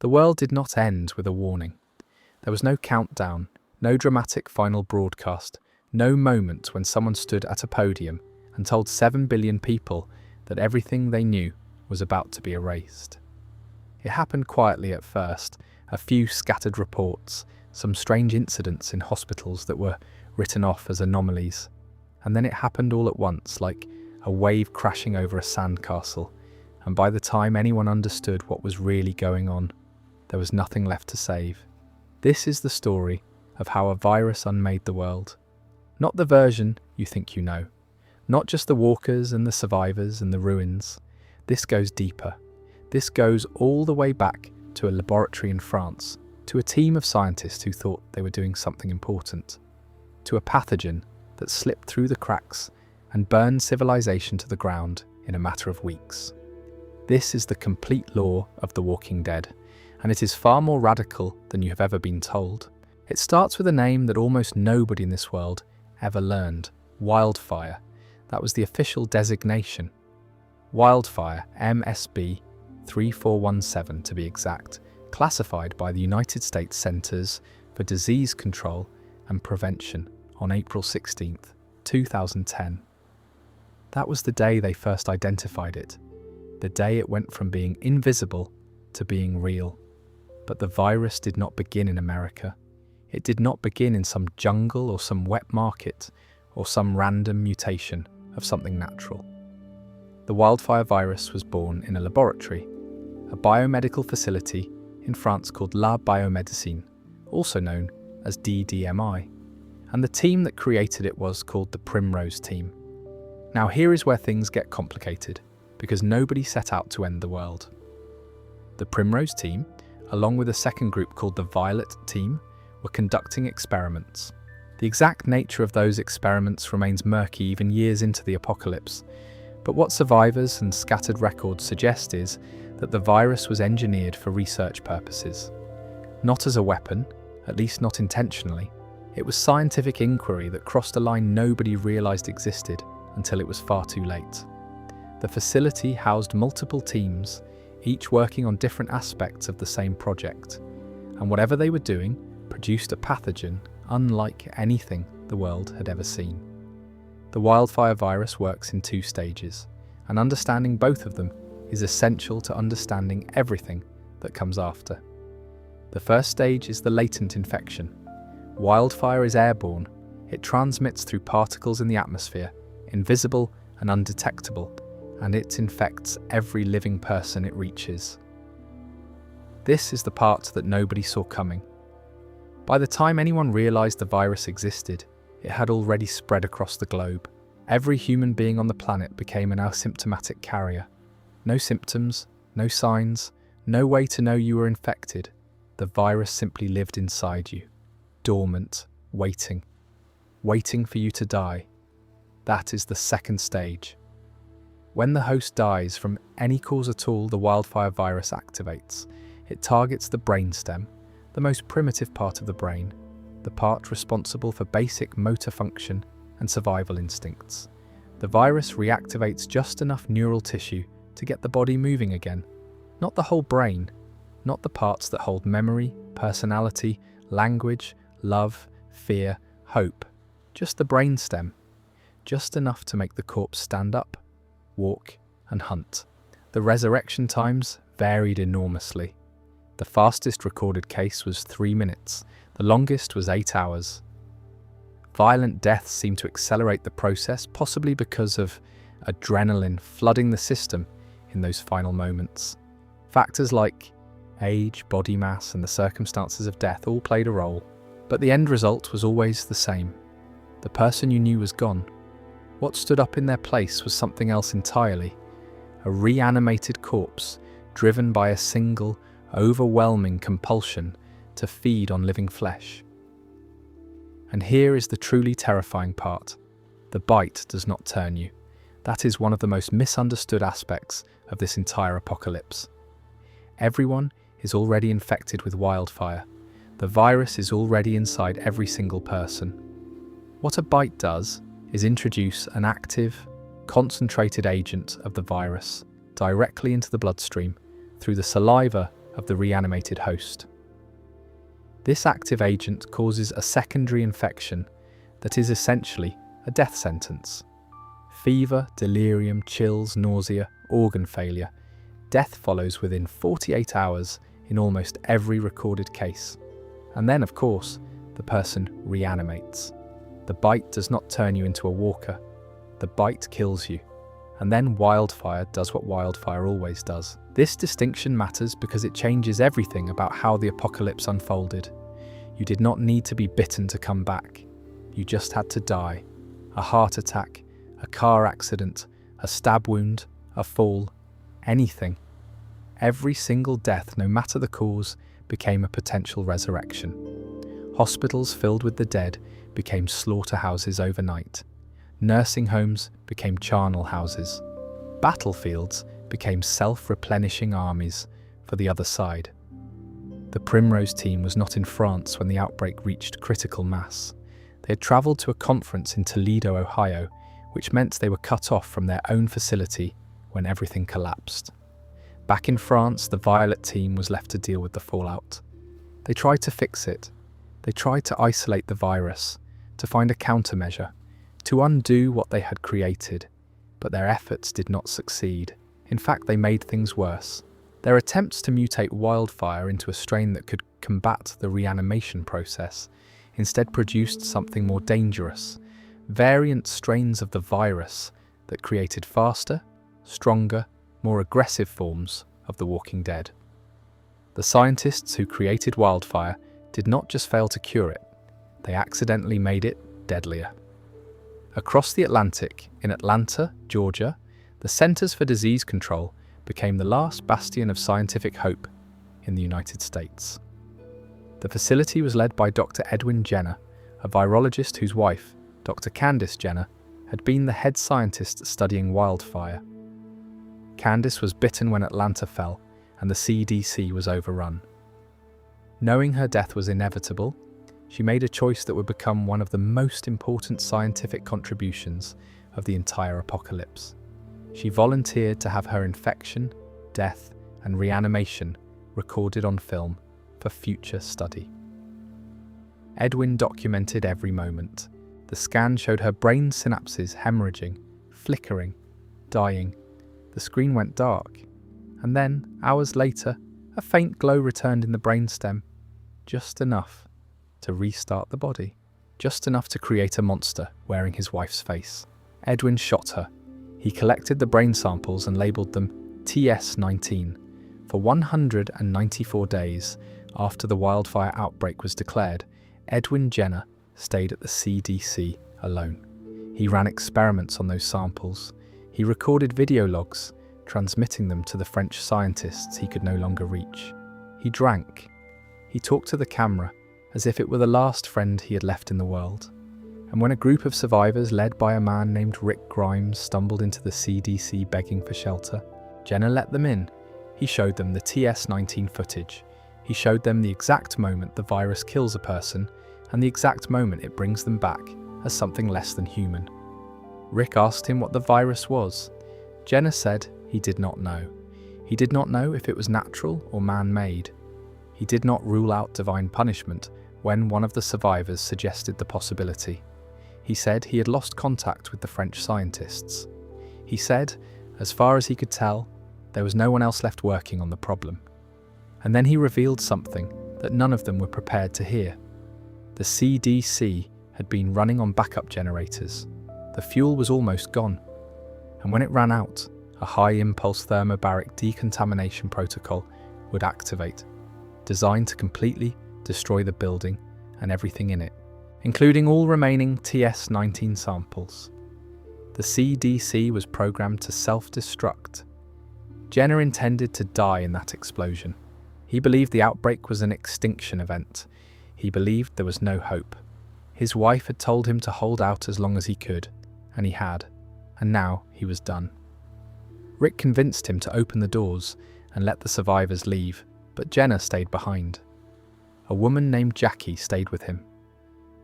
The world did not end with a warning. There was no countdown, no dramatic final broadcast, no moment when someone stood at a podium and told 7 billion people that everything they knew was about to be erased. It happened quietly at first, a few scattered reports, some strange incidents in hospitals that were written off as anomalies, and then it happened all at once, like a wave crashing over a sandcastle, and by the time anyone understood what was really going on, there was nothing left to save. This is the story of how a virus unmade the world. Not the version you think you know. Not just the walkers and the survivors and the ruins. This goes deeper. This goes all the way back to a laboratory in France, to a team of scientists who thought they were doing something important, to a pathogen that slipped through the cracks and burned civilization to the ground in a matter of weeks. This is the complete lore of The Walking Dead, and it is far more radical than you have ever been told. It starts with a name that almost nobody in this world ever learned: wildfire. That was the official designation. Wildfire, MSB 3417 to be exact, classified by the United States Centers for Disease Control and Prevention on April 16th, 2010. That was the day they first identified it, the day it went from being invisible to being real. But the virus did not begin in America. It did not begin in some jungle or some wet market or some random mutation of something natural. The wildfire virus was born in a laboratory, a biomedical facility in France called La Biomédecine, also known as DDMI, and the team that created it was called the Primrose Team. Now here is where things get complicated, because nobody set out to end the world. The Primrose Team, along with a second group called the Violet Team, were conducting experiments. The exact nature of those experiments remains murky even years into the apocalypse, but what survivors and scattered records suggest is that the virus was engineered for research purposes. Not as a weapon, at least not intentionally. It was scientific inquiry that crossed a line nobody realized existed until it was far too late. The facility housed multiple teams, each working on different aspects of the same project, and whatever they were doing produced a pathogen unlike anything the world had ever seen. The wildfire virus works in 2 stages, and understanding both of them is essential to understanding everything that comes after. The first stage is the latent infection. Wildfire is airborne. It transmits through particles in the atmosphere, invisible and undetectable, and it infects every living person it reaches. This is the part that nobody saw coming. By the time anyone realized the virus existed, it had already spread across the globe. Every human being on the planet became an asymptomatic carrier. No symptoms, no signs, no way to know you were infected. The virus simply lived inside you, dormant, waiting for you to die. That is the second stage. When the host dies from any cause at all, the wildfire virus activates. It targets the brainstem, the most primitive part of the brain, the part responsible for basic motor function and survival instincts. The virus reactivates just enough neural tissue to get the body moving again. Not the whole brain, not the parts that hold memory, personality, language, love, fear, hope. Just the brainstem. Just enough to make the corpse stand up, walk, and hunt. The resurrection times varied enormously. The fastest recorded case was 3 minutes. The longest was 8 hours. Violent deaths seemed to accelerate the process, possibly because of adrenaline flooding the system in those final moments. Factors like age, body mass, and the circumstances of death all played a role, but the end result was always the same. The person you knew was gone. What stood up in their place was something else entirely, a reanimated corpse driven by a single, overwhelming compulsion to feed on living flesh. And here is the truly terrifying part. The bite does not turn you. That is one of the most misunderstood aspects of this entire apocalypse. Everyone is already infected with wildfire. The virus is already inside every single person. What a bite does is introduce an active, concentrated agent of the virus directly into the bloodstream through the saliva of the reanimated host. This active agent causes a secondary infection that is essentially a death sentence. Fever, delirium, chills, nausea, organ failure. Death follows within 48 hours in almost every recorded case. And then, of course, the person reanimates. The bite does not turn you into a walker. The bite kills you. And then wildfire does what wildfire always does. This distinction matters because it changes everything about how the apocalypse unfolded. You did not need to be bitten to come back. You just had to die. A heart attack, a car accident, a stab wound, a fall, anything. Every single death, no matter the cause, became a potential resurrection. Hospitals filled with the dead became slaughterhouses overnight. Nursing homes became charnel houses. Battlefields became self-replenishing armies for the other side. The Primrose team was not in France when the outbreak reached critical mass. They had travelled to a conference in Toledo, Ohio, which meant they were cut off from their own facility when everything collapsed. Back in France, the Violet team was left to deal with the fallout. They tried to fix it. They tried to isolate the virus, to find a countermeasure, to undo what they had created, but their efforts did not succeed. In fact, they made things worse. Their attempts to mutate wildfire into a strain that could combat the reanimation process instead produced something more dangerous, variant strains of the virus that created faster, stronger, more aggressive forms of the Walking Dead. The scientists who created wildfire did not just fail to cure it, they accidentally made it deadlier. Across the Atlantic, in Atlanta, Georgia, the Centers for Disease Control became the last bastion of scientific hope in the United States. The facility was led by Dr. Edwin Jenner, a virologist whose wife, Dr. Candace Jenner, had been the head scientist studying wildfire. Candace was bitten when Atlanta fell, and the CDC was overrun. Knowing her death was inevitable, she made a choice that would become one of the most important scientific contributions of the entire apocalypse. She volunteered to have her infection, death, and reanimation recorded on film for future study. Edwin documented every moment. The scan showed her brain synapses hemorrhaging, flickering, dying. The screen went dark, and then, hours later, a faint glow returned in the brainstem, just enough to restart the body, just enough to create a monster wearing his wife's face. Edwin shot her. He collected the brain samples and labelled them TS-19. For 194 days after the wildfire outbreak was declared, Edwin Jenner stayed at the CDC alone. He ran experiments on those samples. He recorded video logs, transmitting them to the French scientists he could no longer reach. He drank. He talked to the camera as if it were the last friend he had left in the world. And when a group of survivors led by a man named Rick Grimes stumbled into the CDC begging for shelter, Jenner let them in. He showed them the TS-19 footage. He showed them the exact moment the virus kills a person and the exact moment it brings them back as something less than human. Rick asked him what the virus was. Jenner said he did not know. He did not know if it was natural or man-made. He did not rule out divine punishment when one of the survivors suggested the possibility. He said he had lost contact with the French scientists. He said, as far as he could tell, there was no one else left working on the problem. And then he revealed something that none of them were prepared to hear. The CDC had been running on backup generators. The fuel was almost gone. And when it ran out, a high-impulse thermobaric decontamination protocol would activate, designed to completely destroy the building and everything in it, including all remaining TS-19 samples. The CDC was programmed to self-destruct. Jenner intended to die in that explosion. He believed the outbreak was an extinction event. He believed there was no hope. His wife had told him to hold out as long as he could, and he had, and now he was done. Rick convinced him to open the doors and let the survivors leave, but Jenner stayed behind. A woman named Jackie stayed with him.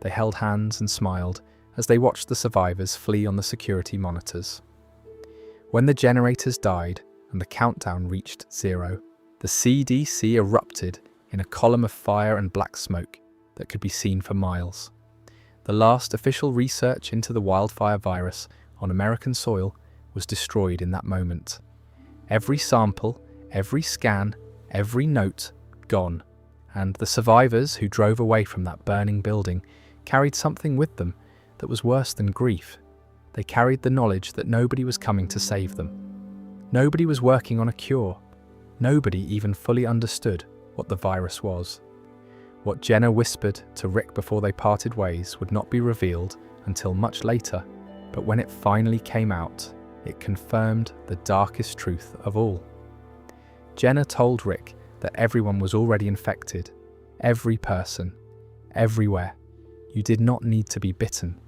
They held hands and smiled as they watched the survivors flee on the security monitors. When the generators died and the countdown reached 0, The CDC erupted in a column of fire and black smoke that could be seen for miles. The last official research into the wildfire virus on American soil was destroyed in that moment. Every sample, every scan, every note, gone. And the survivors who drove away from that burning building carried something with them that was worse than grief. They carried the knowledge that nobody was coming to save them. Nobody was working on a cure. Nobody even fully understood what the virus was. What Jenna whispered to Rick before they parted ways would not be revealed until much later, but when it finally came out, it confirmed the darkest truth of all. Jenna told Rick that everyone was already infected. Every person. Everywhere. You did not need to be bitten.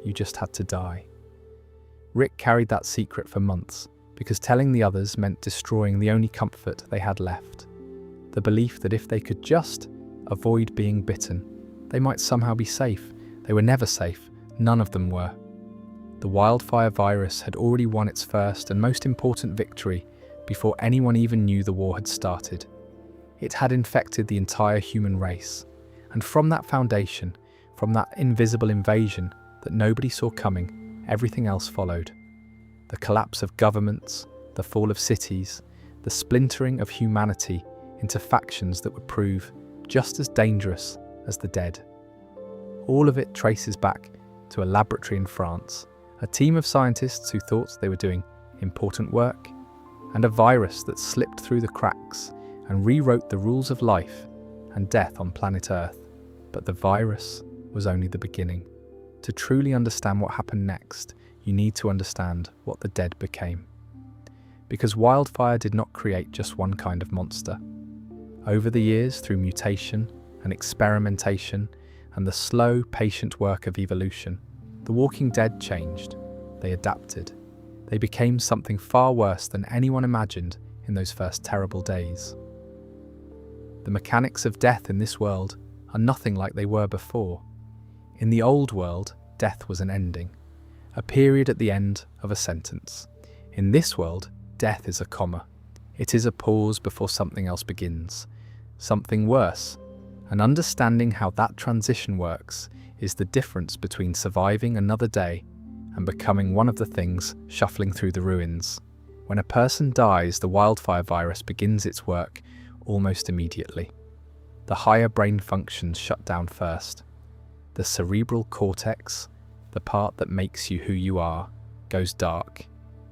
You just had to die. Rick carried that secret for months, because telling the others meant destroying the only comfort they had left. The belief that if they could just avoid being bitten, they might somehow be safe. They were never safe. None of them were. The wildfire virus had already won its first and most important victory before anyone even knew the war had started. It had infected the entire human race, and from that foundation, from that invisible invasion that nobody saw coming, everything else followed. The collapse of governments, the fall of cities, the splintering of humanity into factions that would prove just as dangerous as the dead. All of it traces back to a laboratory in France, a team of scientists who thought they were doing important work, and a virus that slipped through the cracks and rewrote the rules of life and death on planet Earth. But the virus was only the beginning. To truly understand what happened next, you need to understand what the dead became. Because wildfire did not create just one kind of monster. Over the years, through mutation and experimentation and the slow, patient work of evolution, the Walking Dead changed. They adapted. They became something far worse than anyone imagined in those first terrible days. The mechanics of death in this world are nothing like they were before. In the old world, death was an ending, a period at the end of a sentence. In this world, death is a comma. It is a pause before something else begins. Something worse. And understanding how that transition works is the difference between surviving another day and becoming one of the things shuffling through the ruins. When a person dies, the wildfire virus begins its work almost immediately. The higher brain functions shut down first. The cerebral cortex, the part that makes you who you are, goes dark.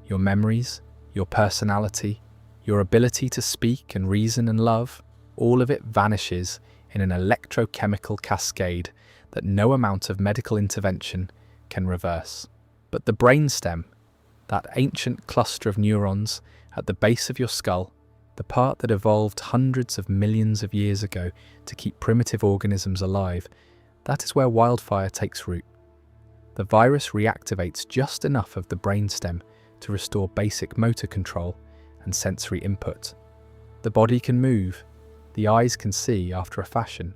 Your memories, your personality, your ability to speak and reason and love, all of it vanishes in an electrochemical cascade that no amount of medical intervention can reverse. But the brainstem, that ancient cluster of neurons at the base of your skull, the part that evolved hundreds of millions of years ago to keep primitive organisms alive, that is where wildfire takes root. The virus reactivates just enough of the brainstem to restore basic motor control and sensory input. The body can move, the eyes can see after a fashion,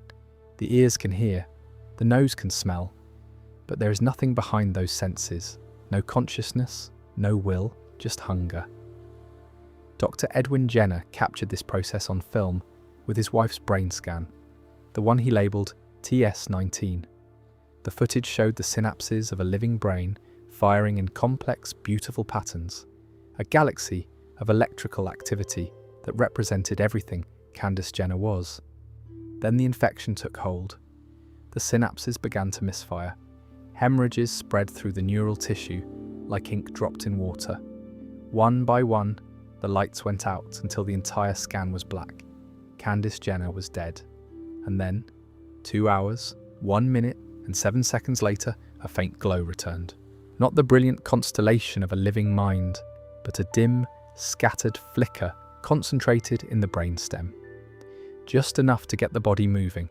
the ears can hear, the nose can smell, but there is nothing behind those senses, no consciousness, no will, just hunger. Dr. Edwin Jenner captured this process on film with his wife's brain scan, the one he labelled TS19. The footage showed the synapses of a living brain firing in complex, beautiful patterns, a galaxy of electrical activity that represented everything Candace Jenner was. Then the infection took hold. The synapses began to misfire. Hemorrhages spread through the neural tissue like ink dropped in water. One by one, the lights went out until the entire scan was black. Candace Jenner was dead. And then, 2 hours, 1 minute, and 7 seconds later, a faint glow returned. Not the brilliant constellation of a living mind, but a dim, scattered flicker concentrated in the brainstem. Just enough to get the body moving.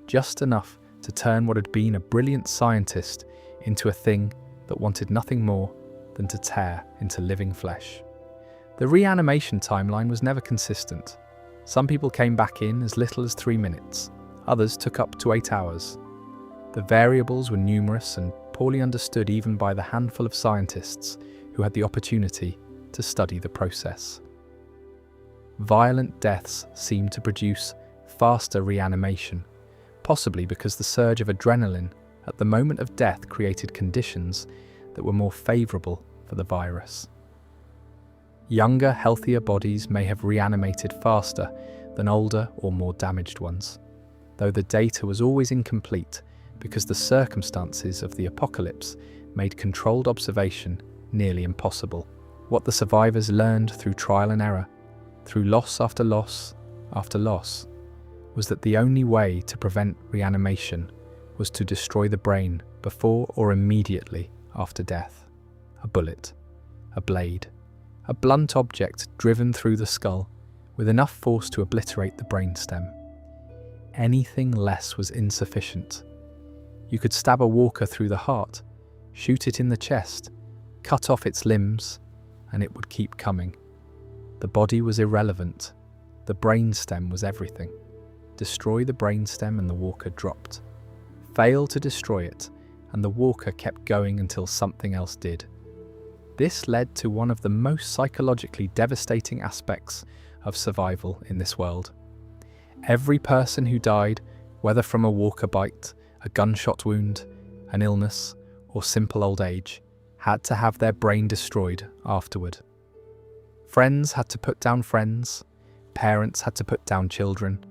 Just enough to turn what had been a brilliant scientist into a thing that wanted nothing more than to tear into living flesh. The reanimation timeline was never consistent. Some people came back in as little as 3 minutes. Others took up to 8 hours. The variables were numerous and poorly understood even by the handful of scientists who had the opportunity to study the process. violent deaths seemed to produce faster reanimation, possibly because the surge of adrenaline at the moment of death created conditions that were more favourable for the virus. Younger, healthier bodies may have reanimated faster than older or more damaged ones, though the data was always incomplete because the circumstances of the apocalypse made controlled observation nearly impossible. What the survivors learned through trial and error, through loss after loss after loss, was that the only way to prevent reanimation was to destroy the brain before or immediately after death. A bullet, a blade, a blunt object driven through the skull with enough force to obliterate the brainstem. Anything less was insufficient. You could stab a walker through the heart, shoot it in the chest, cut off its limbs, and it would keep coming. The body was irrelevant. The brainstem was everything. Destroy the brainstem and the walker dropped. Fail to destroy it, and the walker kept going until something else did. This led to one of the most psychologically devastating aspects of survival in this world. Every person who died, whether from a walker bite, a gunshot wound, an illness, or simple old age, had to have their brain destroyed afterward. Friends had to put down friends, parents had to put down children,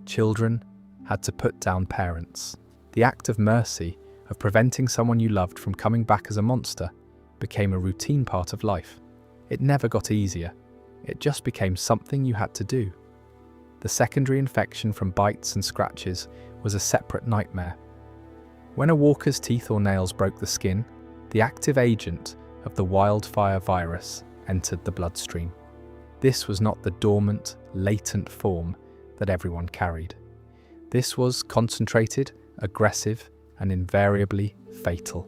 children had to put down parents. The act of mercy, of preventing someone you loved from coming back as a monster, became a routine part of life. It never got easier. It just became something you had to do. The secondary infection from bites and scratches was a separate nightmare. When a walker's teeth or nails broke the skin, the active agent of the wildfire virus entered the bloodstream. This was not the dormant, latent form that everyone carried. This was concentrated, aggressive, and invariably fatal.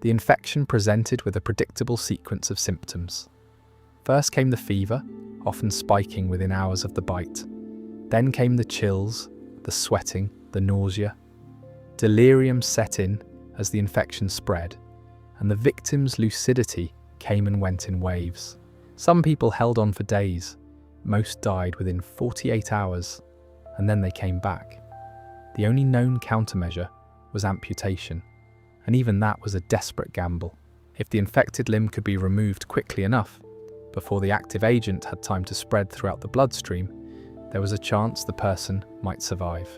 The infection presented with a predictable sequence of symptoms. First came the fever, often spiking within hours of the bite. Then came the chills, the sweating, the nausea. Delirium set in as the infection spread, and the victim's lucidity came and went in waves. Some people held on for days. Most died within 48 hours, and then they came back. The only known countermeasure was amputation, and even that was a desperate gamble. If the infected limb could be removed quickly enough, before the active agent had time to spread throughout the bloodstream, there was a chance the person might survive.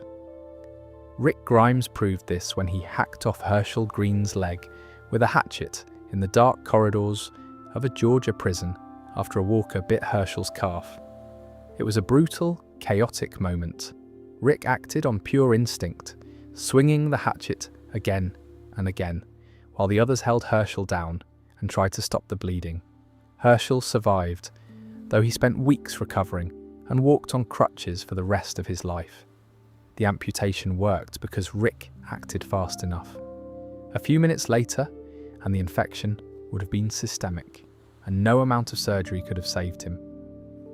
Rick Grimes proved this when he hacked off Herschel Green's leg with a hatchet in the dark corridors of a Georgia prison after a walker bit Herschel's calf. It was a brutal, chaotic moment. Rick acted on pure instinct, swinging the hatchet again and again, while the others held Herschel down and tried to stop the bleeding. Herschel survived, though he spent weeks recovering and walked on crutches for the rest of his life. The amputation worked because Rick acted fast enough. A few minutes later, and the infection would have been systemic, and no amount of surgery could have saved him.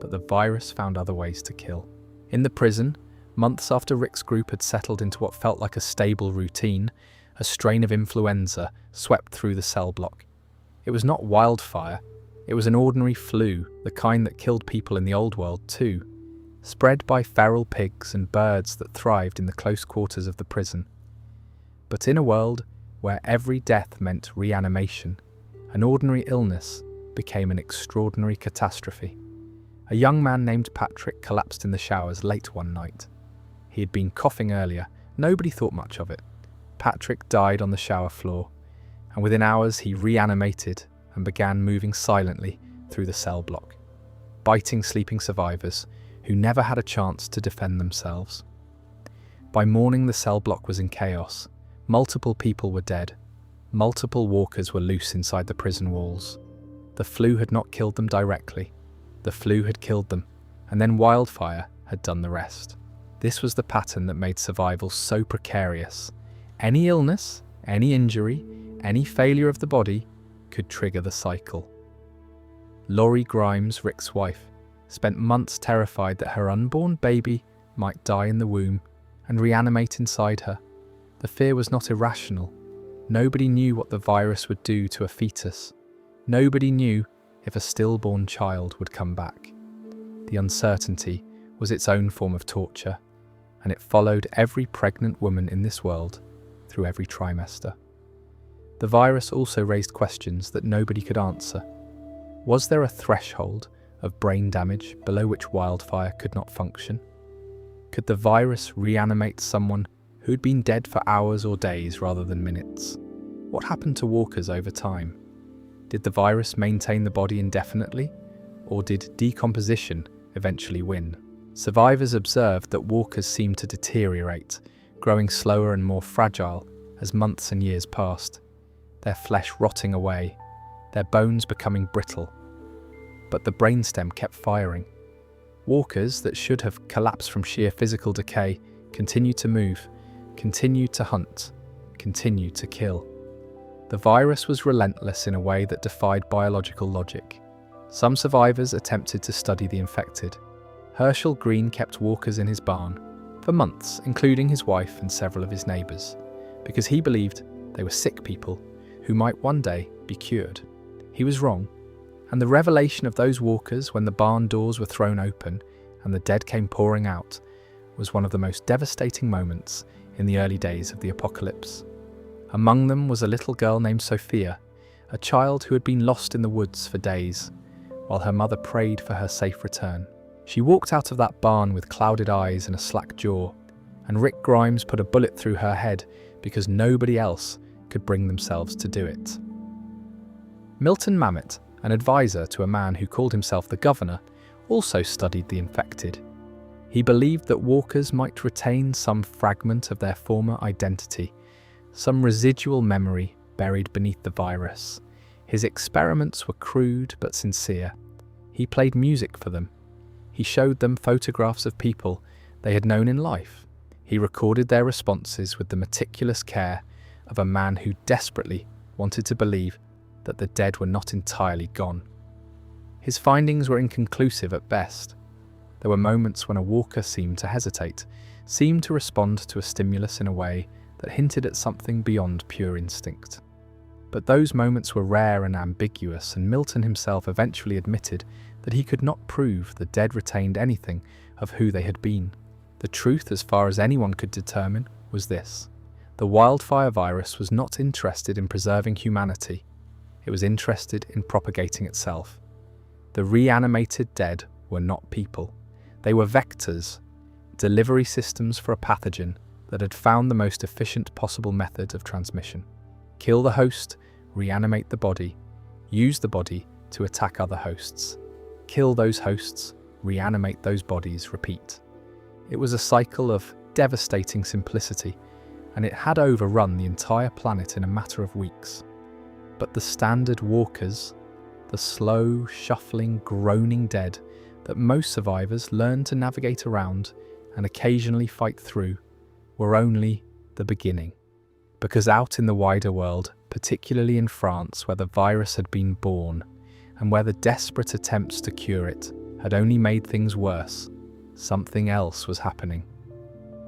But the virus found other ways to kill. In the prison, months after Rick's group had settled into what felt like a stable routine, a strain of influenza swept through the cell block. It was not wildfire, it was an ordinary flu, the kind that killed people in the old world too, spread by feral pigs and birds that thrived in the close quarters of the prison. But in a world where every death meant reanimation, an ordinary illness became an extraordinary catastrophe. A young man named Patrick collapsed in the showers late one night. He had been coughing earlier. Nobody thought much of it. Patrick died on the shower floor, and within hours he reanimated and began moving silently through the cell block, biting sleeping survivors who never had a chance to defend themselves. By morning, the cell block was in chaos. Multiple people were dead. Multiple walkers were loose inside the prison walls. The flu had not killed them directly. The flu had killed them, and then wildfire had done the rest. This was the pattern that made survival so precarious. Any illness, any injury, any failure of the body could trigger the cycle. Laurie Grimes, Rick's wife, spent months terrified that her unborn baby might die in the womb and reanimate inside her. The fear was not irrational. Nobody knew what the virus would do to a fetus. Nobody knew if a stillborn child would come back. The uncertainty was its own form of torture, and it followed every pregnant woman in this world through every trimester. The virus also raised questions that nobody could answer. Was there a threshold of brain damage below which wildfire could not function? Could the virus reanimate someone who'd been dead for hours or days rather than minutes? What happened to walkers over time? Did the virus maintain the body indefinitely, or did decomposition eventually win? Survivors observed that walkers seemed to deteriorate, growing slower and more fragile as months and years passed, their flesh rotting away, their bones becoming brittle. But the brainstem kept firing. Walkers that should have collapsed from sheer physical decay continued to move, continued to hunt, continued to kill. The virus was relentless in a way that defied biological logic. Some survivors attempted to study the infected. Herschel Green kept walkers in his barn for months, including his wife and several of his neighbours, because he believed they were sick people who might one day be cured. He was wrong, and the revelation of those walkers when the barn doors were thrown open and the dead came pouring out was one of the most devastating moments in the early days of the apocalypse. Among them was a little girl named Sophia, a child who had been lost in the woods for days, while her mother prayed for her safe return. She walked out of that barn with clouded eyes and a slack jaw, and Rick Grimes put a bullet through her head because nobody else could bring themselves to do it. Milton Mamet, an advisor to a man who called himself the governor, also studied the infected. He believed that walkers might retain some fragment of their former identity, some residual memory buried beneath the virus. His experiments were crude but sincere. He played music for them. He showed them photographs of people they had known in life. He recorded their responses with the meticulous care of a man who desperately wanted to believe that the dead were not entirely gone. His findings were inconclusive at best. There were moments when a walker seemed to hesitate, seemed to respond to a stimulus in a way that hinted at something beyond pure instinct. But those moments were rare and ambiguous, and Milton himself eventually admitted that he could not prove the dead retained anything of who they had been. The truth, as far as anyone could determine, was this: the wildfire virus was not interested in preserving humanity. It was interested in propagating itself. The reanimated dead were not people. They were vectors, delivery systems for a pathogen that had found the most efficient possible method of transmission. Kill the host, reanimate the body, use the body to attack other hosts. Kill those hosts, reanimate those bodies, repeat. It was a cycle of devastating simplicity, and it had overrun the entire planet in a matter of weeks. But the standard walkers, the slow, shuffling, groaning dead that most survivors learn to navigate around and occasionally fight through, were only the beginning. Because out in the wider world, particularly in France where the virus had been born, and where the desperate attempts to cure it had only made things worse, something else was happening.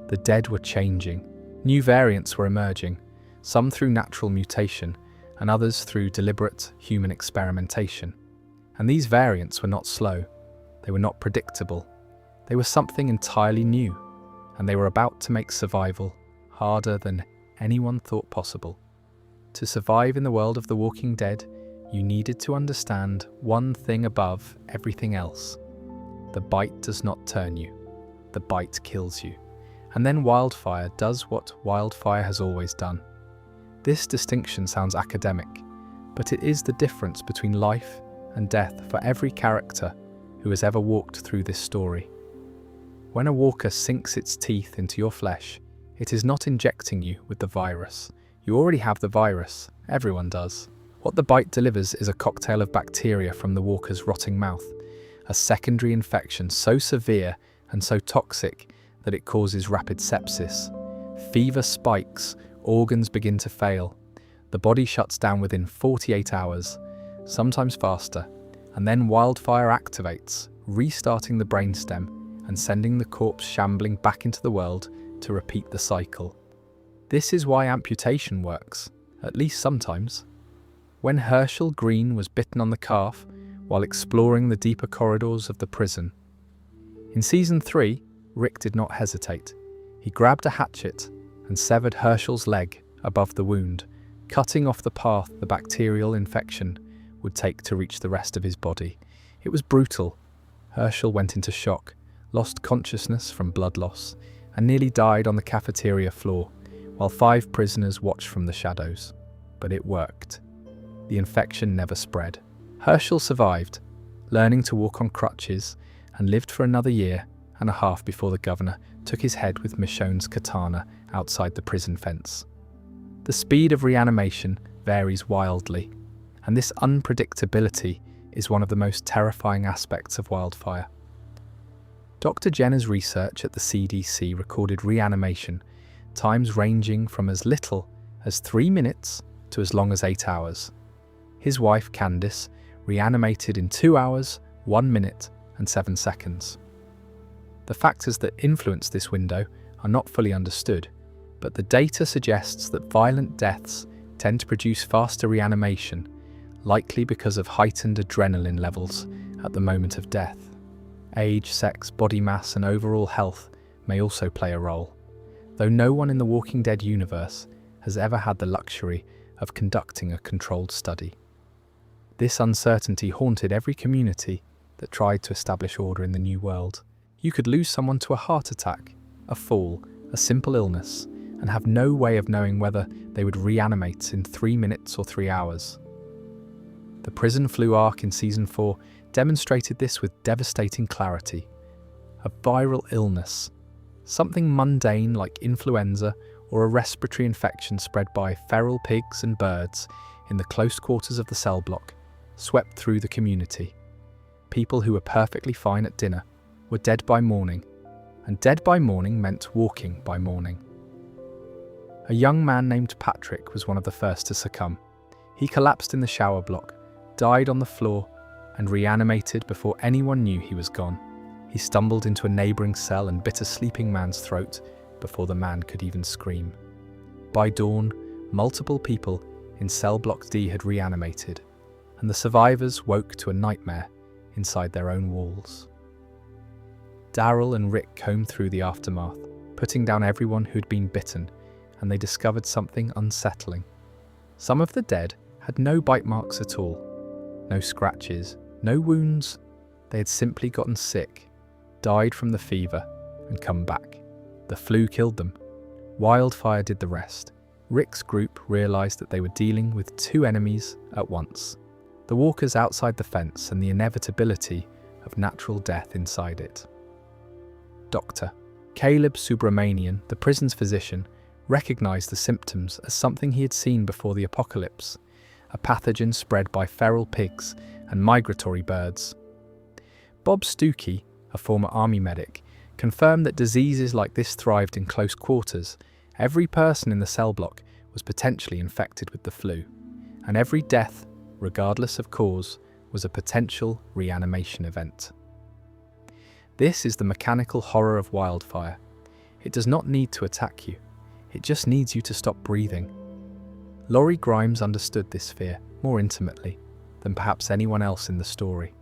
The dead were changing. New variants were emerging, some through natural mutation, and others through deliberate human experimentation. And these variants were not slow. They were not predictable. They were something entirely new, and they were about to make survival harder than anyone thought possible. To survive in the world of the walking dead, you needed to understand one thing above everything else. The bite does not turn you. The bite kills you. And then wildfire does what wildfire has always done. This distinction sounds academic, but it is the difference between life and death for every character who has ever walked through this story. When a walker sinks its teeth into your flesh, it is not injecting you with the virus. You already have the virus. Everyone does. What the bite delivers is a cocktail of bacteria from the walker's rotting mouth, a secondary infection so severe and so toxic that it causes rapid sepsis. Fever spikes, organs begin to fail. The body shuts down within 48 hours, sometimes faster, and then wildfire activates, restarting the brainstem and sending the corpse shambling back into the world to repeat the cycle. This is why amputation works, at least sometimes. When Herschel Green was bitten on the calf while exploring the deeper corridors of the prison, In Season 3, Rick did not hesitate. He grabbed a hatchet and severed Herschel's leg above the wound, cutting off the path the bacterial infection would take to reach the rest of his body. It was brutal. Herschel went into shock, lost consciousness from blood loss, and nearly died on the cafeteria floor, while 5 prisoners watched from the shadows. But it worked. The infection never spread. Herschel survived, learning to walk on crutches, and lived for another year and a half before the governor took his head with Michonne's katana outside the prison fence. The speed of reanimation varies wildly, and this unpredictability is one of the most terrifying aspects of wildfire. Dr. Jenner's research at the CDC recorded reanimation times ranging from as little as 3 minutes to as long as 8 hours. His wife, Candice, reanimated in 2 hours, 1 minute, and 7 seconds. The factors that influence this window are not fully understood, but the data suggests that violent deaths tend to produce faster reanimation, likely because of heightened adrenaline levels at the moment of death. Age, sex, body mass, and overall health may also play a role, though no one in the Walking Dead universe has ever had the luxury of conducting a controlled study. This uncertainty haunted every community that tried to establish order in the new world. You could lose someone to a heart attack, a fall, a simple illness, and have no way of knowing whether they would reanimate in 3 minutes or 3 hours. The prison flu arc in Season 4 demonstrated this with devastating clarity. A viral illness, something mundane like influenza or a respiratory infection spread by feral pigs and birds in the close quarters of the cell block, swept through the community. People who were perfectly fine at dinner were dead by morning, and dead by morning meant walking by morning. A young man named Patrick was one of the first to succumb. He collapsed in the shower block, died on the floor, and reanimated before anyone knew he was gone. He stumbled into a neighbouring cell and bit a sleeping man's throat before the man could even scream. By dawn, multiple people in cell block D had reanimated, and the survivors woke to a nightmare inside their own walls. Daryl and Rick combed through the aftermath, putting down everyone who'd been bitten, and they discovered something unsettling. Some of the dead had no bite marks at all, no scratches, no wounds. They had simply gotten sick, died from the fever, and come back. The flu killed them. Wildfire did the rest. Rick's group realised that they were dealing with 2 enemies at once: the walkers outside the fence and the inevitability of natural death inside it. Dr. Caleb Subramanian, the prison's physician, recognised the symptoms as something he had seen before the apocalypse: a pathogen spread by feral pigs and migratory birds. Bob Stuckey, a former army medic, confirmed that diseases like this thrived in close quarters. Every person in the cell block was potentially infected with the flu, and every death, regardless of cause, was a potential reanimation event. This is the mechanical horror of wildfire. It does not need to attack you. It just needs you to stop breathing. Laurie Grimes understood this fear more intimately than perhaps anyone else in the story.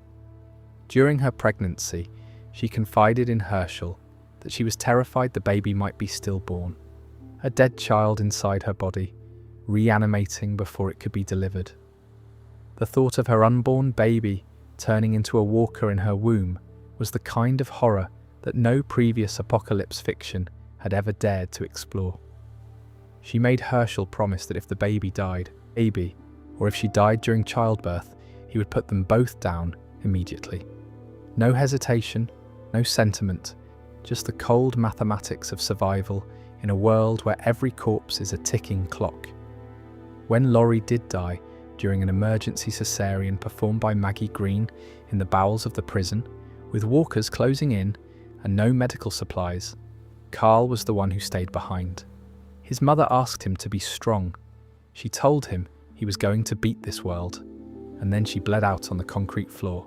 During her pregnancy, she confided in Herschel that she was terrified the baby might be stillborn, a dead child inside her body, reanimating before it could be delivered. The thought of her unborn baby turning into a walker in her womb was the kind of horror that no previous apocalypse fiction had ever dared to explore. She made Herschel promise that if the baby died, or if she died during childbirth, he would put them both down immediately. No hesitation, no sentiment, just the cold mathematics of survival in a world where every corpse is a ticking clock. When Laurie did die during an emergency cesarean performed by Maggie Green in the bowels of the prison, with walkers closing in and no medical supplies, Carl was the one who stayed behind. His mother asked him to be strong. She told him he was going to beat this world, and then she bled out on the concrete floor,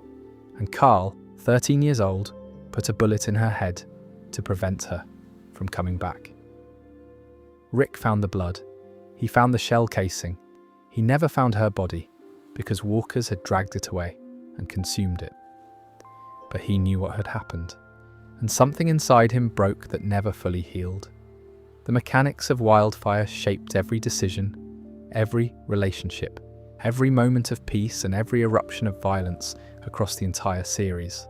and Carl, 13 years old, put a bullet in her head to prevent her from coming back. Rick found the blood. He found the shell casing. He never found her body because walkers had dragged it away and consumed it. But he knew what had happened, and something inside him broke that never fully healed. The mechanics of wildfire shaped every decision, every relationship, every moment of peace and every eruption of violence across the entire series.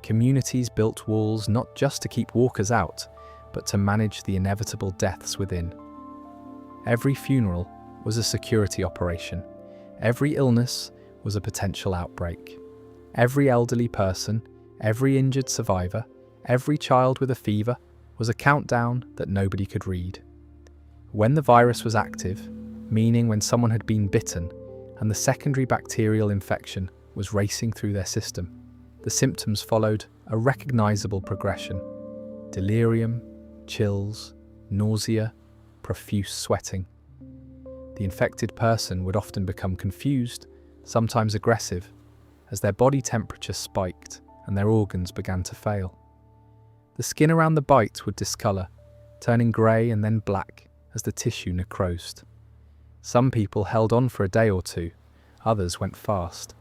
Communities built walls not just to keep walkers out, but to manage the inevitable deaths within. Every funeral was a security operation. Every illness was a potential outbreak. Every elderly person, every injured survivor, every child with a fever was a countdown that nobody could read. When the virus was active, meaning when someone had been bitten and the secondary bacterial infection was racing through their system, the symptoms followed a recognizable progression: delirium, chills, nausea, profuse sweating. The infected person would often become confused, sometimes aggressive, as their body temperature spiked and their organs began to fail. The skin around the bite would discolor, turning grey and then black as the tissue necrosed. Some people held on for a day or two, others went fast.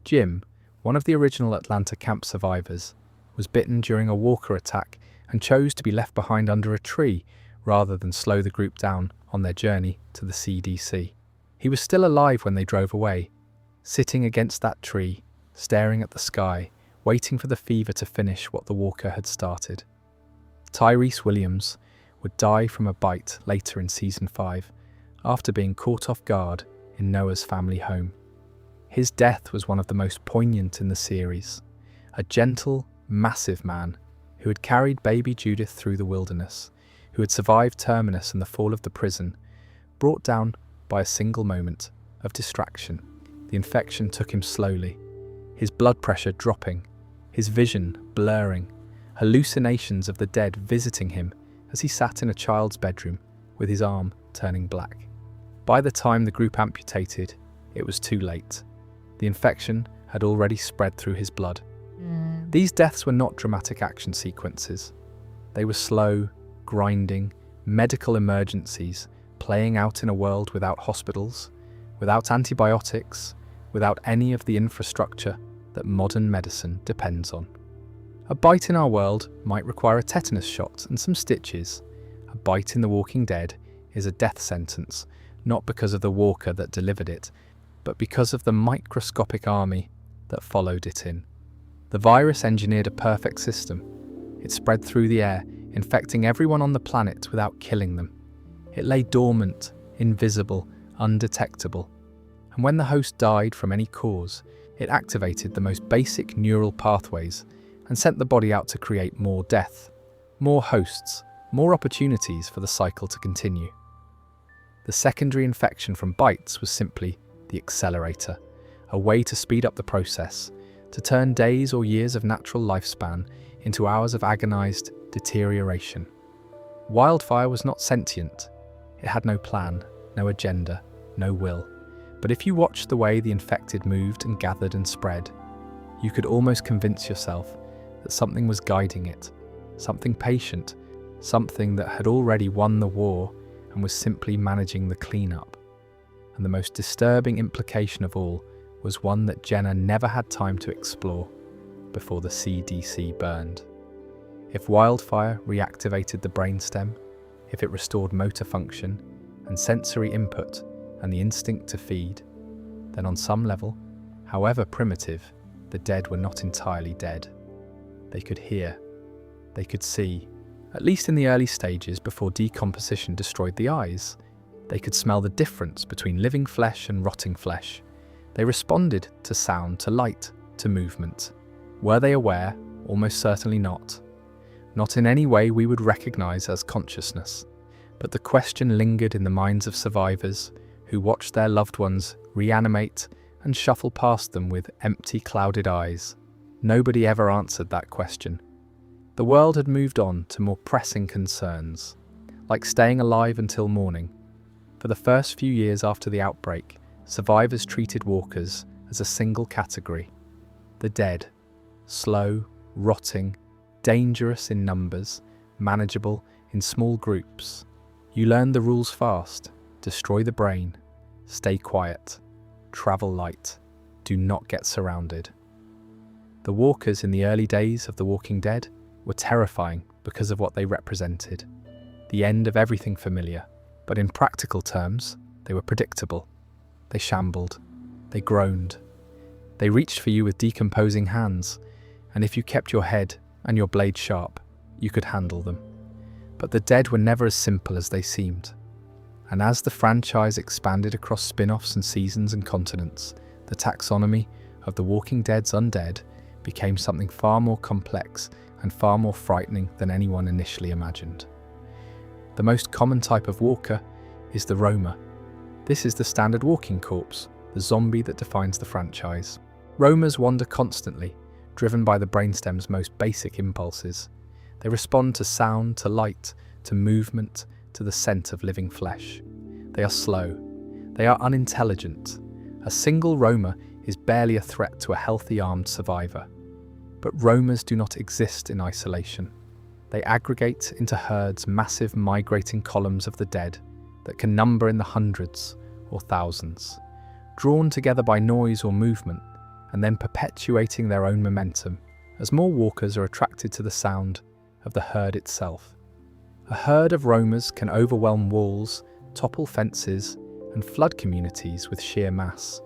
Jim, one of the original Atlanta camp survivors, was bitten during a walker attack and chose to be left behind under a tree rather than slow the group down on their journey to the CDC. He was still alive when they drove away, sitting against that tree, staring at the sky, waiting for the fever to finish what the walker had started. Tyrese Williams would die from a bite later in Season 5, after being caught off guard in Noah's family home. His death was one of the most poignant in the series. A gentle, massive man who had carried baby Judith through the wilderness, who had survived Terminus and the fall of the prison, brought down by a single moment of distraction. The infection took him slowly, his blood pressure dropping, his vision blurring, hallucinations of the dead visiting him as he sat in a child's bedroom with his arm turning black. By the time the group amputated, it was too late. The infection had already spread through his blood. These deaths were not dramatic action sequences. They were slow, grinding, medical emergencies playing out in a world without hospitals, without antibiotics, without any of the infrastructure that modern medicine depends on. A bite in our world might require a tetanus shot and some stitches. A bite in The Walking Dead is a death sentence, not because of the walker that delivered it, but because of the microscopic army that followed it in. The virus engineered a perfect system. It spread through the air, infecting everyone on the planet without killing them. It lay dormant, invisible, undetectable. And when the host died from any cause, it activated the most basic neural pathways and sent the body out to create more death, more hosts, more opportunities for the cycle to continue. The secondary infection from bites was simply the accelerator, a way to speed up the process, to turn days or years of natural lifespan into hours of agonized deterioration. Wildfire was not sentient. It had no plan, no agenda, no will. But if you watched the way the infected moved and gathered and spread, you could almost convince yourself that something was guiding it, something patient, something that had already won the war and was simply managing the cleanup. And the most disturbing implication of all was one that Jenna never had time to explore before the CDC burned. If wildfire reactivated the brainstem, if it restored motor function and sensory input and the instinct to feed, then on some level, however primitive, the dead were not entirely dead. They could hear, they could see, at least in the early stages before decomposition destroyed the eyes. They could smell the difference between living flesh and rotting flesh. They responded to sound, to light, to movement. Were they aware? Almost certainly not. Not in any way we would recognize as consciousness. But the question lingered in the minds of survivors who watched their loved ones reanimate and shuffle past them with empty, clouded eyes. Nobody ever answered that question. The world had moved on to more pressing concerns, like staying alive until morning. For the first few years after the outbreak, survivors treated walkers as a single category. The dead, slow, rotting, dangerous in numbers, manageable in small groups. You learn the rules fast: destroy the brain, stay quiet, travel light, do not get surrounded. The walkers in the early days of The Walking Dead were terrifying because of what they represented. The end of everything familiar. But in practical terms, they were predictable. They shambled. They groaned. They reached for you with decomposing hands, and if you kept your head and your blade sharp, you could handle them. But the dead were never as simple as they seemed. And as the franchise expanded across spin-offs and seasons and continents, the taxonomy of The Walking Dead's undead became something far more complex and far more frightening than anyone initially imagined. The most common type of walker is the roamer. This is the standard walking corpse, the zombie that defines the franchise. Roamers wander constantly, driven by the brainstem's most basic impulses. They respond to sound, to light, to movement, to the scent of living flesh. They are slow. They are unintelligent. A single roamer is barely a threat to a healthy armed survivor. But roamers do not exist in isolation. They aggregate into herds, massive migrating columns of the dead that can number in the hundreds or thousands, drawn together by noise or movement, and then perpetuating their own momentum as more walkers are attracted to the sound of the herd itself. A herd of roamers can overwhelm walls, topple fences, and flood communities with sheer mass.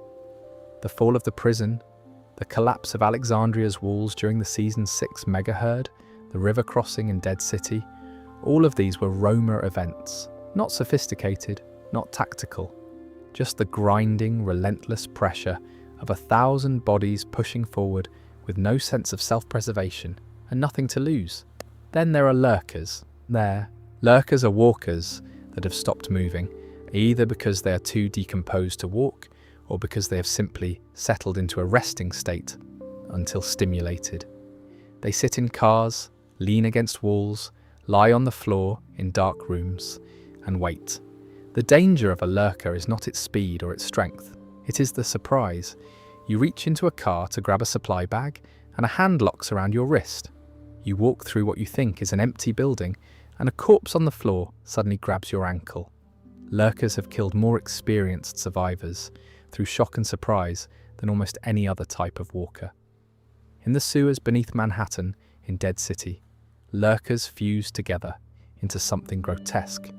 The fall of the prison, the collapse of Alexandria's walls during the Season 6 mega herd, the river crossing in Dead City, all of these were roamer events. Not sophisticated, not tactical, just the grinding, relentless pressure of 1,000 bodies pushing forward with no sense of self-preservation and nothing to lose. Then there are lurkers. Lurkers are walkers that have stopped moving, either because they are too decomposed to walk or because they have simply settled into a resting state until stimulated. They sit in cars, lean against walls, lie on the floor in dark rooms, and wait. The danger of a lurker is not its speed or its strength. It is the surprise. You reach into a car to grab a supply bag, and a hand locks around your wrist. You walk through what you think is an empty building, and a corpse on the floor suddenly grabs your ankle. Lurkers have killed more experienced survivors through shock and surprise than almost any other type of walker. In the sewers beneath Manhattan, in Dead City, lurkers fuse together into something grotesque.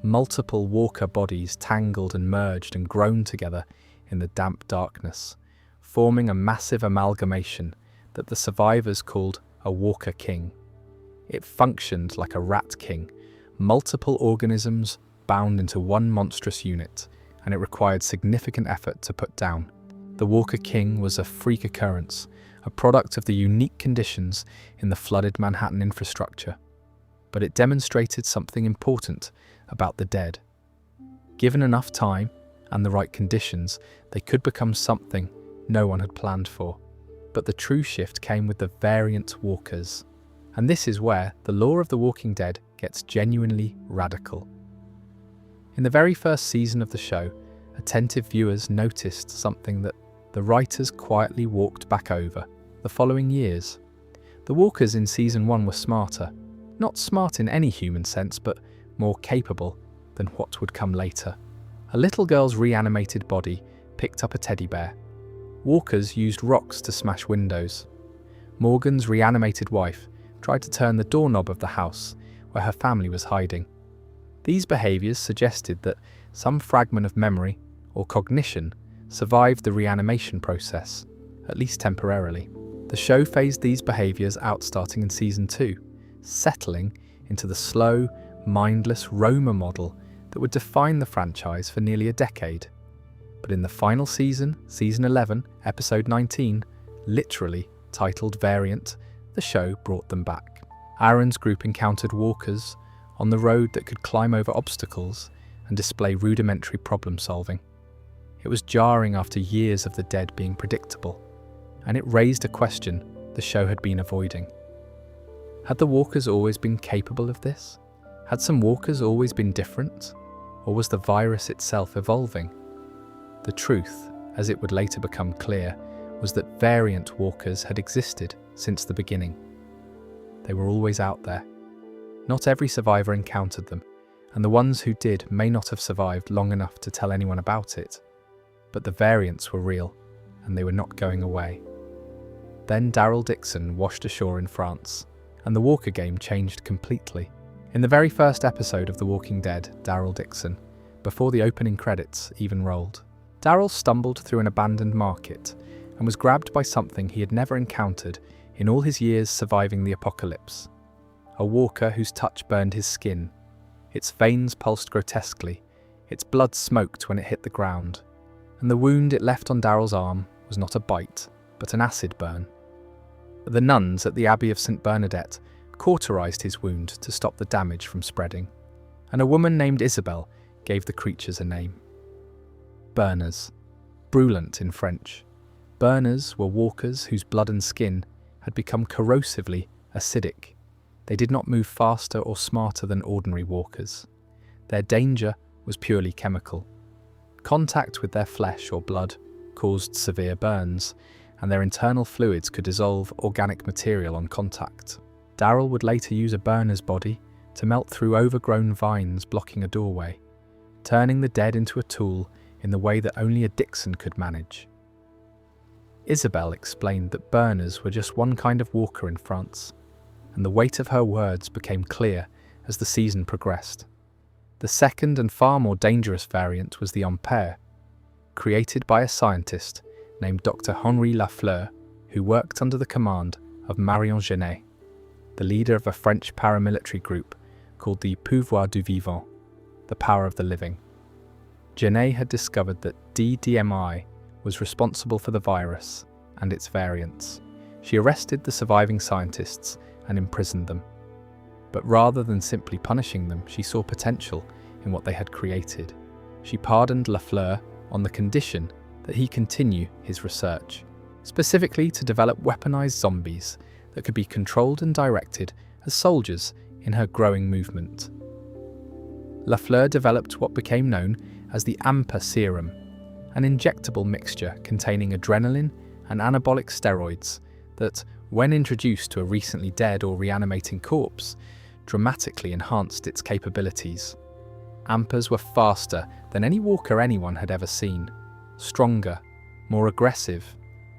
Multiple walker bodies tangled and merged and groaned together in the damp darkness, forming a massive amalgamation that the survivors called a walker king. It functioned like a rat king, multiple organisms bound into one monstrous unit, and it required significant effort to put down. The walker king was a freak occurrence, a product of the unique conditions in the flooded Manhattan infrastructure. But it demonstrated something important about the dead. Given enough time and the right conditions, they could become something no one had planned for. But the true shift came with the variant walkers. And this is where the lore of The Walking Dead gets genuinely radical. In the very first season of the show, attentive viewers noticed something that the writers quietly walked back over the following years. The walkers in Season 1 were smarter. Not smart in any human sense, but more capable than what would come later. A little girl's reanimated body picked up a teddy bear. Walkers used rocks to smash windows. Morgan's reanimated wife tried to turn the doorknob of the house where her family was hiding. These behaviours suggested that some fragment of memory or cognition survived the reanimation process, at least temporarily. The show phased these behaviours out starting in Season 2, settling into the slow, mindless roamer model that would define the franchise for nearly a decade. But in the final season, Season 11, Episode 19, literally titled Variant, the show brought them back. Aaron's group encountered walkers on the road that could climb over obstacles and display rudimentary problem solving. It was jarring after years of the dead being predictable, and it raised a question the show had been avoiding. Had the walkers always been capable of this? Had some walkers always been different? Or was the virus itself evolving? The truth, as it would later become clear, was that variant walkers had existed since the beginning. They were always out there. Not every survivor encountered them, and the ones who did may not have survived long enough to tell anyone about it. But the variants were real, and they were not going away. Then Daryl Dixon washed ashore in France, and the Walker game changed completely. In the very first episode of The Walking Dead, Daryl Dixon, before the opening credits even rolled, Daryl stumbled through an abandoned market and was grabbed by something he had never encountered in all his years surviving the apocalypse. A walker whose touch burned his skin. Its veins pulsed grotesquely, its blood smoked when it hit the ground, and the wound it left on Daryl's arm was not a bite, but an acid burn. The nuns at the Abbey of St. Bernadette cauterized his wound to stop the damage from spreading, and a woman named Isabel gave the creatures a name. Burners. Brûlant in French. Burners were walkers whose blood and skin had become corrosively acidic. They did not move faster or smarter than ordinary walkers. Their danger was purely chemical. Contact with their flesh or blood caused severe burns, and their internal fluids could dissolve organic material on contact. Daryl would later use a burner's body to melt through overgrown vines blocking a doorway, turning the dead into a tool in the way that only a Dixon could manage. Isabel explained that burners were just one kind of walker in France, and the weight of her words became clear as the season progressed. The second and far more dangerous variant was the Ampere, created by a scientist named Dr. Henri Lafleur, who worked under the command of Marion Genet, the leader of a French paramilitary group called the Pouvoir du Vivant, the power of the living. Genet had discovered that DDMI was responsible for the virus and its variants. She arrested the surviving scientists and imprisoned them. But rather than simply punishing them, she saw potential in what they had created. She pardoned Lafleur on the condition that he continue his research, specifically to develop weaponized zombies that could be controlled and directed as soldiers in her growing movement. Lafleur developed what became known as the AMPA serum, an injectable mixture containing adrenaline and anabolic steroids that, when introduced to a recently dead or reanimating corpse, dramatically enhanced its capabilities. AMPAs were faster than any walker anyone had ever seen, stronger, more aggressive.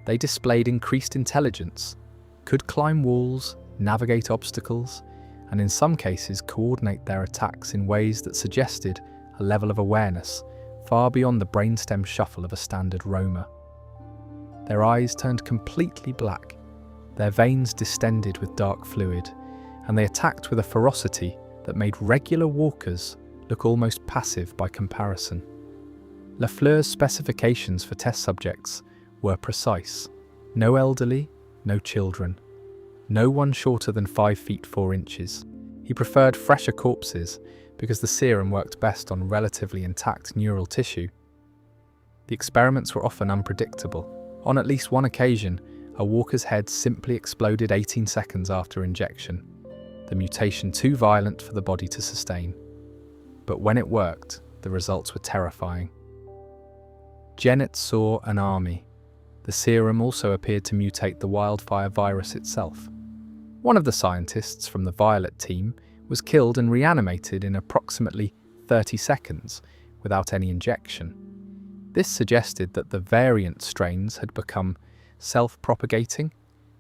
They displayed increased intelligence, could climb walls, navigate obstacles, and in some cases coordinate their attacks in ways that suggested a level of awareness far beyond the brainstem shuffle of a standard roamer. Their eyes turned completely black, their veins distended with dark fluid, and they attacked with a ferocity that made regular walkers look almost passive by comparison. Lafleur's specifications for test subjects were precise. No elderly, no children, no one shorter than 5 feet 4 inches. He preferred fresher corpses because the serum worked best on relatively intact neural tissue. The experiments were often unpredictable. On at least one occasion, a walker's head simply exploded 18 seconds after injection, the mutation too violent for the body to sustain. But when it worked, the results were terrifying. Genet saw an army. The serum also appeared to mutate the wildfire virus itself. One of the scientists from the Violet team was killed and reanimated in approximately 30 seconds without any injection. This suggested that the variant strains had become self-propagating,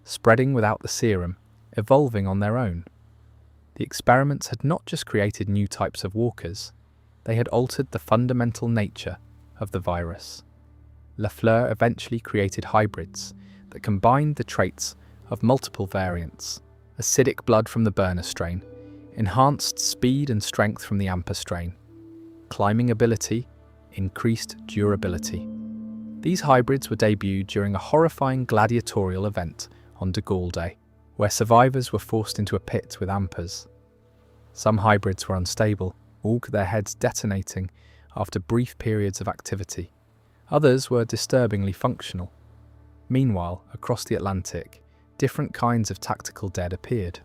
spreading without the serum, evolving on their own. The experiments had not just created new types of walkers, they had altered the fundamental nature of the virus. Lafleur eventually created hybrids that combined the traits of multiple variants: acidic blood from the burner strain, enhanced speed and strength from the AMPA strain, climbing ability, increased durability. These hybrids were debuted during a horrifying gladiatorial event on De Gaulle Day, where survivors were forced into a pit with AMPAs. Some hybrids were unstable, all their heads detonating after brief periods of activity. Others were disturbingly functional. Meanwhile, across the Atlantic, different kinds of tactical dead appeared.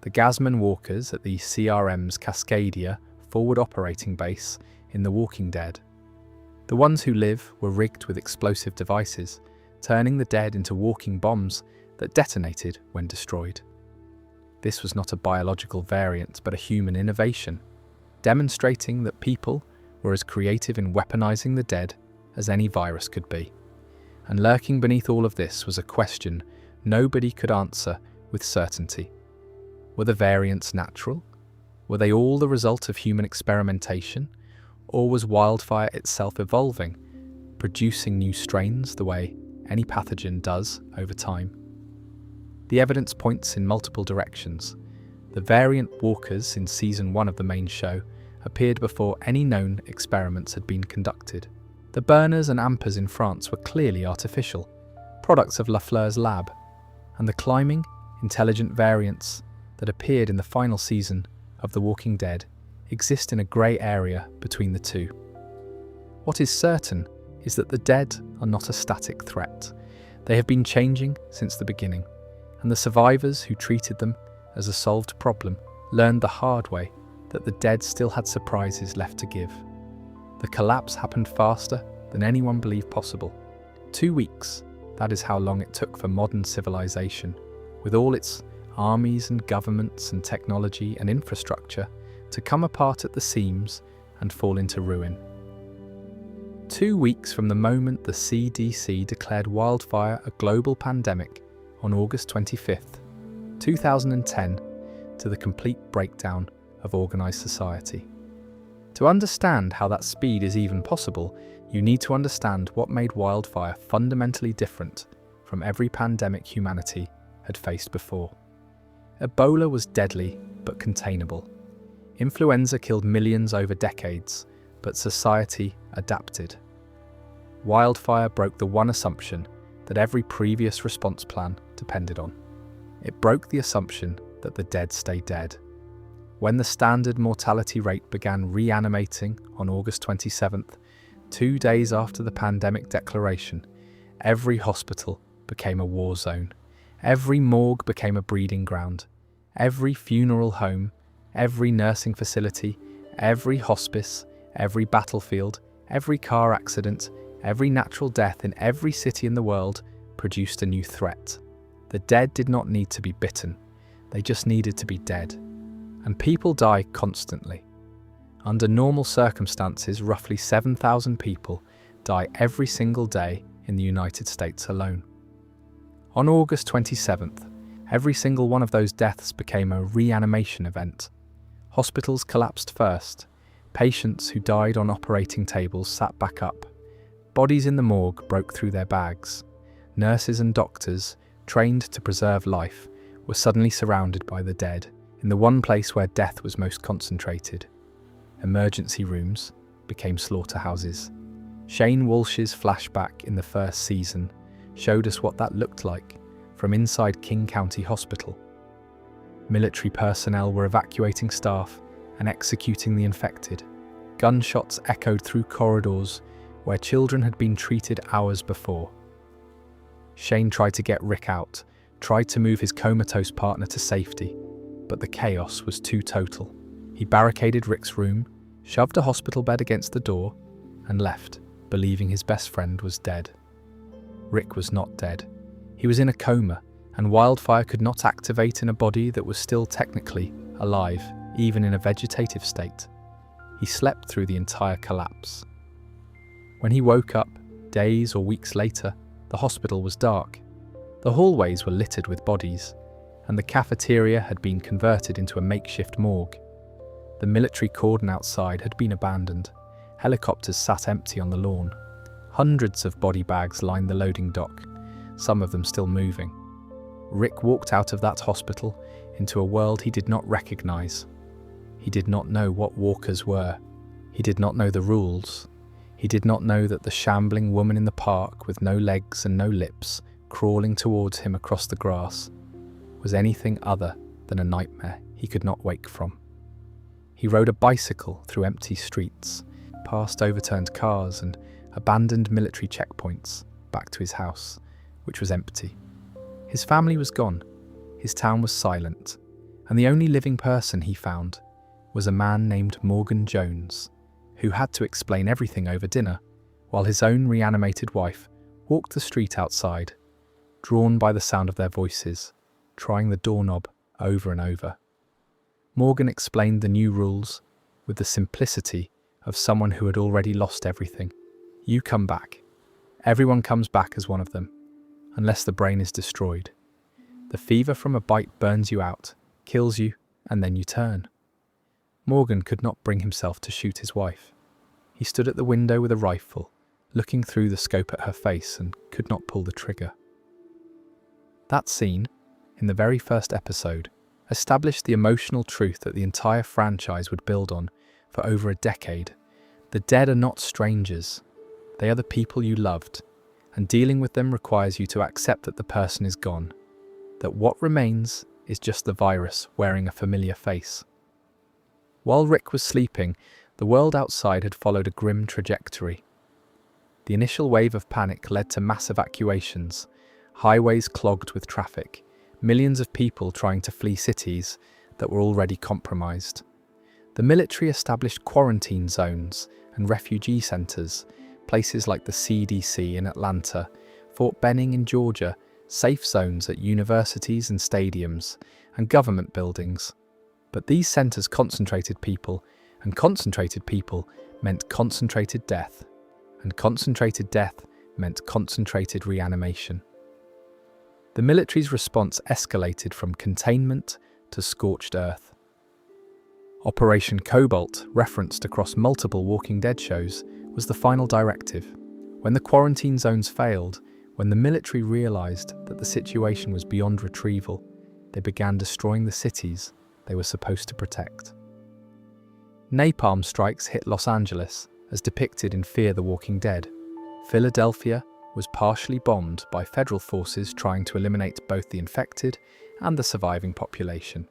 The Gasman walkers at the CRM's Cascadia forward operating base in The Walking Dead. The ones who live were rigged with explosive devices, turning the dead into walking bombs that detonated when destroyed. This was not a biological variant, but a human innovation, demonstrating that people were as creative in weaponizing the dead as any virus could be. And lurking beneath all of this was a question nobody could answer with certainty. Were the variants natural? Were they all the result of human experimentation? Or was wildfire itself evolving, producing new strains the way any pathogen does over time? The evidence points in multiple directions. The variant walkers in season 1 of the main show appeared before any known experiments had been conducted. The burners and ampers in France were clearly artificial, products of Lafleur's lab, and the climbing, intelligent variants that appeared in the final season of The Walking Dead exist in a grey area between the two. What is certain is that the dead are not a static threat. They have been changing since the beginning, and the survivors who treated them as a solved problem learned the hard way that the dead still had surprises left to give. The collapse happened faster than anyone believed possible. 2 weeks, that is how long it took for modern civilization, with all its armies and governments and technology and infrastructure, to come apart at the seams and fall into ruin. 2 weeks from the moment the CDC declared wildfire a global pandemic on August 25th, 2010, to the complete breakdown of organised society. To understand how that speed is even possible, you need to understand what made wildfire fundamentally different from every pandemic humanity had faced before. Ebola was deadly but containable. Influenza killed millions over decades, but society adapted. Wildfire broke the one assumption that every previous response plan depended on. It broke the assumption that the dead stay dead. When the standard mortality rate began reanimating on August 27th, 2 days after the pandemic declaration, every hospital became a war zone. Every morgue became a breeding ground. Every funeral home, every nursing facility, every hospice, every battlefield, every car accident, every natural death in every city in the world produced a new threat. The dead did not need to be bitten. They just needed to be dead. And people die constantly. Under normal circumstances, roughly 7,000 people die every single day in the United States alone. On August 27th, every single one of those deaths became a reanimation event. Hospitals collapsed first. Patients who died on operating tables sat back up. Bodies in the morgue broke through their bags. Nurses and doctors, trained to preserve life, were suddenly surrounded by the dead, in the one place where death was most concentrated. Emergency rooms became slaughterhouses. Shane Walsh's flashback in the first season showed us what that looked like from inside King County Hospital. Military personnel were evacuating staff and executing the infected. Gunshots echoed through corridors where children had been treated hours before. Shane tried to get Rick out, tried to move his comatose partner to safety, but the chaos was too total. He barricaded Rick's room, shoved a hospital bed against the door, and left, believing his best friend was dead. Rick was not dead. He was in a coma, and wildfire could not activate in a body that was still technically alive, even in a vegetative state. He slept through the entire collapse. When he woke up, days or weeks later, the hospital was dark. The hallways were littered with bodies, and the cafeteria had been converted into a makeshift morgue. The military cordon outside had been abandoned. Helicopters sat empty on the lawn. Hundreds of body bags lined the loading dock, some of them still moving. Rick walked out of that hospital into a world he did not recognize. He did not know what walkers were. He did not know the rules. He did not know that the shambling woman in the park with no legs and no lips, crawling towards him across the grass, was anything other than a nightmare he could not wake from. He rode a bicycle through empty streets, past overturned cars and abandoned military checkpoints, back to his house, which was empty. His family was gone, his town was silent, and the only living person he found was a man named Morgan Jones, who had to explain everything over dinner, while his own reanimated wife walked the street outside, drawn by the sound of their voices, trying the doorknob over and over. Morgan explained the new rules with the simplicity of someone who had already lost everything. You come back. Everyone comes back as one of them, unless the brain is destroyed. The fever from a bite burns you out, kills you, and then you turn. Morgan could not bring himself to shoot his wife. He stood at the window with a rifle, looking through the scope at her face, and could not pull the trigger. That scene, in the very first episode, established the emotional truth that the entire franchise would build on for over a decade. The dead are not strangers. They are the people you loved, and dealing with them requires you to accept that the person is gone, that what remains is just the virus wearing a familiar face. While Rick was sleeping, the world outside had followed a grim trajectory. The initial wave of panic led to mass evacuations, highways clogged with traffic, millions of people trying to flee cities that were already compromised. The military established quarantine zones and refugee centres, places like the CDC in Atlanta, Fort Benning in Georgia, safe zones at universities and stadiums, and government buildings. But these centres concentrated people, and concentrated people meant concentrated death, and concentrated death meant concentrated reanimation. The military's response escalated from containment to scorched earth. Operation Cobalt, referenced across multiple Walking Dead shows, was the final directive. When the quarantine zones failed, when the military realised that the situation was beyond retrieval, they began destroying the cities they were supposed to protect. Napalm strikes hit Los Angeles, as depicted in Fear the Walking Dead. Philadelphia was partially bombed by federal forces trying to eliminate both the infected and the surviving population.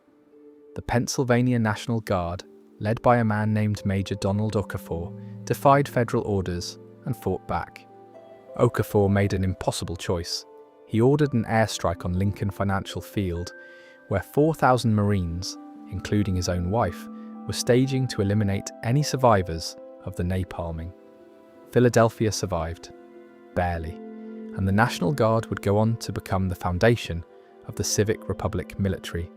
The Pennsylvania National Guard, led by a man named Major Donald Okafor, defied federal orders and fought back. Okafor made an impossible choice. He ordered an airstrike on Lincoln Financial Field, where 4,000 Marines, including his own wife, were staging to eliminate any survivors of the napalming. Philadelphia survived, barely, and the National Guard would go on to become the foundation of the Civic Republic military.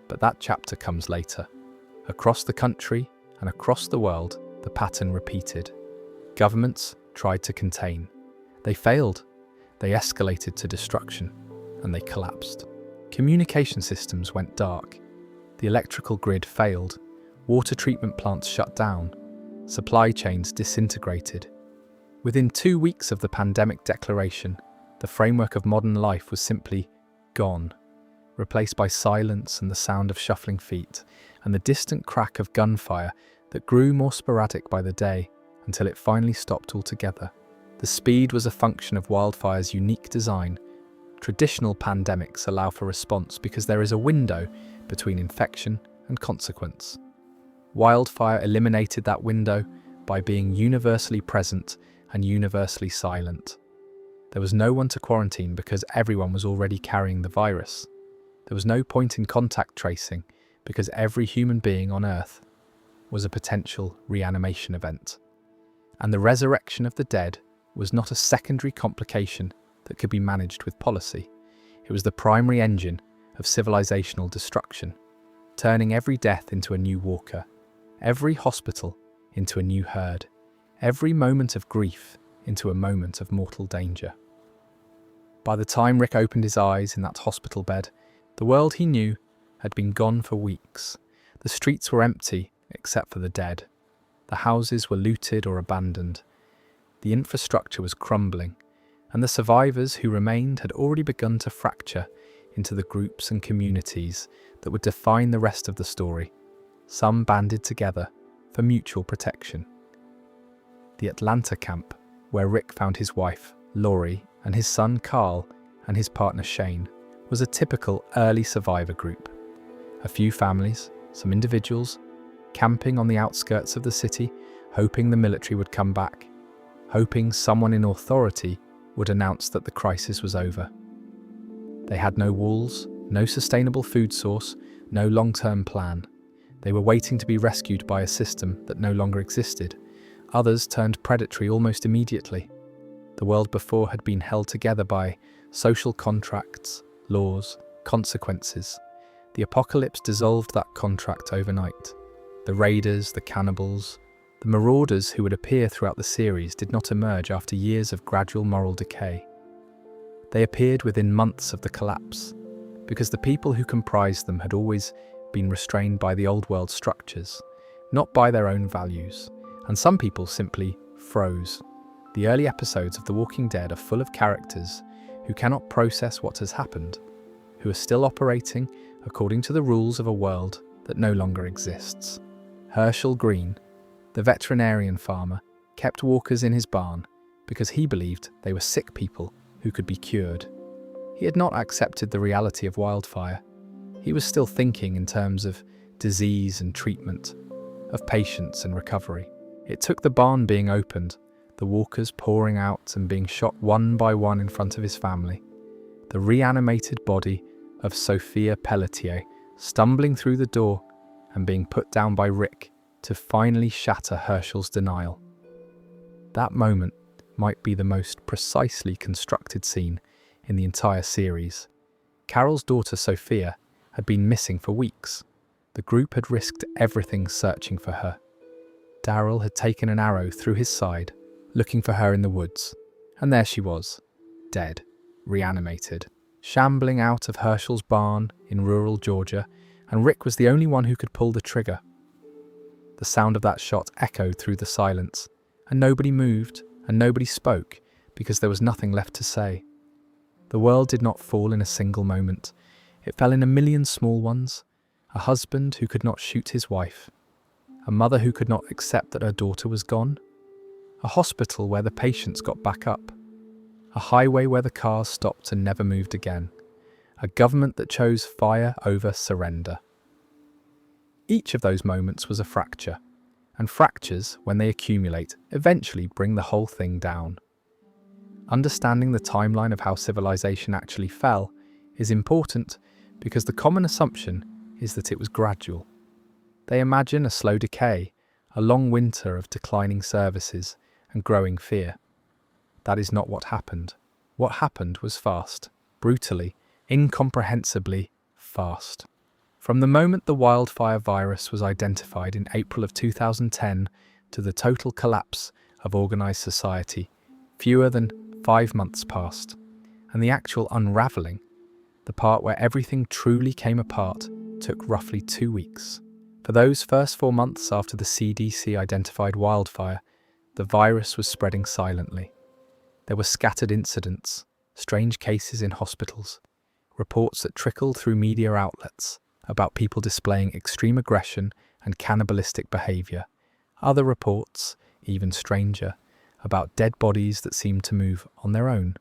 But that chapter comes later. Across the country and across the world, the pattern repeated. Governments tried to contain. They failed. They escalated to destruction, and they collapsed. Communication systems went dark. The electrical grid failed. Water treatment plants shut down. Supply chains disintegrated. Within 2 weeks of the pandemic declaration, the framework of modern life was simply gone, replaced by silence and the sound of shuffling feet, and the distant crack of gunfire that grew more sporadic by the day until it finally stopped altogether. The speed was a function of wildfire's unique design. Traditional pandemics allow for response because there is a window between infection and consequence. Wildfire eliminated that window by being universally present and universally silent. There was no one to quarantine because everyone was already carrying the virus. There was no point in contact tracing because every human being on Earth was a potential reanimation event. And the resurrection of the dead was not a secondary complication that could be managed with policy. It was the primary engine of civilizational destruction, turning every death into a new walker, every hospital into a new herd, every moment of grief into a moment of mortal danger. By the time Rick opened his eyes in that hospital bed, the world he knew had been gone for weeks. The streets were empty except for the dead. The houses were looted or abandoned. The infrastructure was crumbling, and the survivors who remained had already begun to fracture into the groups and communities that would define the rest of the story. Some banded together for mutual protection. The Atlanta camp, where Rick found his wife, Lori, and his son, Carl, and his partner, Shane, was a typical early survivor group. A few families, some individuals, camping on the outskirts of the city, hoping the military would come back, hoping someone in authority would announce that the crisis was over. They had no walls, no sustainable food source, no long-term plan. They were waiting to be rescued by a system that no longer existed. Others turned predatory almost immediately. The world before had been held together by social contracts, laws, consequences. The apocalypse dissolved that contract overnight. The raiders, the cannibals, The marauders who would appear throughout the series did not emerge after years of gradual moral decay. They appeared within months of the collapse, because the people who comprised them had always been restrained by the old world structures, not by their own values, and some people simply froze. The early episodes of The Walking Dead are full of characters who cannot process what has happened, who are still operating according to the rules of a world that no longer exists. Herschel Green, the veterinarian farmer, kept walkers in his barn because he believed they were sick people who could be cured. He had not accepted the reality of wildfire. He was still thinking in terms of disease and treatment, of patience and recovery. It took the barn being opened, the walkers pouring out and being shot one by one in front of his family, the reanimated body of Sophia Pelletier stumbling through the door and being put down by Rick to finally shatter Herschel's denial. That moment might be the most precisely constructed scene in the entire series. Carol's daughter Sophia had been missing for weeks. The group had risked everything searching for her. Daryl had taken an arrow through his side, looking for her in the woods, and there she was, dead, reanimated, shambling out of Herschel's barn in rural Georgia, and Rick was the only one who could pull the trigger. The sound of that shot echoed through the silence, and nobody moved and nobody spoke because there was nothing left to say. The world did not fall in a single moment. It fell in a million small ones. A husband who could not shoot his wife. A mother who could not accept that her daughter was gone. A hospital where the patients got back up. A highway where the cars stopped and never moved again. A government that chose fire over surrender. Each of those moments was a fracture, and fractures, when they accumulate, eventually bring the whole thing down. Understanding the timeline of how civilization actually fell is important because the common assumption is that it was gradual. They imagine a slow decay, a long winter of declining services and growing fear. That is not what happened. What happened was fast, brutally, incomprehensibly fast. From the moment the wildfire virus was identified in April of 2010 to the total collapse of organised society, fewer than 5 months passed, and the actual unravelling, the part where everything truly came apart, took roughly 2 weeks. For those first 4 months after the CDC identified wildfire, the virus was spreading silently. There were scattered incidents, strange cases in hospitals, reports that trickled through media outlets about people displaying extreme aggression and cannibalistic behaviour. Other reports, even stranger, about dead bodies that seemed to move on their own.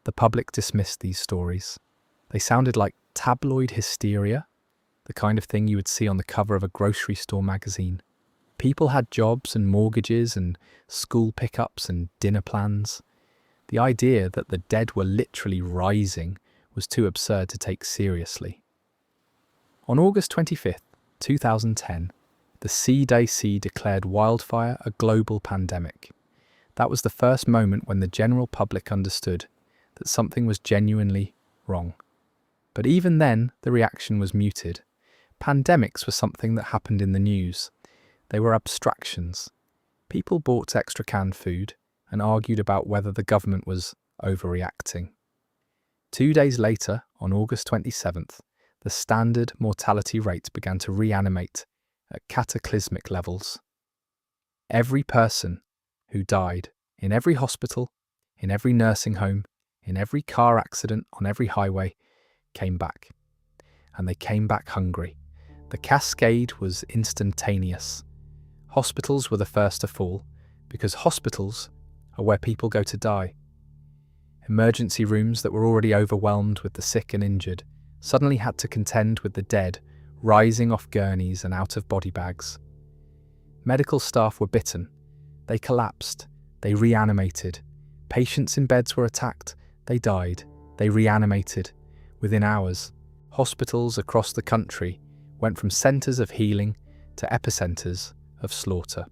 The public dismissed these stories. They sounded like tabloid hysteria, the kind of thing you would see on the cover of a grocery store magazine. People had jobs and mortgages and school pickups and dinner plans. The idea that the dead were literally rising was too absurd to take seriously. On August 25th, 2010, the CDC declared wildfire a global pandemic. That was the first moment when the general public understood that something was genuinely wrong. But even then, the reaction was muted. Pandemics were something that happened in the news. They were abstractions. People bought extra canned food and argued about whether the government was overreacting. 2 days later, on August 27th, the standard mortality rate began to reanimate at cataclysmic levels. Every person who died in every hospital, in every nursing home, in every car accident on every highway came back. And they came back hungry. The cascade was instantaneous. Hospitals were the first to fall because hospitals are where people go to die. Emergency rooms that were already overwhelmed with the sick and injured suddenly had to contend with the dead, rising off gurneys and out of body bags. Medical staff were bitten. They collapsed. They reanimated. Patients in beds were attacked. They died. They reanimated. Within hours, hospitals across the country went from centres of healing to epicentres of slaughter.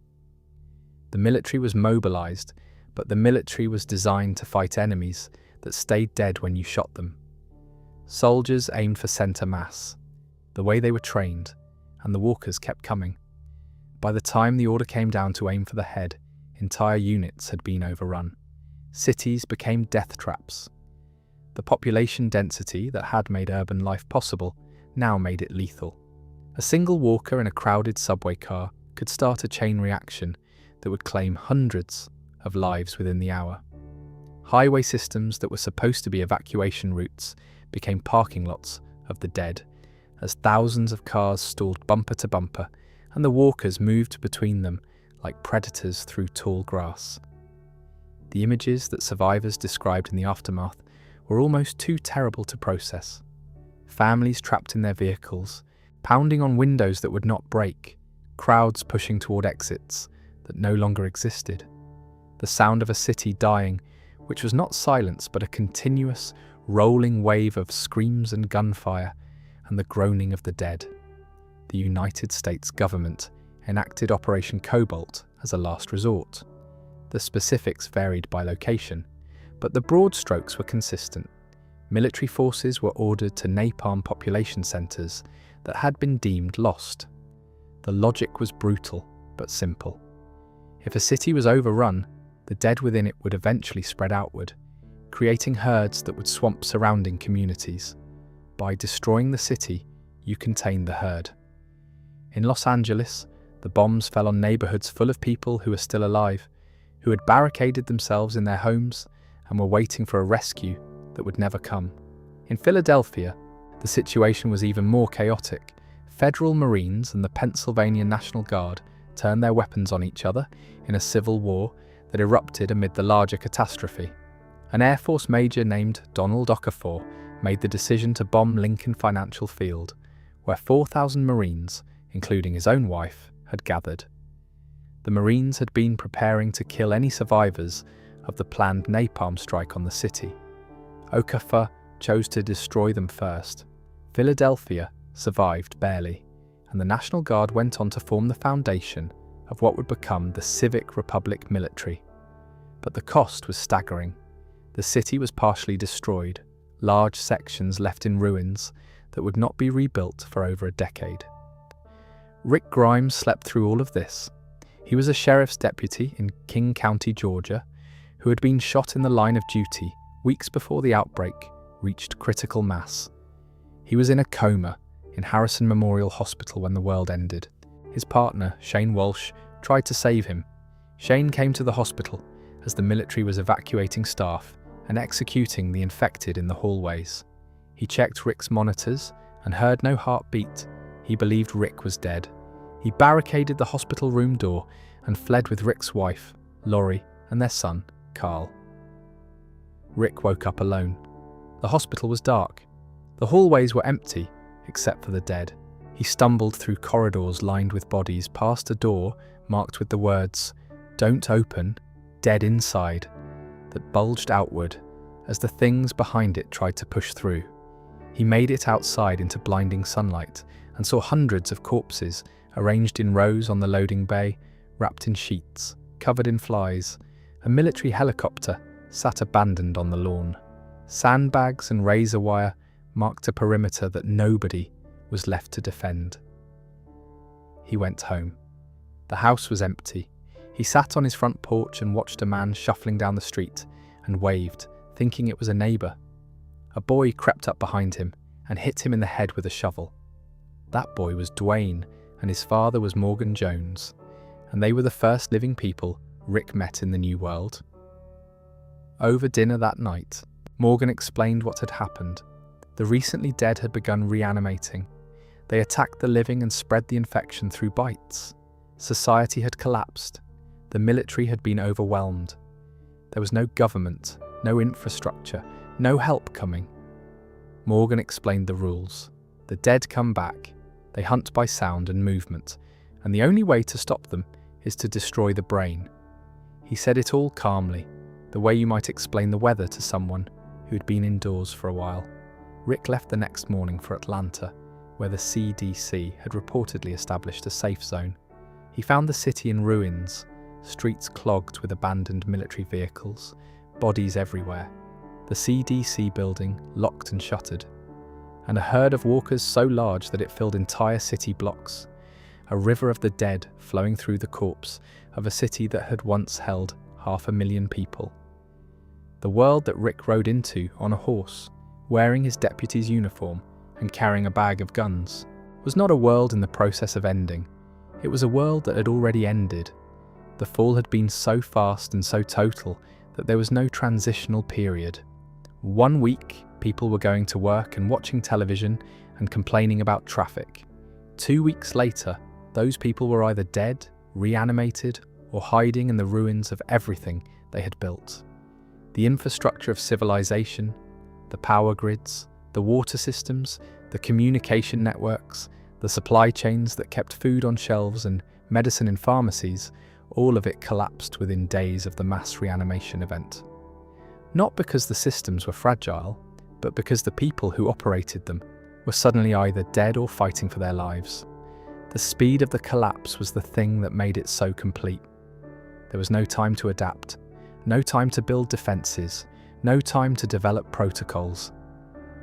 The military was mobilised, but the military was designed to fight enemies that stayed dead when you shot them. Soldiers aimed for centre mass, the way they were trained, and the walkers kept coming. By the time the order came down to aim for the head, entire units had been overrun. Cities became death traps. The population density that had made urban life possible now made it lethal. A single walker in a crowded subway car could start a chain reaction that would claim hundreds of lives within the hour. Highway systems that were supposed to be evacuation routes became parking lots of the dead, as thousands of cars stalled bumper to bumper, and the walkers moved between them like predators through tall grass. The images that survivors described in the aftermath were almost too terrible to process. Families trapped in their vehicles, pounding on windows that would not break, crowds pushing toward exits that no longer existed. The sound of a city dying, which was not silence but a continuous, rolling wave of screams and gunfire, and the groaning of the dead. The United States government enacted Operation Cobalt as a last resort. The specifics varied by location, but the broad strokes were consistent. Military forces were ordered to napalm population centres that had been deemed lost. The logic was brutal, but simple. If a city was overrun, the dead within it would eventually spread outward, creating herds that would swamp surrounding communities. By destroying the city, you contained the herd. In Los Angeles, the bombs fell on neighborhoods full of people who were still alive, who had barricaded themselves in their homes and were waiting for a rescue that would never come. In Philadelphia, the situation was even more chaotic. Federal Marines and the Pennsylvania National Guard turned their weapons on each other in a civil war that erupted amid the larger catastrophe. An Air Force major named Donald Okafor made the decision to bomb Lincoln Financial Field, where 4,000 Marines, including his own wife, had gathered. The Marines had been preparing to kill any survivors of the planned napalm strike on the city. Okafor chose to destroy them first. Philadelphia survived barely, and the National Guard went on to form the foundation of what would become the Civic Republic military. But the cost was staggering. The city was partially destroyed, large sections left in ruins that would not be rebuilt for over a decade. Rick Grimes slept through all of this. He was a sheriff's deputy in King County, Georgia, who had been shot in the line of duty weeks before the outbreak reached critical mass. He was in a coma in Harrison Memorial Hospital when the world ended. His partner, Shane Walsh, tried to save him. Shane came to the hospital as the military was evacuating staff and executing the infected in the hallways. He checked Rick's monitors and heard no heartbeat. He believed Rick was dead. He barricaded the hospital room door and fled with Rick's wife, Lori, and their son, Carl. Rick woke up alone. The hospital was dark. The hallways were empty, except for the dead. He stumbled through corridors lined with bodies past a door marked with the words, "Don't open, dead inside," that bulged outward as the things behind it tried to push through. He made it outside into blinding sunlight and saw hundreds of corpses arranged in rows on the loading bay, wrapped in sheets, covered in flies. A military helicopter sat abandoned on the lawn. Sandbags and razor wire marked a perimeter that nobody was left to defend. He went home. The house was empty. He sat on his front porch and watched a man shuffling down the street and waved, thinking it was a neighbour. A boy crept up behind him and hit him in the head with a shovel. That boy was Dwayne, and his father was Morgan Jones, and they were the first living people Rick met in the new world. Over dinner that night, Morgan explained what had happened. The recently dead had begun reanimating. They attacked the living and spread the infection through bites. Society had collapsed. The military had been overwhelmed. There was no government, no infrastructure, no help coming. Morgan explained the rules. The dead come back. They hunt by sound and movement, and the only way to stop them is to destroy the brain. He said it all calmly, the way you might explain the weather to someone who'd been indoors for a while. Rick left the next morning for Atlanta, where the CDC had reportedly established a safe zone. He found the city in ruins, streets clogged with abandoned military vehicles, bodies everywhere, the CDC building locked and shuttered, and a herd of walkers so large that it filled entire city blocks. a river of the dead flowing through the corpse of a city that had once held 500,000 people. The world that Rick rode into on a horse, wearing his deputy's uniform and carrying a bag of guns, was not a world in the process of ending. It was a world that had already ended. The fall had been so fast and so total that there was no transitional period. 1 week, people were going to work and watching television and complaining about traffic. 2 weeks later, those people were either dead, reanimated, or hiding in the ruins of everything they had built. The infrastructure of civilization, the power grids, the water systems, the communication networks, the supply chains that kept food on shelves and medicine in pharmacies, all of it collapsed within days of the mass reanimation event. Not because the systems were fragile, but because the people who operated them were suddenly either dead or fighting for their lives. The speed of the collapse was the thing that made it so complete. There was no time to adapt, no time to build defenses, no time to develop protocols.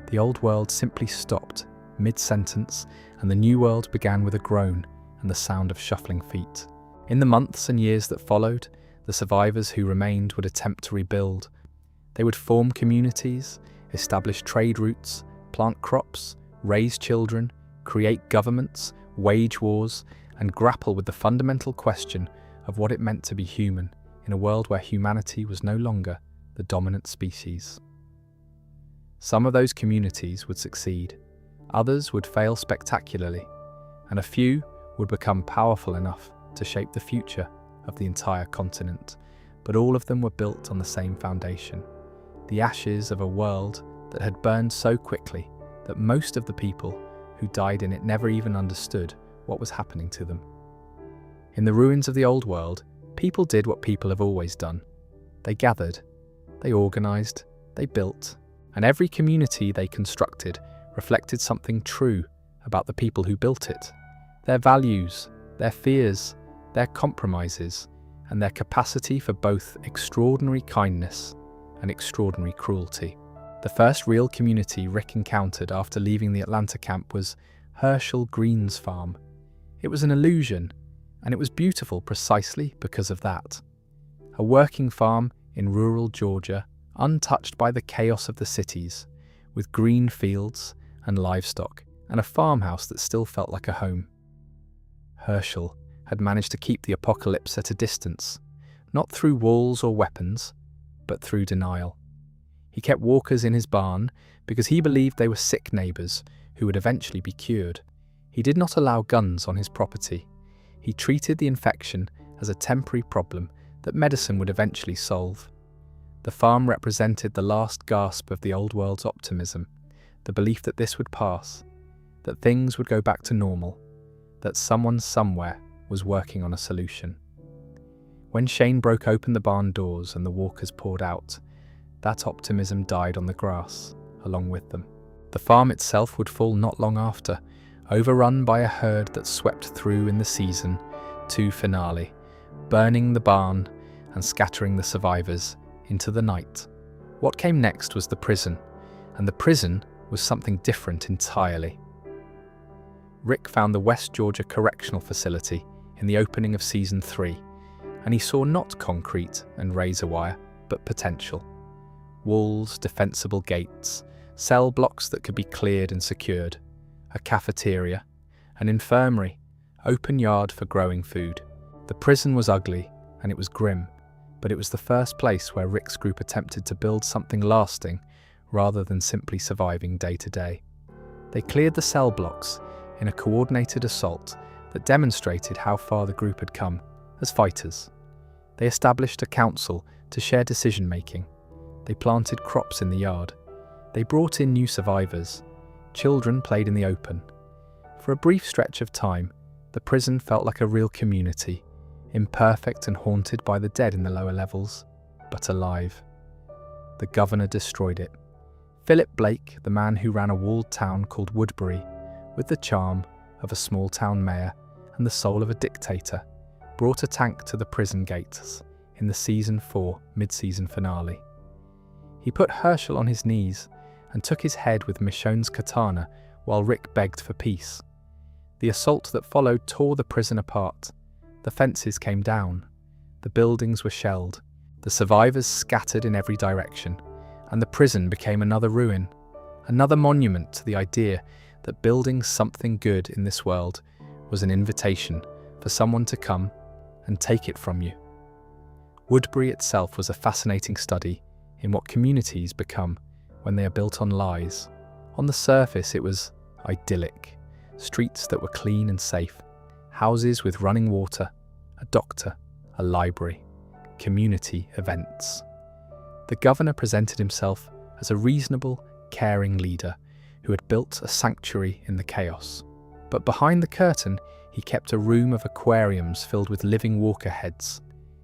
The old world simply stopped mid-sentence, and the new world began with a groan and the sound of shuffling feet. In the months and years that followed, the survivors who remained would attempt to rebuild. They would form communities, establish trade routes, plant crops, raise children, create governments, wage wars, and grapple with the fundamental question of what it meant to be human in a world where humanity was no longer the dominant species. Some of those communities would succeed, others would fail spectacularly, and a few would become powerful enough to shape the future of the entire continent. But all of them were built on the same foundation, the ashes of a world that had burned so quickly that most of the people who died in it never even understood what was happening to them. In the ruins of the old world, people did what people have always done. They gathered, they organized, they built, and every community they constructed reflected something true about the people who built it, their values, their fears, their compromises, and their capacity for both extraordinary kindness and extraordinary cruelty. The first real community Rick encountered after leaving the Atlanta camp was Herschel Green's farm. It was an illusion, and it was beautiful precisely because of that. A working farm in rural Georgia, untouched by the chaos of the cities, with green fields and livestock, and a farmhouse that still felt like a home. Herschel had managed to keep the apocalypse at a distance, not through walls or weapons, but through denial. He kept walkers in his barn because he believed they were sick neighbours who would eventually be cured. He did not allow guns on his property. He treated the infection as a temporary problem that medicine would eventually solve. The farm represented the last gasp of the old world's optimism, the belief that this would pass, that things would go back to normal, that someone somewhere was working on a solution. When Shane broke open the barn doors and the walkers poured out, that optimism died on the grass along with them. The farm itself would fall not long after, overrun by a herd that swept through in the season 2 finale, burning the barn and scattering the survivors into the night. What came next was the prison, and the prison was something different entirely. Rick found the West Georgia Correctional Facility in the opening of Season 3, and he saw not concrete and razor wire, but potential. Walls, defensible gates, cell blocks that could be cleared and secured, a cafeteria, an infirmary, open yard for growing food. The prison was ugly, and it was grim, but it was the first place where Rick's group attempted to build something lasting rather than simply surviving day to day. They cleared the cell blocks in a coordinated assault that demonstrated how far the group had come as fighters. They established a council to share decision-making. They planted crops in the yard. They brought in new survivors. Children played in the open. For a brief stretch of time, the prison felt like a real community, imperfect and haunted by the dead in the lower levels, but alive. The governor destroyed it. Philip Blake, the man who ran a walled town called Woodbury, with the charm of a small-town mayor and the soul of a dictator, brought a tank to the prison gates in the Season 4 mid-season finale. He put Herschel on his knees and took his head with Michonne's katana while Rick begged for peace. The assault that followed tore the prison apart. The fences came down. The buildings were shelled. The survivors scattered in every direction. And the prison became another ruin, another monument to the idea that building something good in this world was an invitation for someone to come and take it from you. Woodbury itself was a fascinating study in what communities become when they are built on lies. On the surface, it was idyllic. Streets that were clean and safe, houses with running water, a doctor, a library, community events. The governor presented himself as a reasonable, caring leader who had built a sanctuary in the chaos. But behind the curtain, he kept a room of aquariums filled with living walker heads.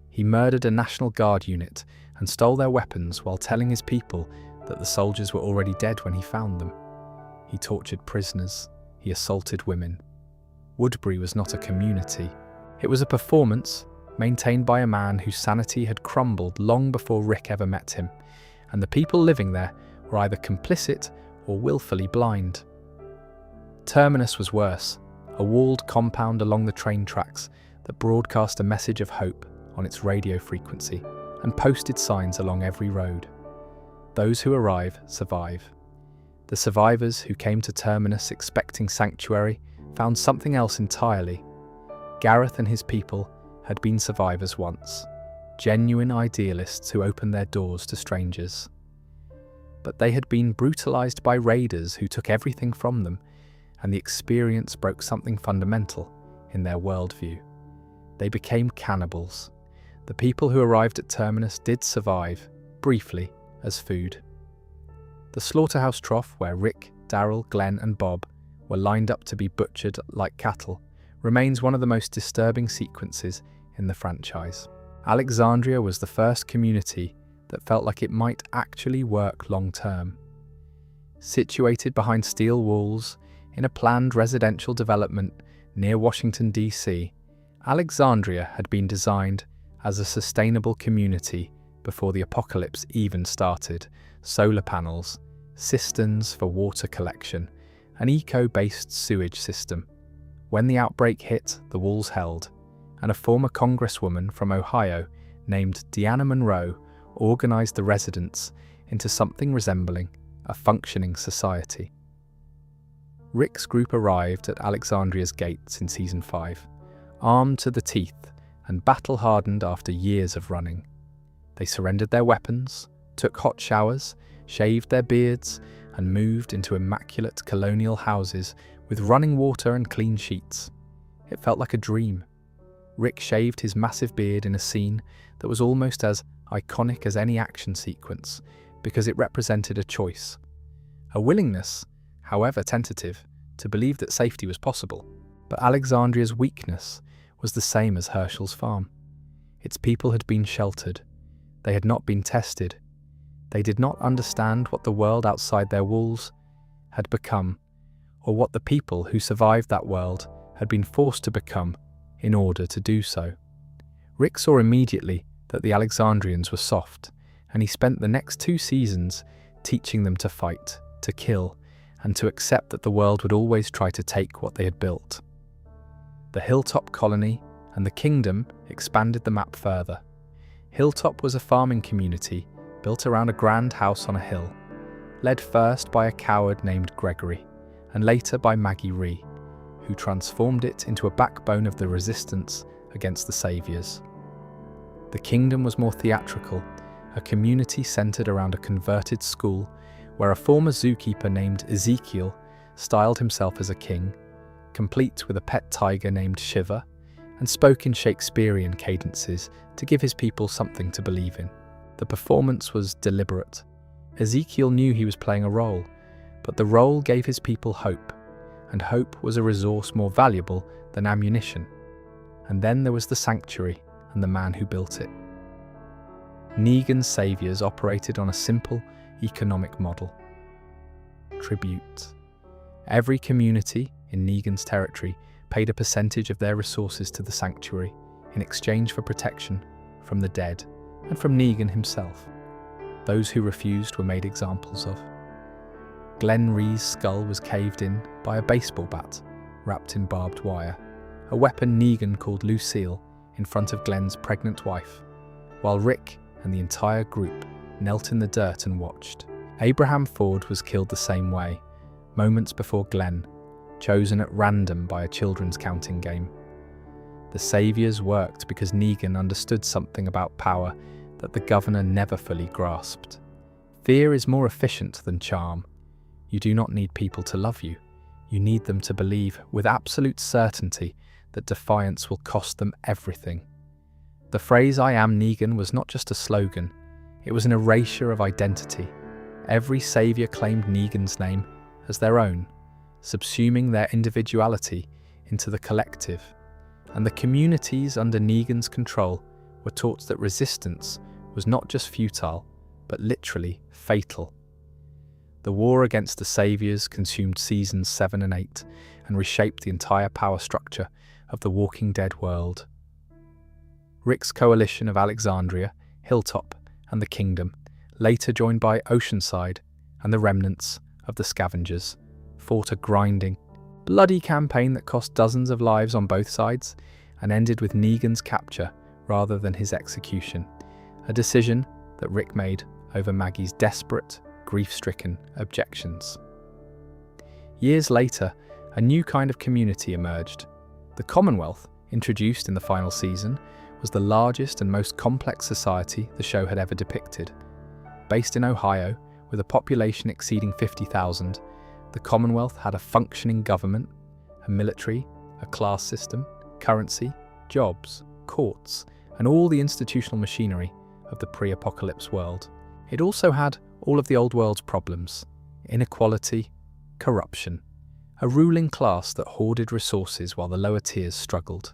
He murdered a National Guard unit and stole their weapons while telling his people that the soldiers were already dead when he found them. He tortured prisoners. He assaulted women. Woodbury was not a community. It was a performance maintained by a man whose sanity had crumbled long before Rick ever met him, and the people living there were either complicit or willfully blind. Terminus was worse, a walled compound along the train tracks that broadcast a message of hope on its radio frequency and posted signs along every road. Those who arrive survive. The survivors who came to Terminus expecting sanctuary found something else entirely. Gareth and his people had been survivors once, genuine idealists who opened their doors to strangers. But they had been brutalized by raiders who took everything from them, and the experience broke something fundamental in their worldview. They became cannibals. The people who arrived at Terminus did survive, briefly, as food. The slaughterhouse trough where Rick, Daryl, Glenn and Bob were lined up to be butchered like cattle remains one of the most disturbing sequences in the franchise. Alexandria was the first community that felt like it might actually work long-term. Situated behind steel walls in a planned residential development near Washington, D.C., Alexandria had been designed as a sustainable community before the apocalypse even started. Solar panels, cisterns for water collection, an eco-based sewage system. When the outbreak hit, the walls held, and a former congresswoman from Ohio named Deanna Monroe organized the residents into something resembling a functioning society. Rick's group arrived at Alexandria's gates in Season 5, armed to the teeth and battle-hardened after years of running. They surrendered their weapons, took hot showers, shaved their beards, and moved into immaculate colonial houses with running water and clean sheets. It felt like a dream. Rick shaved his massive beard in a scene that was almost as iconic as any action sequence because it represented a choice, a willingness, however tentative, to believe that safety was possible. But Alexandria's weakness was the same as Herschel's farm. Its people had been sheltered. They had not been tested. They did not understand what the world outside their walls had become, or what the people who survived that world had been forced to become in order to do so. Rick saw immediately that the Alexandrians were soft, and he spent the next 2 seasons teaching them to fight, to kill, and to accept that the world would always try to take what they had built. The Hilltop colony and the kingdom expanded the map further. Hilltop was a farming community built around a grand house on a hill, led first by a coward named Gregory, and later by Maggie Rhee, who transformed it into a backbone of the resistance against the Saviors. The kingdom was more theatrical, a community centered around a converted school where a former zookeeper named Ezekiel styled himself as a king, complete with a pet tiger named Shiva, and spoke in Shakespearean cadences to give his people something to believe in. The performance was deliberate. Ezekiel knew he was playing a role, but the role gave his people hope, and hope was a resource more valuable than ammunition. And then there was the sanctuary and the man who built it. Negan's saviors operated on a simple economic model. Tribute. Every community in Negan's territory paid a percentage of their resources to the sanctuary in exchange for protection from the dead and from Negan himself. Those who refused were made examples of. Glenn Rhee's skull was caved in by a baseball bat, wrapped in barbed wire, a weapon Negan called Lucille in front of Glenn's pregnant wife, while Rick and the entire group knelt in the dirt and watched. Abraham Ford was killed the same way, moments before Glenn, chosen at random by a children's counting game. The Saviors worked because Negan understood something about power that the governor never fully grasped. Fear is more efficient than charm. You do not need people to love you. You need them to believe with absolute certainty that defiance will cost them everything. The phrase "I am Negan" was not just a slogan, it was an erasure of identity. Every savior claimed Negan's name as their own, subsuming their individuality into the collective. And the communities under Negan's control were taught that resistance was not just futile, but literally fatal. The war against the Saviors consumed seasons 7 and 8 and reshaped the entire power structure of the Walking Dead world. Rick's coalition of Alexandria, Hilltop, and the Kingdom, later joined by Oceanside and the remnants of the Scavengers, fought a grinding, bloody campaign that cost dozens of lives on both sides and ended with Negan's capture rather than his execution, a decision that Rick made over Maggie's desperate, grief-stricken objections. Years later, a new kind of community emerged. The Commonwealth, introduced in the final season, was the largest and most complex society the show had ever depicted. Based in Ohio, with a population exceeding 50,000, the Commonwealth had a functioning government, a military, a class system, currency, jobs, courts, and all the institutional machinery of the pre-apocalypse world. It also had all of the old world's problems: inequality, corruption, a ruling class that hoarded resources while the lower tiers struggled.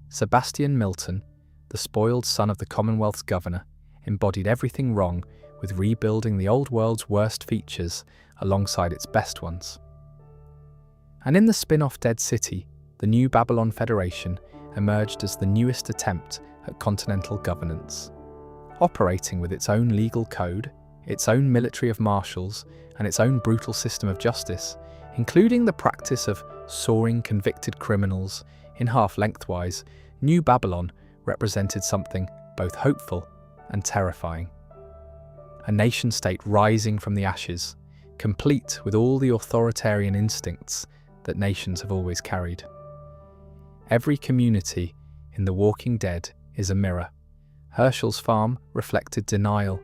Sebastian Milton, the spoiled son of the Commonwealth's governor, embodied everything wrong with rebuilding the old world's worst features alongside its best ones. And in the spin-off Dead City, the New Babylon Federation emerged as the newest attempt at continental governance. Operating with its own legal code, its own military of marshals, and its own brutal system of justice, including the practice of sawing convicted criminals in half lengthwise, New Babylon represented something both hopeful and terrifying. A nation-state rising from the ashes, complete with all the authoritarian instincts that nations have always carried. Every community in The Walking Dead is a mirror. Herschel's farm reflected denial.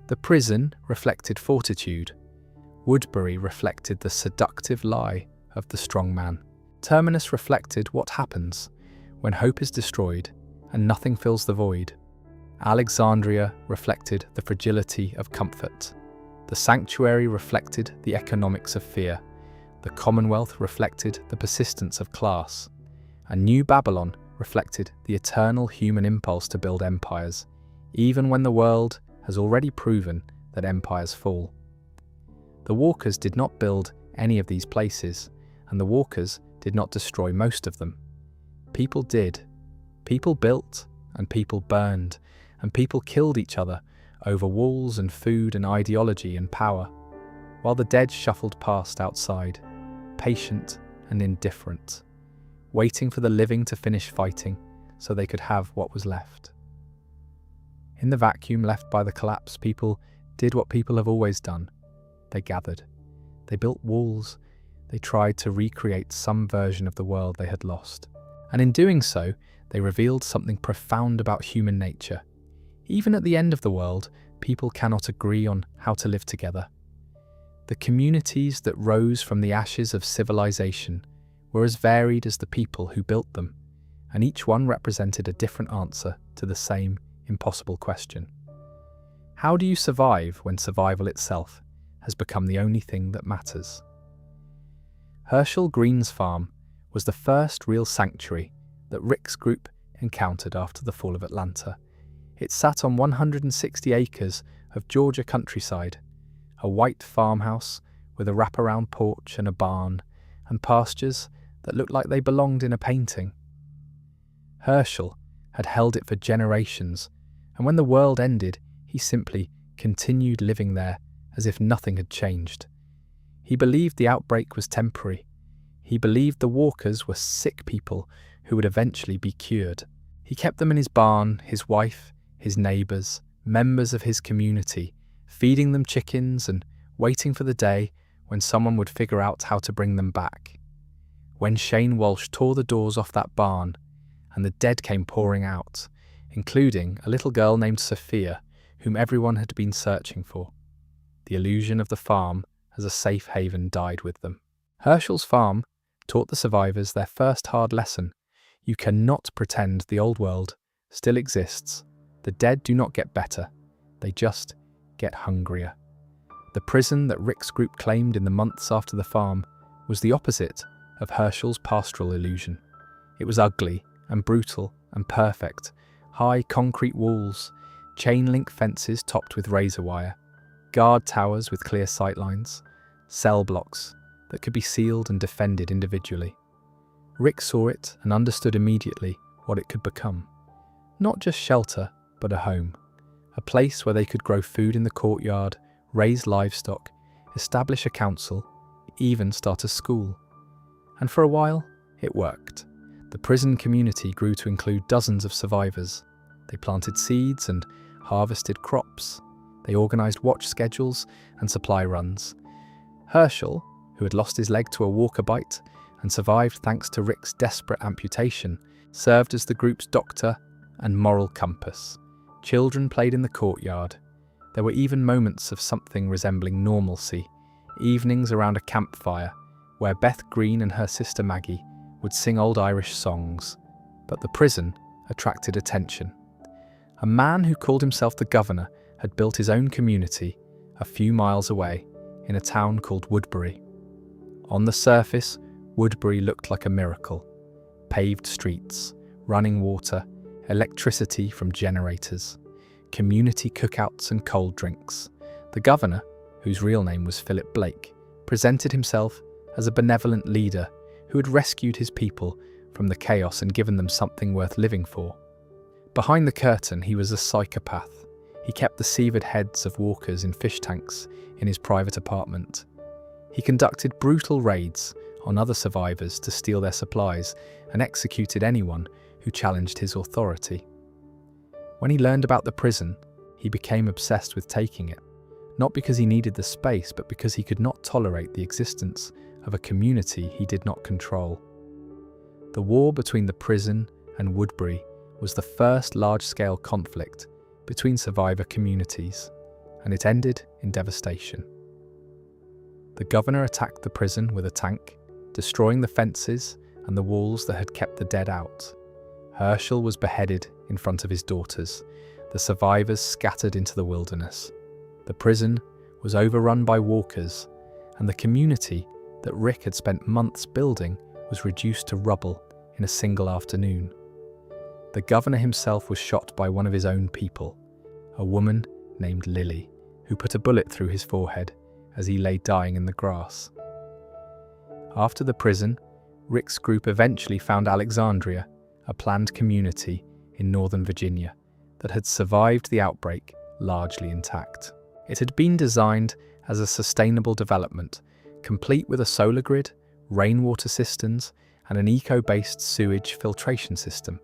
The prison reflected fortitude. Woodbury reflected the seductive lie of the strong man. Terminus reflected what happens when hope is destroyed and nothing fills the void. Alexandria reflected the fragility of comfort. The sanctuary reflected the economics of fear. The Commonwealth reflected the persistence of class. And New Babylon reflected the eternal human impulse to build empires, even when the world has already proven that empires fall. The Walkers did not build any of these places, and the Walkers did not destroy most of them. People did. People built, and people burned, and people killed each other over walls and food and ideology and power, while the dead shuffled past outside, patient and indifferent, waiting for the living to finish fighting so they could have what was left. In the vacuum left by the collapse, people did what people have always done. They gathered. They built walls. They tried to recreate some version of the world they had lost. And in doing so, they revealed something profound about human nature. Even at the end of the world, people cannot agree on how to live together. The communities that rose from the ashes of civilization were as varied as the people who built them, and each one represented a different answer to the same impossible question. How do you survive when survival itself has become the only thing that matters? Herschel Green's farm was the first real sanctuary that Rick's group encountered after the fall of Atlanta. It sat on 160 acres of Georgia countryside, a white farmhouse with a wraparound porch and a barn, and pastures that looked like they belonged in a painting. Herschel had held it for generations, and when the world ended, he simply continued living there as if nothing had changed. He believed the outbreak was temporary. He believed the walkers were sick people who would eventually be cured. He kept them in his barn, his wife, his neighbours, members of his community, feeding them chickens and waiting for the day when someone would figure out how to bring them back. When Shane Walsh tore the doors off that barn and the dead came pouring out, including a little girl named Sophia, whom everyone had been searching for, the illusion of the farm as a safe haven died with them. Herschel's farm taught the survivors their first hard lesson. You cannot pretend the old world still exists. The dead do not get better, they just get hungrier. The prison that Rick's group claimed in the months after the farm was the opposite of Herschel's pastoral illusion. It was ugly and brutal and perfect. High concrete walls, chain link fences topped with razor wire, guard towers with clear sightlines, cell blocks that could be sealed and defended individually. Rick saw it and understood immediately what it could become. Not just shelter, but a home. A place where they could grow food in the courtyard, raise livestock, establish a council, even start a school. And for a while, it worked. The prison community grew to include dozens of survivors. They planted seeds and harvested crops. They organised watch schedules and supply runs. Herschel, who had lost his leg to a walker bite and survived thanks to Rick's desperate amputation, served as the group's doctor and moral compass. Children played in the courtyard. There were even moments of something resembling normalcy, evenings around a campfire where Beth Green and her sister Maggie would sing old Irish songs. But the prison attracted attention. A man who called himself the governor had built his own community a few miles away in a town called Woodbury. On the surface, Woodbury looked like a miracle. Paved streets, running water, electricity from generators, community cookouts and cold drinks. The governor, whose real name was Philip Blake, presented himself as a benevolent leader who had rescued his people from the chaos and given them something worth living for. Behind the curtain, he was a psychopath. He kept the severed heads of walkers in fish tanks in his private apartment. He conducted brutal raids on other survivors to steal their supplies and executed anyone who challenged his authority. When he learned about the prison, he became obsessed with taking it, not because he needed the space, but because he could not tolerate the existence of a community he did not control. The war between the prison and Woodbury was the first large-scale conflict between survivor communities, and it ended in devastation. The governor attacked the prison with a tank, destroying the fences and the walls that had kept the dead out. Herschel was beheaded in front of his daughters. The survivors scattered into the wilderness. The prison was overrun by walkers, and the community that Rick had spent months building was reduced to rubble in a single afternoon. The governor himself was shot by one of his own people, a woman named Lily, who put a bullet through his forehead as he lay dying in the grass. After the prison, Rick's group eventually found Alexandria, a planned community in Northern Virginia that had survived the outbreak largely intact. It had been designed as a sustainable development, complete with a solar grid, rainwater cisterns, and an eco-based sewage filtration system.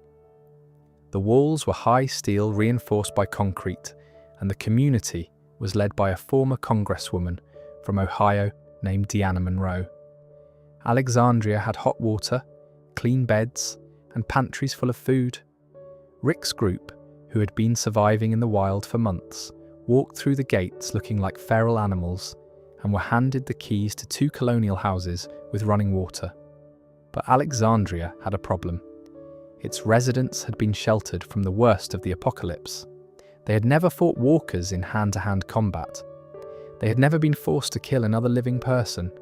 The walls were high steel reinforced by concrete, and the community was led by a former congresswoman from Ohio named Deanna Monroe. Alexandria had hot water, clean beds, and pantries full of food. Rick's group, who had been surviving in the wild for months, walked through the gates looking like feral animals and were handed the keys to 2 colonial houses with running water. But Alexandria had a problem. Its residents had been sheltered from the worst of the apocalypse. They had never fought walkers in hand-to-hand combat. They had never been forced to kill another living person.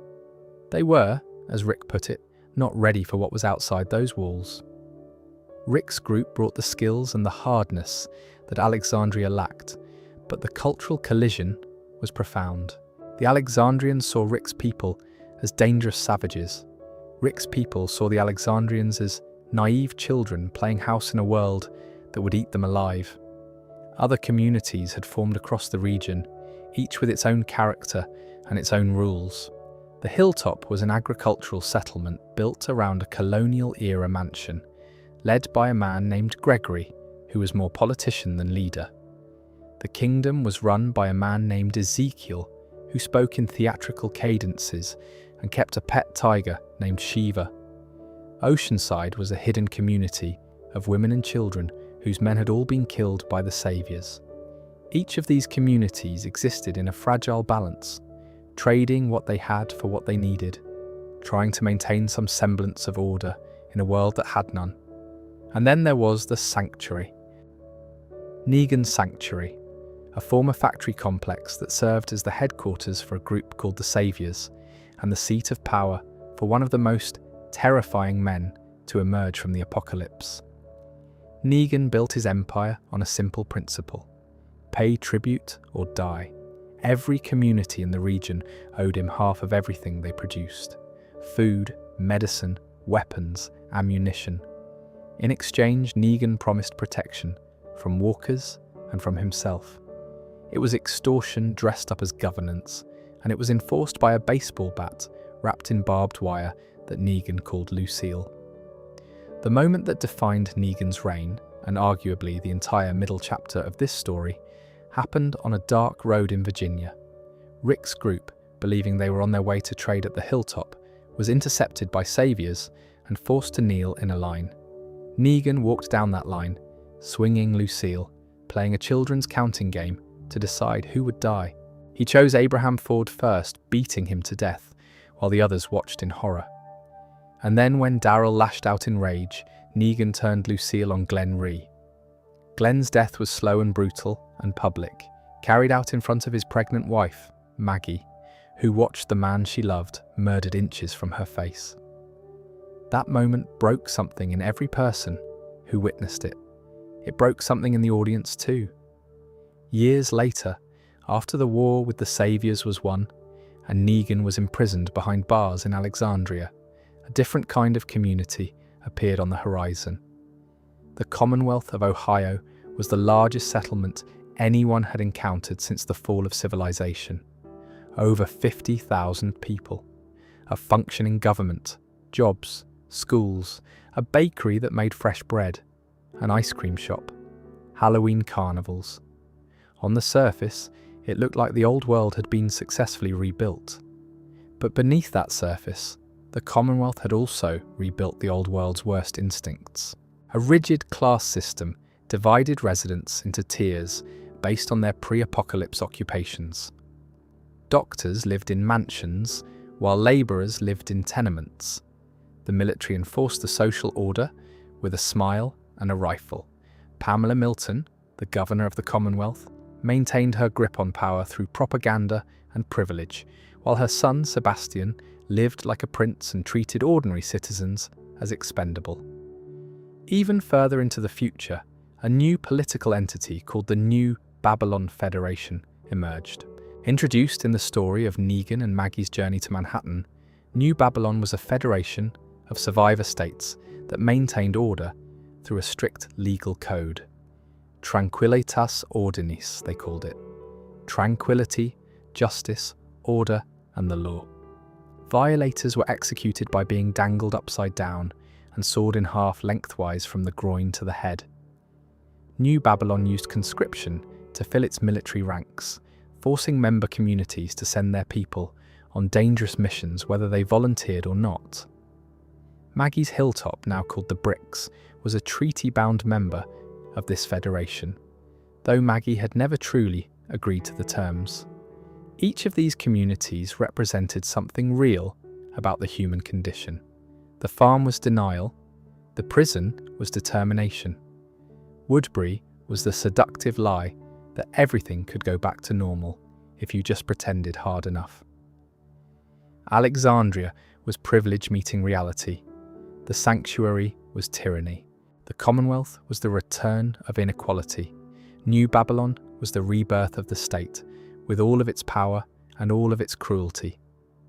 They were, as Rick put it, not ready for what was outside those walls. Rick's group brought the skills and the hardness that Alexandria lacked, but the cultural collision was profound. The Alexandrians saw Rick's people as dangerous savages. Rick's people saw the Alexandrians as naive children playing house in a world that would eat them alive. Other communities had formed across the region, each with its own character and its own rules. The hilltop was an agricultural settlement built around a colonial-era mansion, led by a man named Gregory, who was more politician than leader. The kingdom was run by a man named Ezekiel, who spoke in theatrical cadences and kept a pet tiger named Shiva. Oceanside was a hidden community of women and children whose men had all been killed by the saviors. Each of these communities existed in a fragile balance, trading what they had for what they needed, trying to maintain some semblance of order in a world that had none. And then there was the Sanctuary. Negan Sanctuary, a former factory complex that served as the headquarters for a group called the Saviors, and the seat of power for one of the most terrifying men to emerge from the apocalypse. Negan built his empire on a simple principle: pay tribute or die. Every community in the region owed him half of everything they produced: food, medicine, weapons, ammunition. In exchange, Negan promised protection from walkers and from himself. It was extortion dressed up as governance, and it was enforced by a baseball bat wrapped in barbed wire that Negan called Lucille. The moment that defined Negan's reign, and arguably the entire middle chapter of this story, happened on a dark road in Virginia. Rick's group, believing they were on their way to trade at the hilltop, was intercepted by saviors and forced to kneel in a line. Negan walked down that line, swinging Lucille, playing a children's counting game to decide who would die. He chose Abraham Ford first, beating him to death, while the others watched in horror. And then when Daryl lashed out in rage, Negan turned Lucille on Glenn Rhee. Glenn's death was slow and brutal and public, carried out in front of his pregnant wife, Maggie, who watched the man she loved murdered inches from her face. That moment broke something in every person who witnessed it. It broke something in the audience too. Years later, after the war with the Saviors was won, and Negan was imprisoned behind bars in Alexandria, a different kind of community appeared on the horizon. The Commonwealth of Ohio was the largest settlement anyone had encountered since the fall of civilization. Over 50,000 people, a functioning government, jobs, schools, a bakery that made fresh bread, an ice cream shop, Halloween carnivals. On the surface, it looked like the old world had been successfully rebuilt. But beneath that surface, the Commonwealth had also rebuilt the old world's worst instincts. A rigid class system divided residents into tiers based on their pre-apocalypse occupations. Doctors lived in mansions, while labourers lived in tenements. The military enforced the social order with a smile and a rifle. Pamela Milton, the governor of the Commonwealth, maintained her grip on power through propaganda and privilege, while her son, Sebastian, lived like a prince and treated ordinary citizens as expendable. Even further into the future, a new political entity called the New Babylon Federation emerged. Introduced in the story of Negan and Maggie's journey to Manhattan, New Babylon was a federation of survivor states that maintained order through a strict legal code. Tranquillitas Ordinis, they called it. Tranquility, justice, order, and the law. Violators were executed by being dangled upside down and sawed in half lengthwise from the groin to the head. New Babylon used conscription to fill its military ranks, forcing member communities to send their people on dangerous missions whether they volunteered or not. Maggie's hilltop, now called the Bricks, was a treaty-bound member of this federation, though Maggie had never truly agreed to the terms. Each of these communities represented something real about the human condition. The farm was denial, the prison was determination. Woodbury was the seductive lie that everything could go back to normal if you just pretended hard enough. Alexandria was privilege meeting reality. The sanctuary was tyranny. The Commonwealth was the return of inequality. New Babylon was the rebirth of the state, with all of its power and all of its cruelty.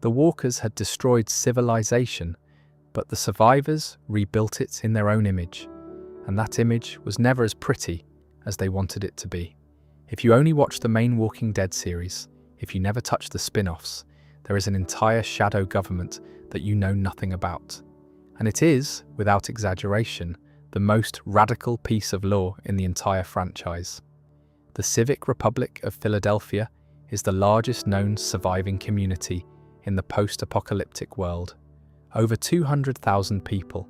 The walkers had destroyed civilization, but the survivors rebuilt it in their own image, and that image was never as pretty as they wanted it to be. If you only watched the main Walking Dead series, if you never touched the spin-offs, there is an entire shadow government that you know nothing about. And it is, without exaggeration, the most radical piece of law in the entire franchise. The Civic Republic of Philadelphia is the largest known surviving community in the post-apocalyptic world. Over 200,000 people.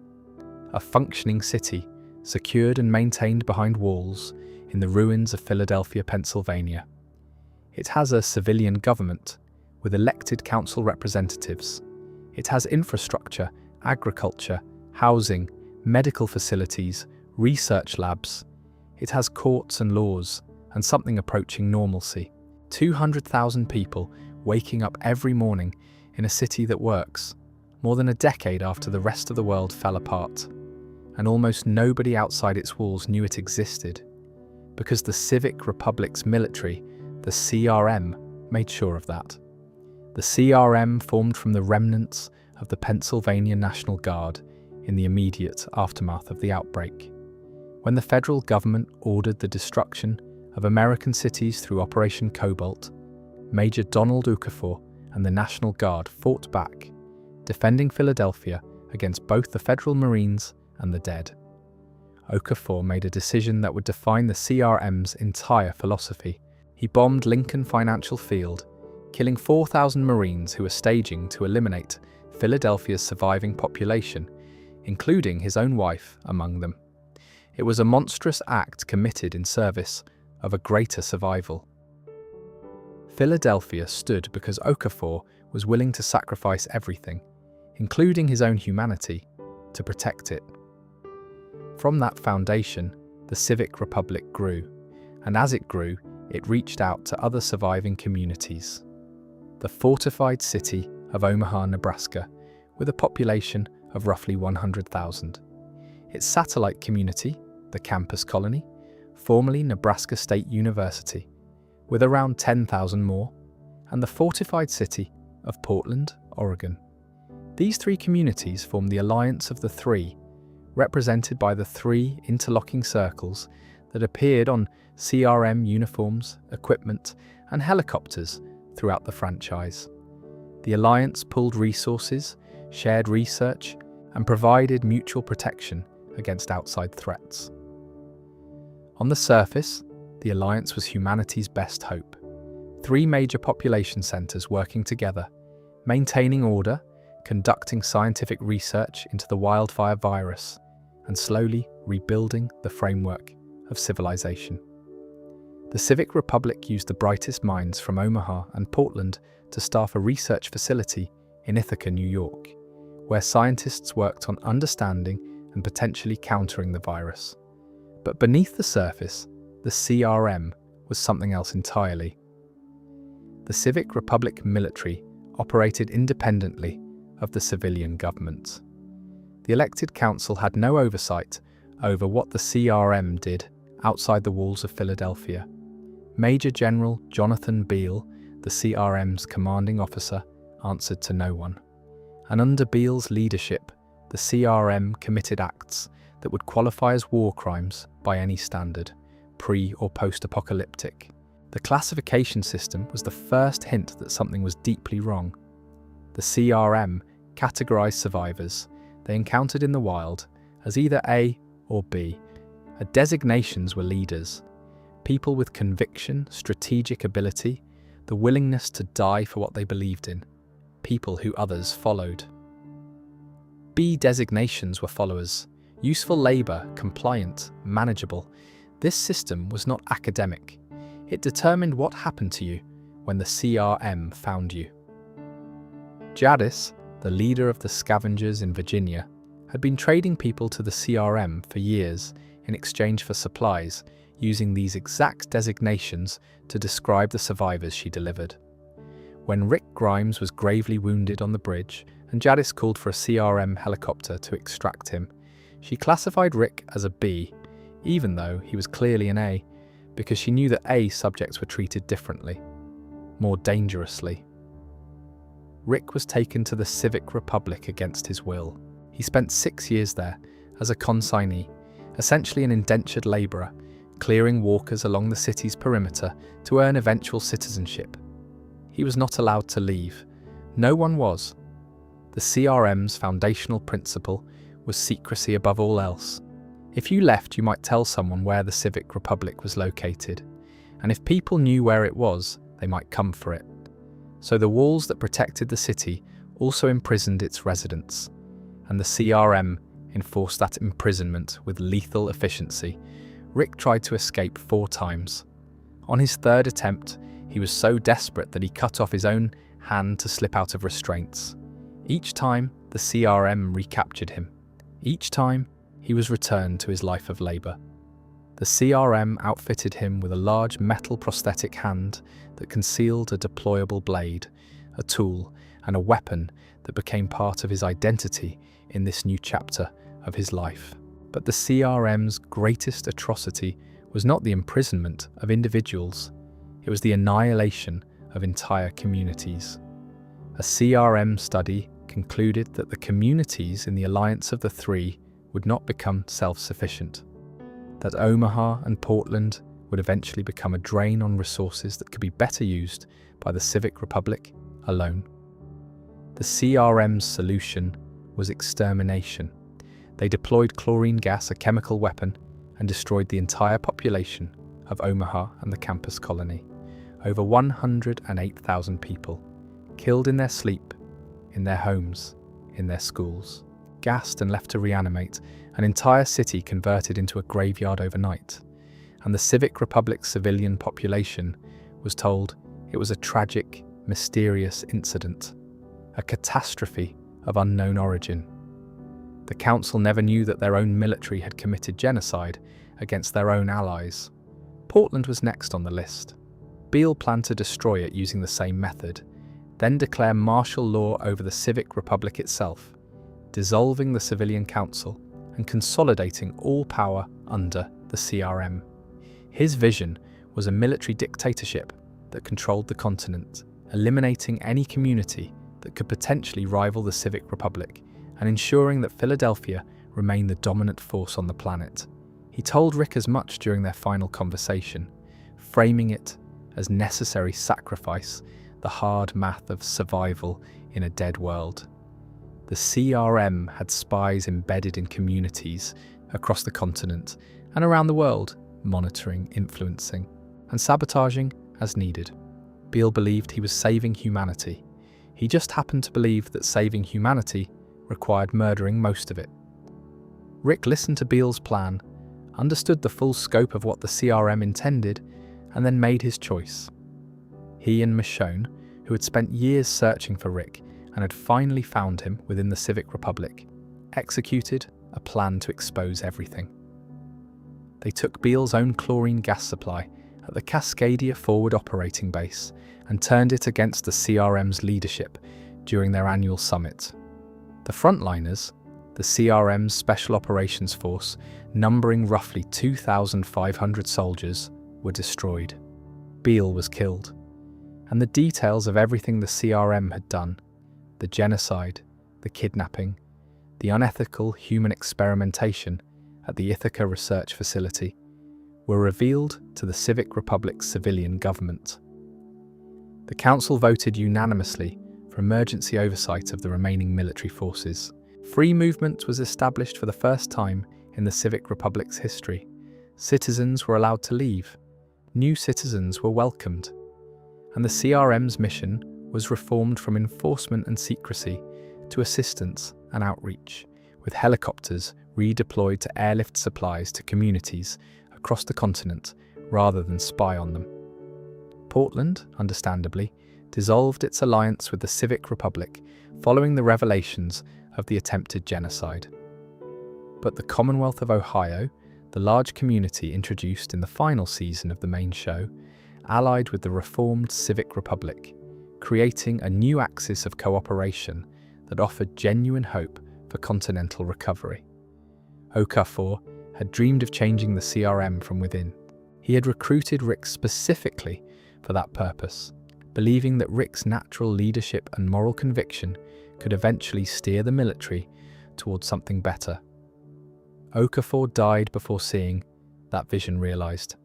A functioning city, secured and maintained behind walls in the ruins of Philadelphia, Pennsylvania. It has a civilian government with elected council representatives. It has infrastructure, agriculture, housing, medical facilities, research labs. It has courts and laws, and something approaching normalcy. 200,000 people waking up every morning in a city that works, more than a decade after the rest of the world fell apart. And almost nobody outside its walls knew it existed, because the Civic Republic's military, the CRM, made sure of that. The CRM formed from the remnants of the Pennsylvania National Guard in the immediate aftermath of the outbreak. When the federal government ordered the destruction of American cities through Operation Cobalt, Major Donald Okafor and the National Guard fought back, defending Philadelphia against both the Federal Marines and the dead. Okafor made a decision that would define the CRM's entire philosophy. He bombed Lincoln Financial Field, killing 4,000 Marines who were staging to eliminate Philadelphia's surviving population, including his own wife among them. It was a monstrous act committed in service of a greater survival. Philadelphia stood because Okafor was willing to sacrifice everything, including his own humanity, to protect it. From that foundation, the Civic Republic grew, and as it grew, it reached out to other surviving communities. The fortified city of Omaha, Nebraska, with a population of roughly 100,000. Its satellite community, the Campus Colony, formerly Nebraska State University, with around 10,000 more, and the fortified city of Portland, Oregon. These three communities form the Alliance of the Three, represented by the three interlocking circles that appeared on CRM uniforms, equipment, and helicopters throughout the franchise. The Alliance pooled resources, shared research, and provided mutual protection against outside threats. On the surface, the Alliance was humanity's best hope. Three major population centers working together, maintaining order, conducting scientific research into the wildfire virus, and slowly rebuilding the framework of civilization. The Civic Republic used the brightest minds from Omaha and Portland to staff a research facility in Ithaca, New York, where scientists worked on understanding and potentially countering the virus. But beneath the surface, the CRM was something else entirely. The Civic Republic military operated independently of the civilian government. The elected council had no oversight over what the CRM did outside the walls of Philadelphia. Major General Jonathan Beale, the CRM's commanding officer, answered to no one. And under Beale's leadership, the CRM committed acts that would qualify as war crimes by any standard, pre- or post-apocalyptic. The classification system was the first hint that something was deeply wrong. The CRM categorized survivors they encountered in the wild as either A or B. Designations were leaders, people with conviction, strategic ability, the willingness to die for what they believed in, people who others followed. B designations were followers, useful labor, compliant, manageable. This system was not academic. It determined what happened to you when the CRM found you. Jadis, the leader of the scavengers in Virginia, had been trading people to the CRM for years in exchange for supplies, using these exact designations to describe the survivors she delivered. When Rick Grimes was gravely wounded on the bridge and Jadis called for a CRM helicopter to extract him, she classified Rick as a B, even though he was clearly an A, because she knew that A subjects were treated differently, more dangerously. Rick was taken to the Civic Republic against his will. He spent 6 years there as a consignee, essentially an indentured labourer, clearing walkers along the city's perimeter to earn eventual citizenship. He was not allowed to leave, No one was. The CRM's foundational principle was secrecy above all else. If you left, you might tell someone where the Civic Republic was located, and if people knew where it was, they might come for it. So the walls that protected the city also imprisoned its residents, and the CRM enforced that imprisonment with lethal efficiency. Rick tried to escape 4 times. On his 3rd attempt, he was so desperate that he cut off his own hand to slip out of restraints. Each time, the CRM recaptured him. Each time, he was returned to his life of labor. The CRM outfitted him with a large metal prosthetic hand that concealed a deployable blade, a tool, and a weapon that became part of his identity in this new chapter of his life. But the CRM's greatest atrocity was not the imprisonment of individuals, it was the annihilation of entire communities. A CRM study concluded that the communities in the Alliance of the Three would not become self-sufficient, that Omaha and Portland would eventually become a drain on resources that could be better used by the Civic Republic alone. The CRM's solution was extermination. They deployed chlorine gas, a chemical weapon, and destroyed the entire population of Omaha and the campus colony. Over 108,000 people, killed in their sleep, in their homes, in their schools, gassed and left to reanimate, an entire city converted into a graveyard overnight. And the Civic Republic's civilian population was told it was a tragic, mysterious incident, a catastrophe of unknown origin. The council never knew that their own military had committed genocide against their own allies. Portland was next on the list. Beale planned to destroy it using the same method, then declare martial law over the Civic Republic itself, dissolving the civilian council and consolidating all power under the CRM. His vision was a military dictatorship that controlled the continent, eliminating any community that could potentially rival the Civic Republic and ensuring that Philadelphia remained the dominant force on the planet. He told Rick as much during their final conversation, framing it as necessary sacrifice, the hard math of survival in a dead world. The CRM had spies embedded in communities across the continent and around the world, monitoring, influencing, and sabotaging as needed. Beale believed he was saving humanity. He just happened to believe that saving humanity required murdering most of it. Rick listened to Beale's plan, understood the full scope of what the CRM intended, and then made his choice. He and Michonne, who had spent years searching for Rick and had finally found him within the Civic Republic, executed a plan to expose everything. They took Beale's own chlorine gas supply at the Cascadia Forward Operating Base and turned it against the CRM's leadership during their annual summit. The frontliners, the CRM's Special Operations Force, numbering roughly 2,500 soldiers, were destroyed. Beale was killed. And the details of everything the CRM had done, the genocide, the kidnapping, the unethical human experimentation at the Ithaca Research Facility, were revealed to the Civic Republic's civilian government. The council voted unanimously for emergency oversight of the remaining military forces. Free movement was established for the first time in the Civic Republic's history. Citizens were allowed to leave. New citizens were welcomed. And the CRM's mission was reformed from enforcement and secrecy to assistance and outreach, with helicopters redeployed to airlift supplies to communities across the continent rather than spy on them. Portland, understandably, dissolved its alliance with the Civic Republic following the revelations of the attempted genocide. But the Commonwealth of Ohio, the large community introduced in the final season of the main show, allied with the reformed Civic Republic, creating a new axis of cooperation that offered genuine hope for continental recovery. Okafor had dreamed of changing the CRM from within. He had recruited Rick specifically for that purpose, believing that Rick's natural leadership and moral conviction could eventually steer the military towards something better. Okafor died before seeing that vision realized.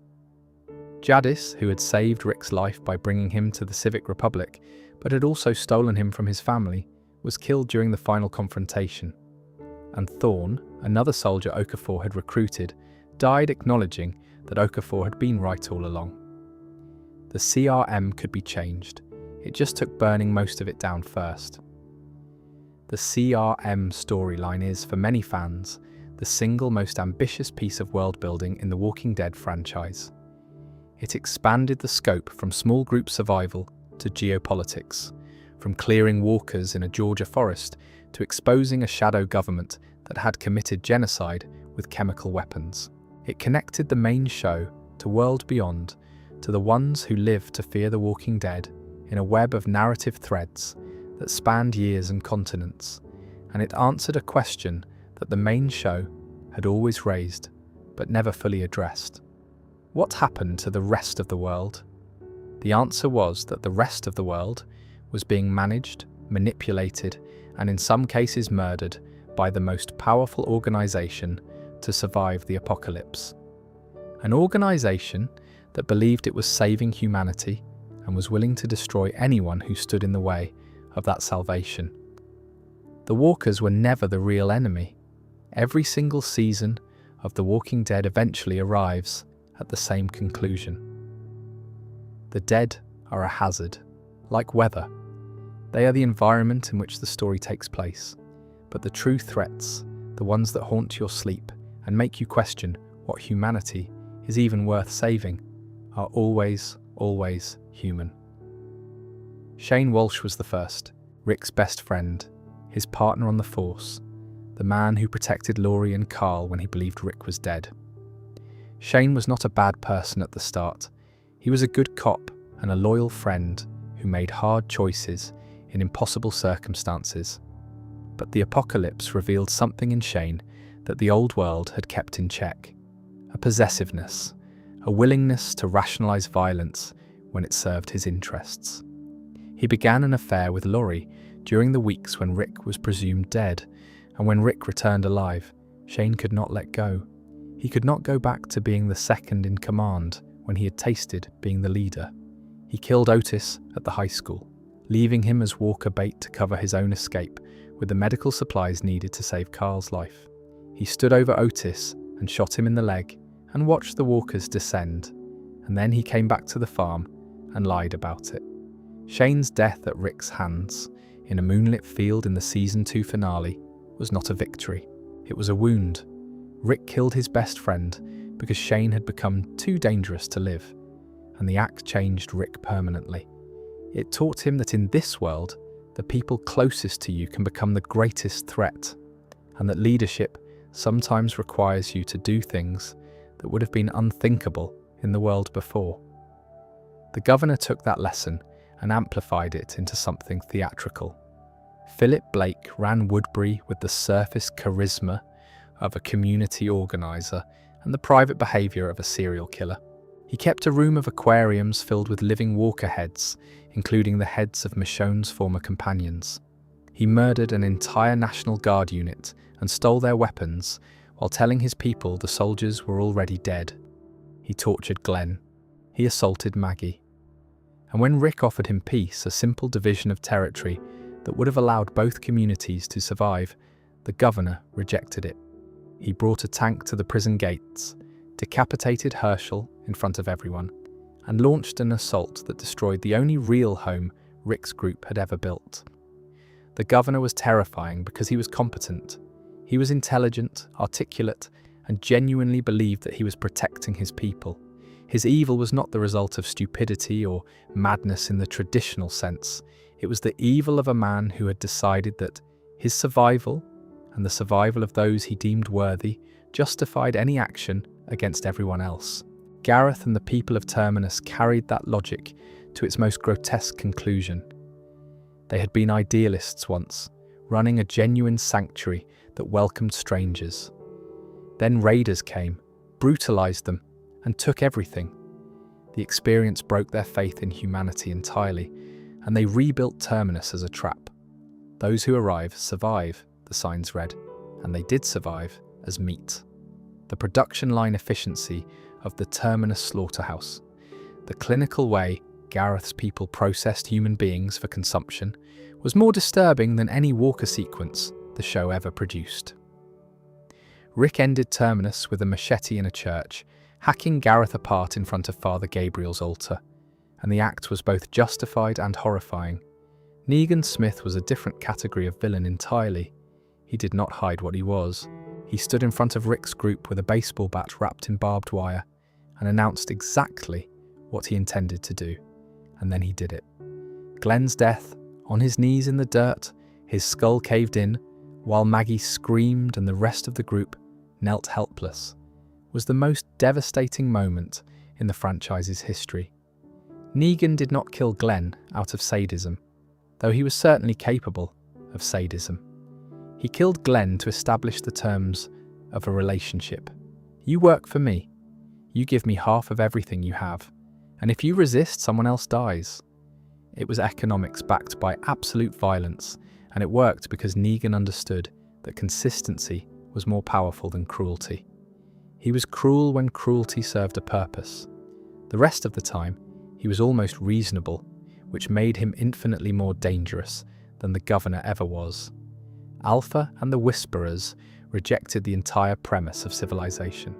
Jadis, who had saved Rick's life by bringing him to the Civic Republic, but had also stolen him from his family, was killed during the final confrontation. And Thorn, another soldier Okafor had recruited, died acknowledging that Okafor had been right all along. The CRM could be changed. It just took burning most of it down first. The CRM storyline is, for many fans, the single most ambitious piece of world-building in the Walking Dead franchise. It expanded the scope from small group survival to geopolitics, from clearing walkers in a Georgia forest to exposing a shadow government that had committed genocide with chemical weapons. It connected the main show to world beyond, to the ones who live to fear the Walking Dead, in a web of narrative threads that spanned years and continents, and it answered a question that the main show had always raised, but never fully addressed. What happened to the rest of the world? The answer was that the rest of the world was being managed, manipulated, and in some cases murdered by the most powerful organization to survive the apocalypse. An organization that believed it was saving humanity and was willing to destroy anyone who stood in the way of that salvation. The walkers were never the real enemy. Every single season of The Walking Dead eventually arrives at the same conclusion. The dead are a hazard, like weather. They are the environment in which the story takes place. But the true threats, the ones that haunt your sleep and make you question what humanity is even worth saving, are always, always human. Shane Walsh was the first, Rick's best friend, his partner on the force, the man who protected Laurie and Carl when he believed Rick was dead. Shane was not a bad person at the start. He was a good cop and a loyal friend who made hard choices in impossible circumstances. But the apocalypse revealed something in Shane that the old world had kept in check: a possessiveness, a willingness to rationalize violence when it served his interests. He began an affair with Laurie during the weeks when Rick was presumed dead, and when Rick returned alive, Shane could not let go. He could not go back to being the second in command when he had tasted being the leader. He killed Otis at the high school, leaving him as walker bait to cover his own escape with the medical supplies needed to save Carl's life. He stood over Otis and shot him in the leg and watched the walkers descend, and then he came back to the farm and lied about it. Shane's death at Rick's hands, in a moonlit field in the Season 2 finale, was not a victory. It was a wound. Rick killed his best friend because Shane had become too dangerous to live, and the act changed Rick permanently. It taught him that in this world, the people closest to you can become the greatest threat, and that leadership sometimes requires you to do things that would have been unthinkable in the world before. The governor took that lesson and amplified it into something theatrical. Philip Blake ran Woodbury with the surface charisma of a community organizer and the private behavior of a serial killer. He kept a room of aquariums filled with living walker heads, including the heads of Michonne's former companions. He murdered an entire National Guard unit and stole their weapons while telling his people the soldiers were already dead. He tortured Glenn. He assaulted Maggie. And when Rick offered him peace, a simple division of territory that would have allowed both communities to survive, the governor rejected it. He brought a tank to the prison gates, decapitated Herschel in front of everyone, and launched an assault that destroyed the only real home Rick's group had ever built. The governor was terrifying because he was competent. He was intelligent, articulate, and genuinely believed that he was protecting his people. His evil was not the result of stupidity or madness in the traditional sense. It was the evil of a man who had decided that his survival, and the survival of those he deemed worthy, justified any action against everyone else. Gareth and the people of Terminus carried that logic to its most grotesque conclusion. They had been idealists once, running a genuine sanctuary that welcomed strangers. Then raiders came, brutalized them, and took everything. The experience broke their faith in humanity entirely, and they rebuilt Terminus as a trap. Those who arrive survive, the signs read, and they did survive as meat. The production line efficiency of the Terminus slaughterhouse, the clinical way Gareth's people processed human beings for consumption was more disturbing than any Walker sequence the show ever produced. Rick ended Terminus with a machete in a church, hacking Gareth apart in front of Father Gabriel's altar, and the act was both justified and horrifying. Negan Smith was a different category of villain entirely. He did not hide what he was. He stood in front of Rick's group with a baseball bat wrapped in barbed wire and announced exactly what he intended to do, and then he did it. Glenn's death, on his knees in the dirt, his skull caved in, while Maggie screamed and the rest of the group knelt helpless, was the most devastating moment in the franchise's history. Negan did not kill Glenn out of sadism, though he was certainly capable of sadism. He killed Glenn to establish the terms of a relationship. You work for me. You give me half of everything you have, and if you resist, someone else dies. It was economics backed by absolute violence, and it worked because Negan understood that consistency was more powerful than cruelty. He was cruel when cruelty served a purpose. The rest of the time, he was almost reasonable, which made him infinitely more dangerous than the governor ever was. Alpha and the Whisperers rejected the entire premise of civilization.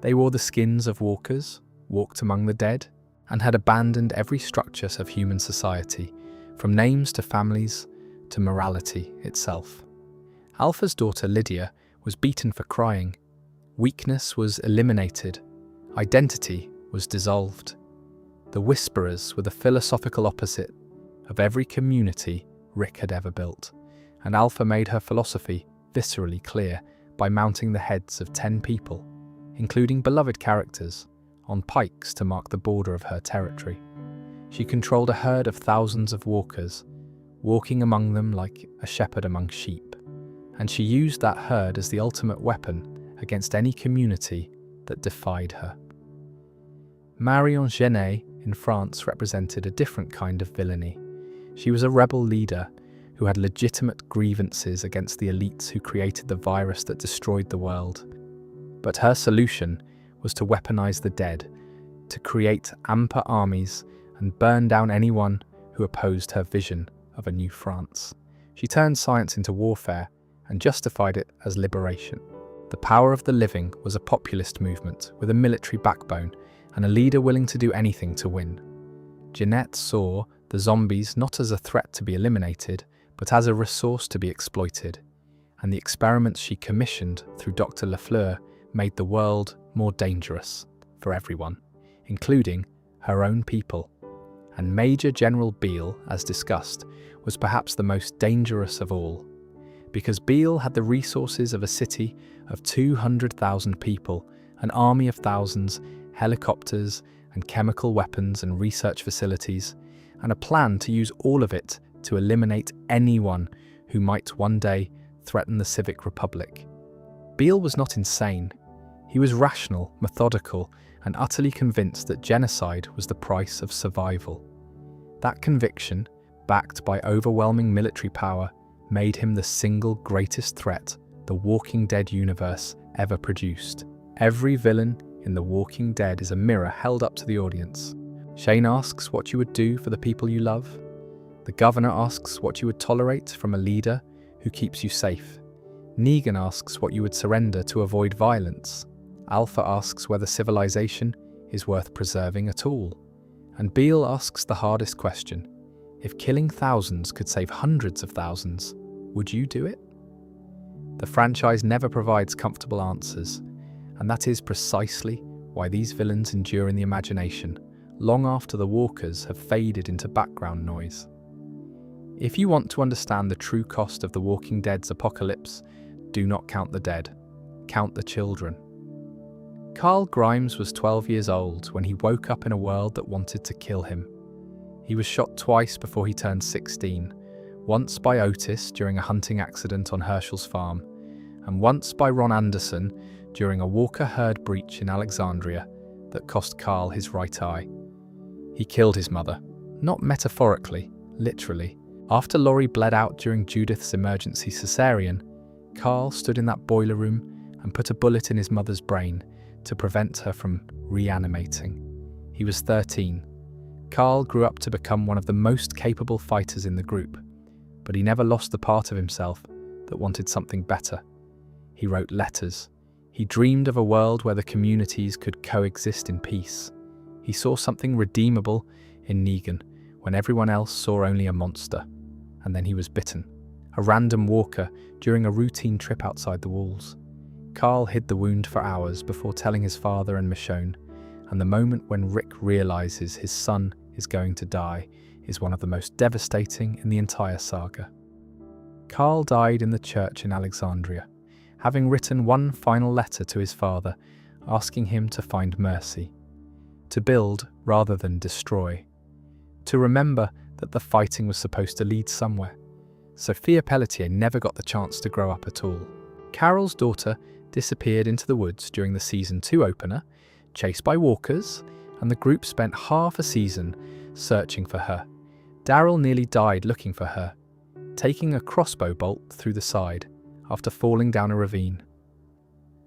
They wore the skins of walkers, walked among the dead, and had abandoned every structure of human society, from names to families to morality itself. Alpha's daughter Lydia was beaten for crying. Weakness was eliminated. Identity was dissolved. The Whisperers were the philosophical opposite of every community Rick had ever built, and Alpha made her philosophy viscerally clear by mounting the heads of 10 people, including beloved characters, on pikes to mark the border of her territory. She controlled a herd of thousands of walkers, walking among them like a shepherd among sheep, and she used that herd as the ultimate weapon against any community that defied her. Marion Genet in France represented a different kind of villainy. She was a rebel leader who had legitimate grievances against the elites who created the virus that destroyed the world. But her solution was to weaponize the dead, to create amper armies and burn down anyone who opposed her vision of a new France. She turned science into warfare and justified it as liberation. The Power of the Living was a populist movement with a military backbone and a leader willing to do anything to win. Jeanette saw the zombies not as a threat to be eliminated, but as a resource to be exploited, and the experiments she commissioned through Dr. Lafleur made the world more dangerous for everyone, including her own people. And Major General Beale, as discussed, was perhaps the most dangerous of all, because Beale had the resources of a city of 200,000 people, an army of thousands, helicopters and chemical weapons and research facilities, and a plan to use all of it to eliminate anyone who might one day threaten the civic republic. Beale was not insane. He was rational, methodical, and utterly convinced that genocide was the price of survival. That conviction, backed by overwhelming military power, made him the single greatest threat the Walking Dead universe ever produced. Every villain in The Walking Dead is a mirror held up to the audience. Shane asks what you would do for the people you love. The governor asks what you would tolerate from a leader who keeps you safe. Negan asks what you would surrender to avoid violence. Alpha asks whether civilization is worth preserving at all. And Beale asks the hardest question: if killing thousands could save hundreds of thousands, would you do it? The franchise never provides comfortable answers, and that is precisely why these villains endure in the imagination, long after the walkers have faded into background noise. If you want to understand the true cost of The Walking Dead's apocalypse, do not count the dead, count the children. Carl Grimes was 12 years old when he woke up in a world that wanted to kill him. He was shot twice before he turned 16, once by Otis during a hunting accident on Herschel's farm, and once by Ron Anderson during a Walker herd breach in Alexandria that cost Carl his right eye. He killed his mother, not metaphorically, literally. After Laurie bled out during Judith's emergency cesarean, Carl stood in that boiler room and put a bullet in his mother's brain to prevent her from reanimating. He was 13. Carl grew up to become one of the most capable fighters in the group, but he never lost the part of himself that wanted something better. He wrote letters. He dreamed of a world where the communities could coexist in peace. He saw something redeemable in Negan when everyone else saw only a monster. And then he was bitten, a random walker during a routine trip outside the walls. Carl hid the wound for hours before telling his father and Michonne, and the moment when Rick realizes his son is going to die is one of the most devastating in the entire saga. Carl died in the church in Alexandria, having written one final letter to his father asking him to find mercy, to build rather than destroy, to remember that the fighting was supposed to lead somewhere. Sophia Pelletier never got the chance to grow up at all. Carol's daughter disappeared into the woods during the Season 2 opener, chased by walkers, and the group spent half a season searching for her. Daryl nearly died looking for her, taking a crossbow bolt through the side after falling down a ravine.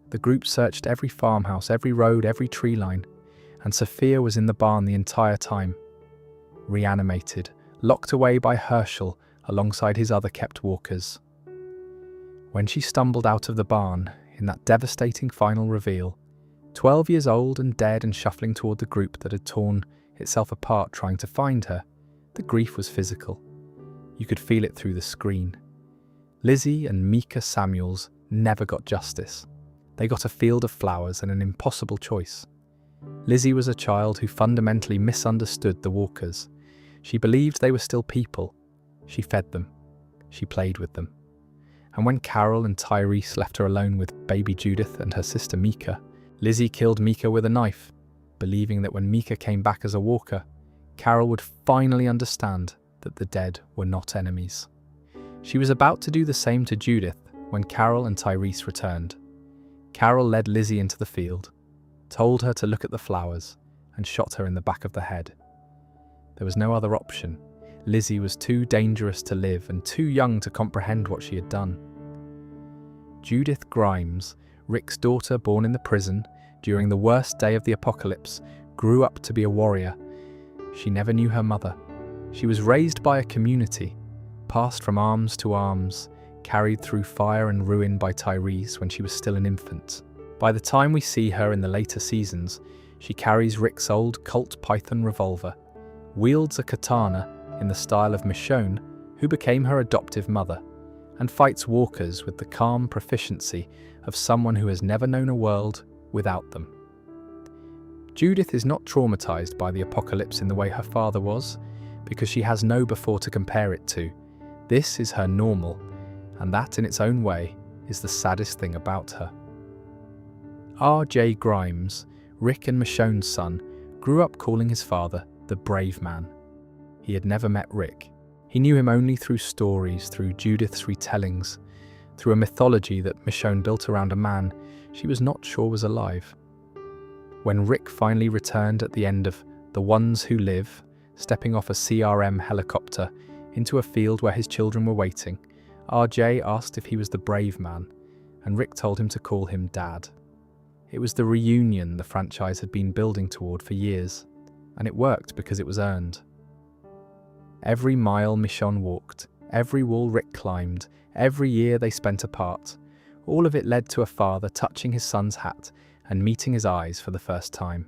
The group searched every farmhouse, every road, every tree line, and Sophia was in the barn the entire time, reanimated, locked away by Herschel alongside his other kept walkers. When she stumbled out of the barn in that devastating final reveal, 12 years old and dead and shuffling toward the group that had torn itself apart trying to find her, the grief was physical. You could feel it through the screen. Lizzie and Mika Samuels never got justice. They got a field of flowers and an impossible choice. Lizzie was a child who fundamentally misunderstood the walkers. She believed they were still people. She fed them. She played with them. And when Carol and Tyrese left her alone with baby Judith and her sister Mika, Lizzie killed Mika with a knife, believing that when Mika came back as a walker, Carol would finally understand that the dead were not enemies. She was about to do the same to Judith when Carol and Tyrese returned. Carol led Lizzie into the field, told her to look at the flowers, and shot her in the back of the head. There was no other option. Lizzie was too dangerous to live and too young to comprehend what she had done. Judith Grimes, Rick's daughter born in the prison during the worst day of the apocalypse, grew up to be a warrior. She never knew her mother. She was raised by a community, passed from arms to arms, carried through fire and ruin by Tyrese when she was still an infant. By the time we see her in the later seasons, she carries Rick's old Colt Python revolver, wields a katana in the style of Michonne, who became her adoptive mother, and fights walkers with the calm proficiency of someone who has never known a world without them. Judith is not traumatized by the apocalypse in the way her father was, because she has no before to compare it to. This is her normal, and that in its own way is the saddest thing about her. R.J. Grimes, Rick and Michonne's son, grew up calling his father the brave man. He had never met Rick. He knew him only through stories, through Judith's retellings, through a mythology that Michonne built around a man she was not sure was alive. When Rick finally returned at the end of The Ones Who Live, stepping off a CRM helicopter into a field where his children were waiting, RJ asked if he was the brave man, and Rick told him to call him Dad. It was the reunion the franchise had been building toward for years, and it worked because it was earned. Every mile Michonne walked, every wall Rick climbed, every year they spent apart, all of it led to a father touching his son's hat and meeting his eyes for the first time.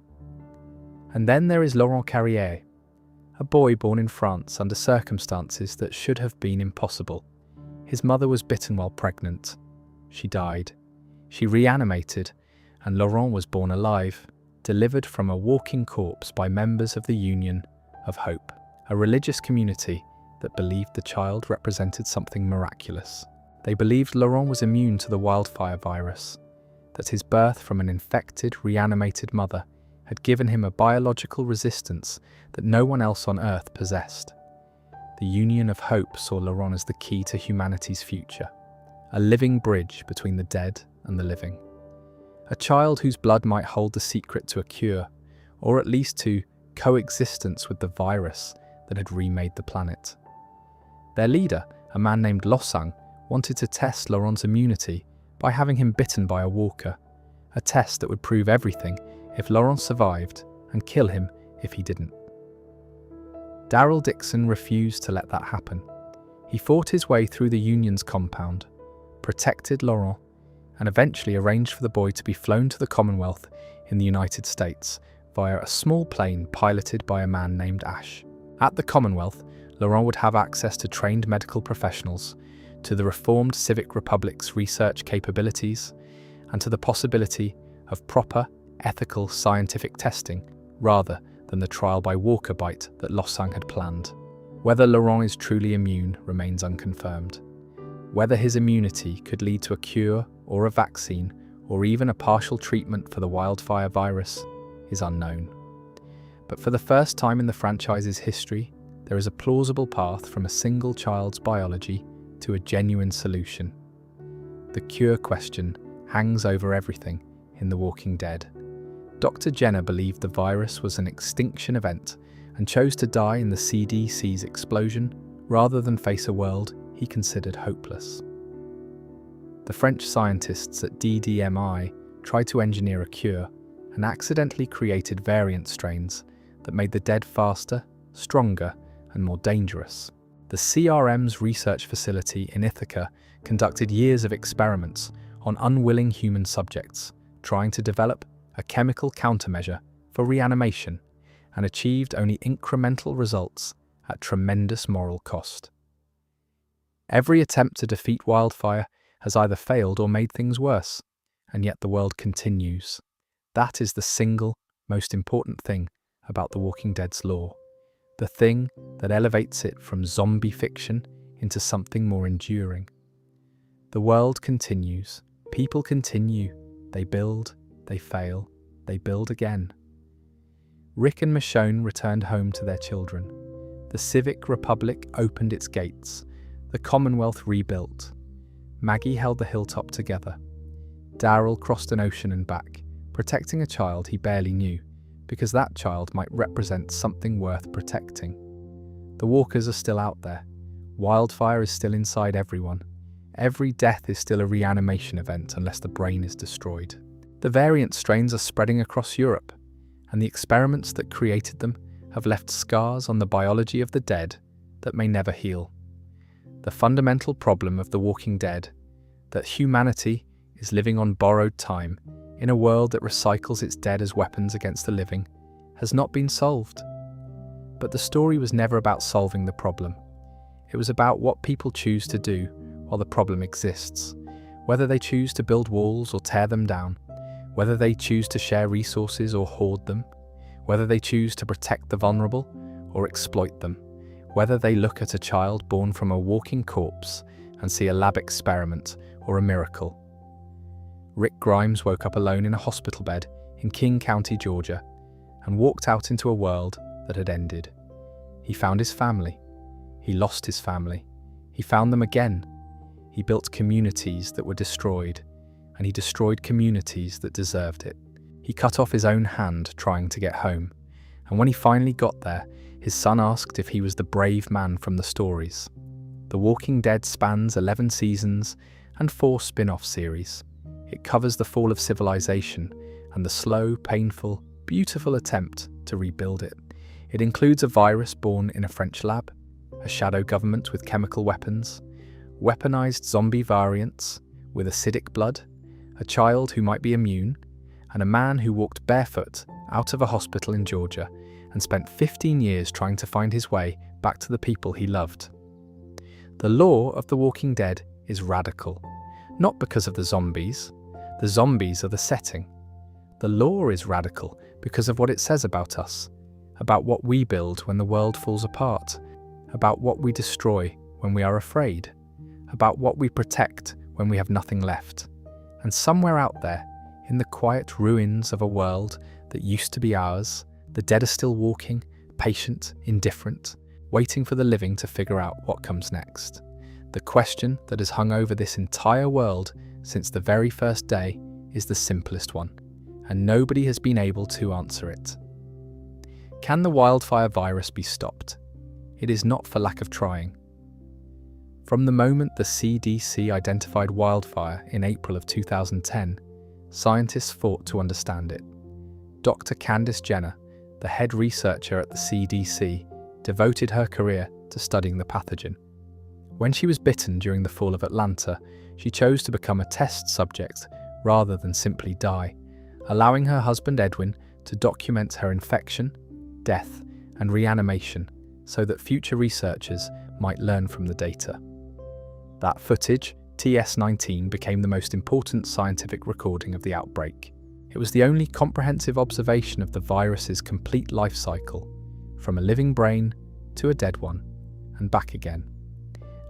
And then there is Laurent Carrière, a boy born in France under circumstances that should have been impossible. His mother was bitten while pregnant. She died. She reanimated, and Laurent was born alive, delivered from a walking corpse by members of the Union of Hope, a religious community that believed the child represented something miraculous. They believed Laurent was immune to the wildfire virus, that his birth from an infected, reanimated mother had given him a biological resistance that no one else on Earth possessed. The Union of Hope saw Laurent as the key to humanity's future, a living bridge between the dead and the living. A child whose blood might hold the secret to a cure, or at least to coexistence with the virus that had remade the planet. Their leader, a man named Losang, wanted to test Laurent's immunity by having him bitten by a walker, a test that would prove everything if Laurent survived and kill him if he didn't. Daryl Dixon refused to let that happen. He fought his way through the Union's compound, protected Laurent, and eventually arranged for the boy to be flown to the Commonwealth in the United States via a small plane piloted by a man named Ash. At the Commonwealth, Laurent would have access to trained medical professionals, to the reformed Civic Republic's research capabilities, and to the possibility of proper, ethical, scientific testing rather than the trial by walker bite that Lossang had planned. Whether Laurent is truly immune remains unconfirmed. Whether his immunity could lead to a cure or a vaccine or even a partial treatment for the wildfire virus is unknown. But for the first time in the franchise's history, there is a plausible path from a single child's biology to a genuine solution. The cure question hangs over everything in The Walking Dead. Dr. Jenner believed the virus was an extinction event and chose to die in the CDC's explosion rather than face a world he considered hopeless. The French scientists at DDMI tried to engineer a cure and accidentally created variant strains that made the dead faster, stronger, and more dangerous. The CRM's research facility in Ithaca conducted years of experiments on unwilling human subjects, trying to develop a chemical countermeasure for reanimation, and achieved only incremental results at tremendous moral cost. Every attempt to defeat wildfire has either failed or made things worse, and yet the world continues. That is the single most important thing about The Walking Dead's lore, the thing that elevates it from zombie fiction into something more enduring. The world continues, people continue, they build, they fail, they build again. Rick and Michonne returned home to their children. The Civic Republic opened its gates. The Commonwealth rebuilt. Maggie held the hilltop together. Daryl crossed an ocean and back, protecting a child he barely knew, because that child might represent something worth protecting. The walkers are still out there. Wildfire is still inside everyone. Every death is still a reanimation event unless the brain is destroyed. The variant strains are spreading across Europe, and the experiments that created them have left scars on the biology of the dead that may never heal. The fundamental problem of The Walking Dead, that humanity is living on borrowed time in a world that recycles its dead as weapons against the living, has not been solved. But the story was never about solving the problem. It was about what people choose to do while the problem exists, whether they choose to build walls or tear them down, whether they choose to share resources or hoard them, whether they choose to protect the vulnerable or exploit them, whether they look at a child born from a walking corpse and see a lab experiment or a miracle. Rick Grimes woke up alone in a hospital bed in King County, Georgia, and walked out into a world that had ended. He found his family. He lost his family. He found them again. He built communities that were destroyed, and he destroyed communities that deserved it. He cut off his own hand trying to get home, and when he finally got there, his son asked if he was the brave man from the stories. The Walking Dead spans 11 seasons and 4 spin-off series. It covers the fall of civilization and the slow, painful, beautiful attempt to rebuild it. It includes a virus born in a French lab, a shadow government with chemical weapons, weaponized zombie variants with acidic blood, a child who might be immune, and a man who walked barefoot out of a hospital in Georgia and spent 15 years trying to find his way back to the people he loved. The lore of The Walking Dead is radical, not because of the zombies. The zombies are the setting. The lore is radical because of what it says about us, about what we build when the world falls apart, about what we destroy when we are afraid, about what we protect when we have nothing left. And somewhere out there, in the quiet ruins of a world that used to be ours, the dead are still walking, patient, indifferent, waiting for the living to figure out what comes next. The question that has hung over this entire world since the very first day is the simplest one, and nobody has been able to answer it. Can the wildfire virus be stopped? It is not for lack of trying. From the moment the CDC identified wildfire in April of 2010, scientists fought to understand it. Dr. Candice Jenner, the head researcher at the CDC, devoted her career to studying the pathogen. When she was bitten during the fall of Atlanta, she chose to become a test subject rather than simply die, allowing her husband Edwin to document her infection, death, and reanimation so that future researchers might learn from the data. That footage, TS-19, became the most important scientific recording of the outbreak. It was the only comprehensive observation of the virus's complete life cycle, from a living brain to a dead one, and back again.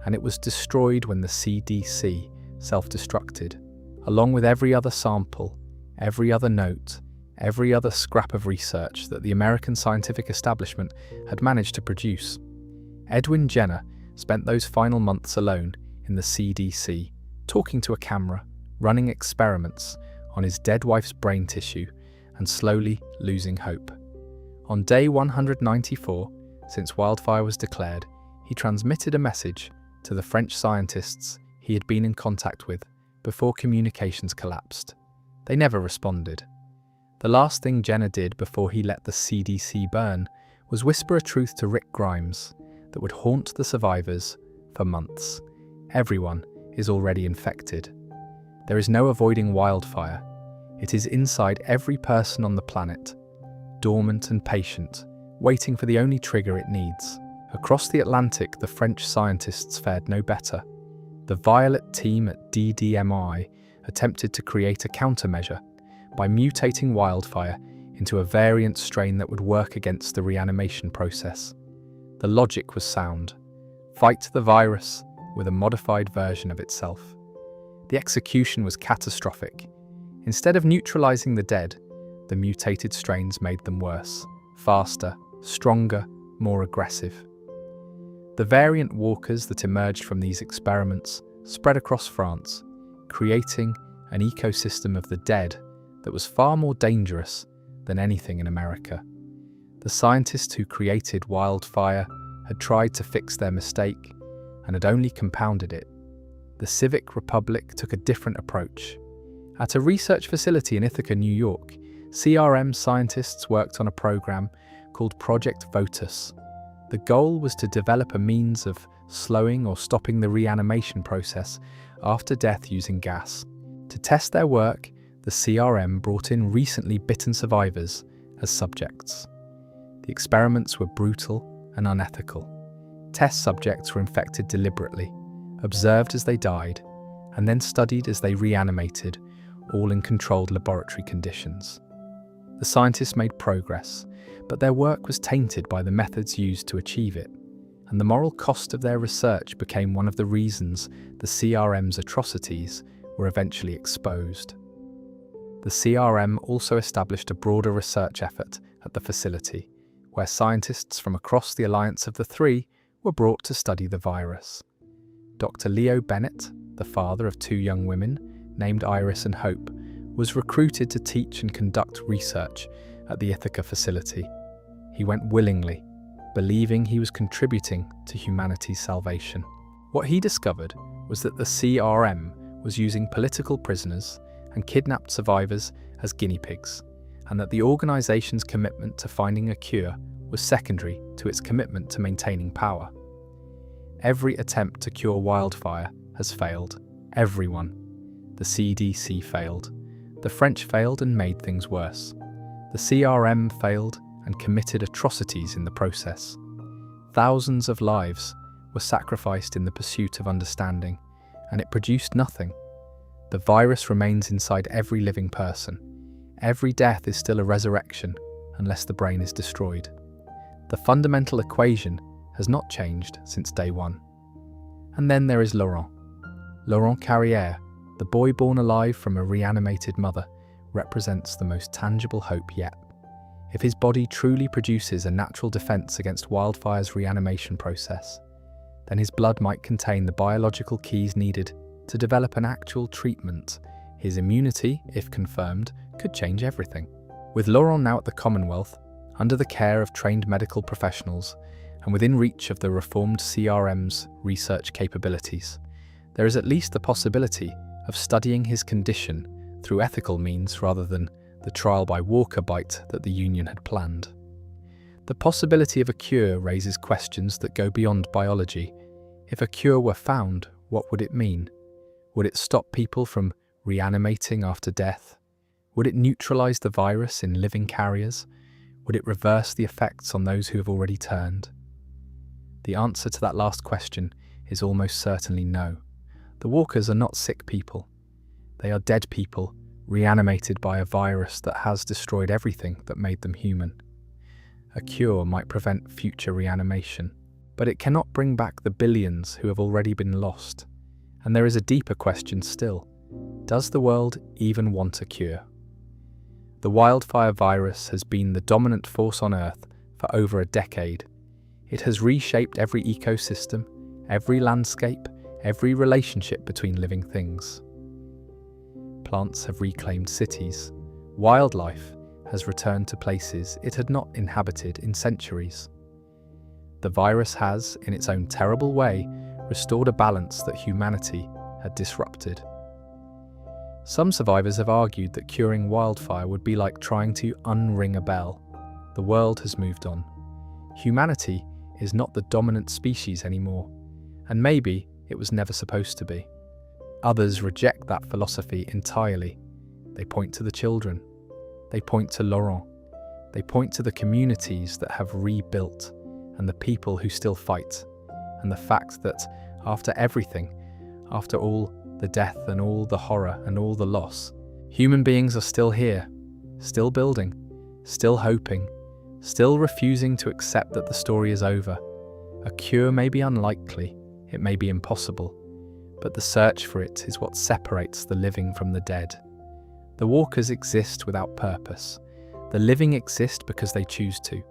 And it was destroyed when the CDC self-destructed, along with every other sample, every other note, every other scrap of research that the American scientific establishment had managed to produce. Edwin Jenner spent those final months alone in the CDC, talking to a camera, running experiments on his dead wife's brain tissue, and slowly losing hope. On day 194, since wildfire was declared, he transmitted a message to the French scientists he had been in contact with before communications collapsed. They never responded. The last thing Jenner did before he let the CDC burn was whisper a truth to Rick Grimes that would haunt the survivors for months. Everyone is already infected. There is no avoiding wildfire. It is inside every person on the planet, dormant and patient, waiting for the only trigger it needs. Across the Atlantic, the French scientists fared no better. The Violet team at DDMI attempted to create a countermeasure by mutating wildfire into a variant strain that would work against the reanimation process. The logic was sound. Fight the virus with a modified version of itself. The execution was catastrophic. Instead of neutralizing the dead, the mutated strains made them worse, faster, stronger, more aggressive. The variant walkers that emerged from these experiments spread across France, creating an ecosystem of the dead that was far more dangerous than anything in America. The scientists who created wildfire had tried to fix their mistake and had only compounded it. The Civic Republic took a different approach. At a research facility in Ithaca, New York, CRM scientists worked on a program called Project Votus. The goal was to develop a means of slowing or stopping the reanimation process after death using gas. To test their work, the CRM brought in recently bitten survivors as subjects. The experiments were brutal and unethical. Test subjects were infected deliberately, observed as they died, and then studied as they reanimated, all in controlled laboratory conditions. The scientists made progress, but their work was tainted by the methods used to achieve it, and the moral cost of their research became one of the reasons the CRM's atrocities were eventually exposed. The CRM also established a broader research effort at the facility, where scientists from across the Alliance of the Three were brought to study the virus. Dr. Leo Bennett, the father of two young women, named Iris and Hope, was recruited to teach and conduct research at the Ithaca facility. He went willingly, believing he was contributing to humanity's salvation. What he discovered was that the CRM was using political prisoners and kidnapped survivors as guinea pigs, and that the organization's commitment to finding a cure was secondary to its commitment to maintaining power. Every attempt to cure wildfire has failed. Everyone. The CDC failed. The French failed and made things worse. The CRM failed and committed atrocities in the process. Thousands of lives were sacrificed in the pursuit of understanding, and it produced nothing. The virus remains inside every living person. Every death is still a resurrection unless the brain is destroyed. The fundamental equation has not changed since day one. And then there is Laurent. Laurent Carrière, the boy born alive from a reanimated mother, represents the most tangible hope yet. If his body truly produces a natural defense against wildfire's reanimation process, then his blood might contain the biological keys needed to develop an actual treatment. His immunity, if confirmed, could change everything. With Laurent now at the Commonwealth, under the care of trained medical professionals, and within reach of the reformed CRM's research capabilities, there is at least the possibility of studying his condition through ethical means rather than the trial by walker bite that the Union had planned. The possibility of a cure raises questions that go beyond biology. If a cure were found, what would it mean? Would it stop people from reanimating after death? Would it neutralize the virus in living carriers? Would it reverse the effects on those who have already turned? The answer to that last question is almost certainly no. The walkers are not sick people. They are dead people, reanimated by a virus that has destroyed everything that made them human. A cure might prevent future reanimation, but it cannot bring back the billions who have already been lost. And there is a deeper question still. Does the world even want a cure? The wildfire virus has been the dominant force on Earth for over a decade. It has reshaped every ecosystem, every landscape, every relationship between living things. Plants have reclaimed cities. Wildlife has returned to places it had not inhabited in centuries. The virus has, in its own terrible way, restored a balance that humanity had disrupted. Some survivors have argued that curing wildfire would be like trying to unring a bell. The world has moved on. Humanity is not the dominant species anymore, and maybe it was never supposed to be. Others reject that philosophy entirely. They point to the children. They point to Laurent. They point to the communities that have rebuilt and the people who still fight, and the fact that after everything, after all the death and all the horror and all the loss, human beings are still here, still building, still hoping, still refusing to accept that the story is over. A cure may be unlikely, it may be impossible, but the search for it is what separates the living from the dead. The walkers exist without purpose. The living exist because they choose to.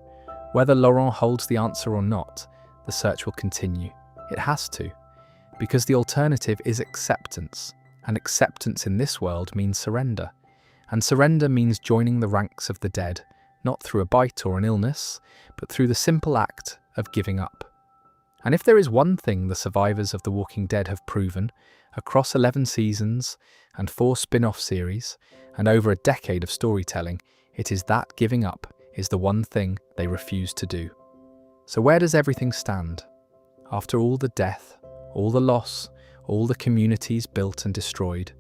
Whether Laurent holds the answer or not, the search will continue. It has to, because the alternative is acceptance, and acceptance in this world means surrender. And surrender means joining the ranks of the dead, not through a bite or an illness, but through the simple act of giving up. And if there is one thing the survivors of The Walking Dead have proven, across 11 seasons and 4 spin-off series, and over a decade of storytelling, it is that giving up is the one thing they refuse to do. So where does everything stand? After all the death, all the loss, all the communities built and destroyed,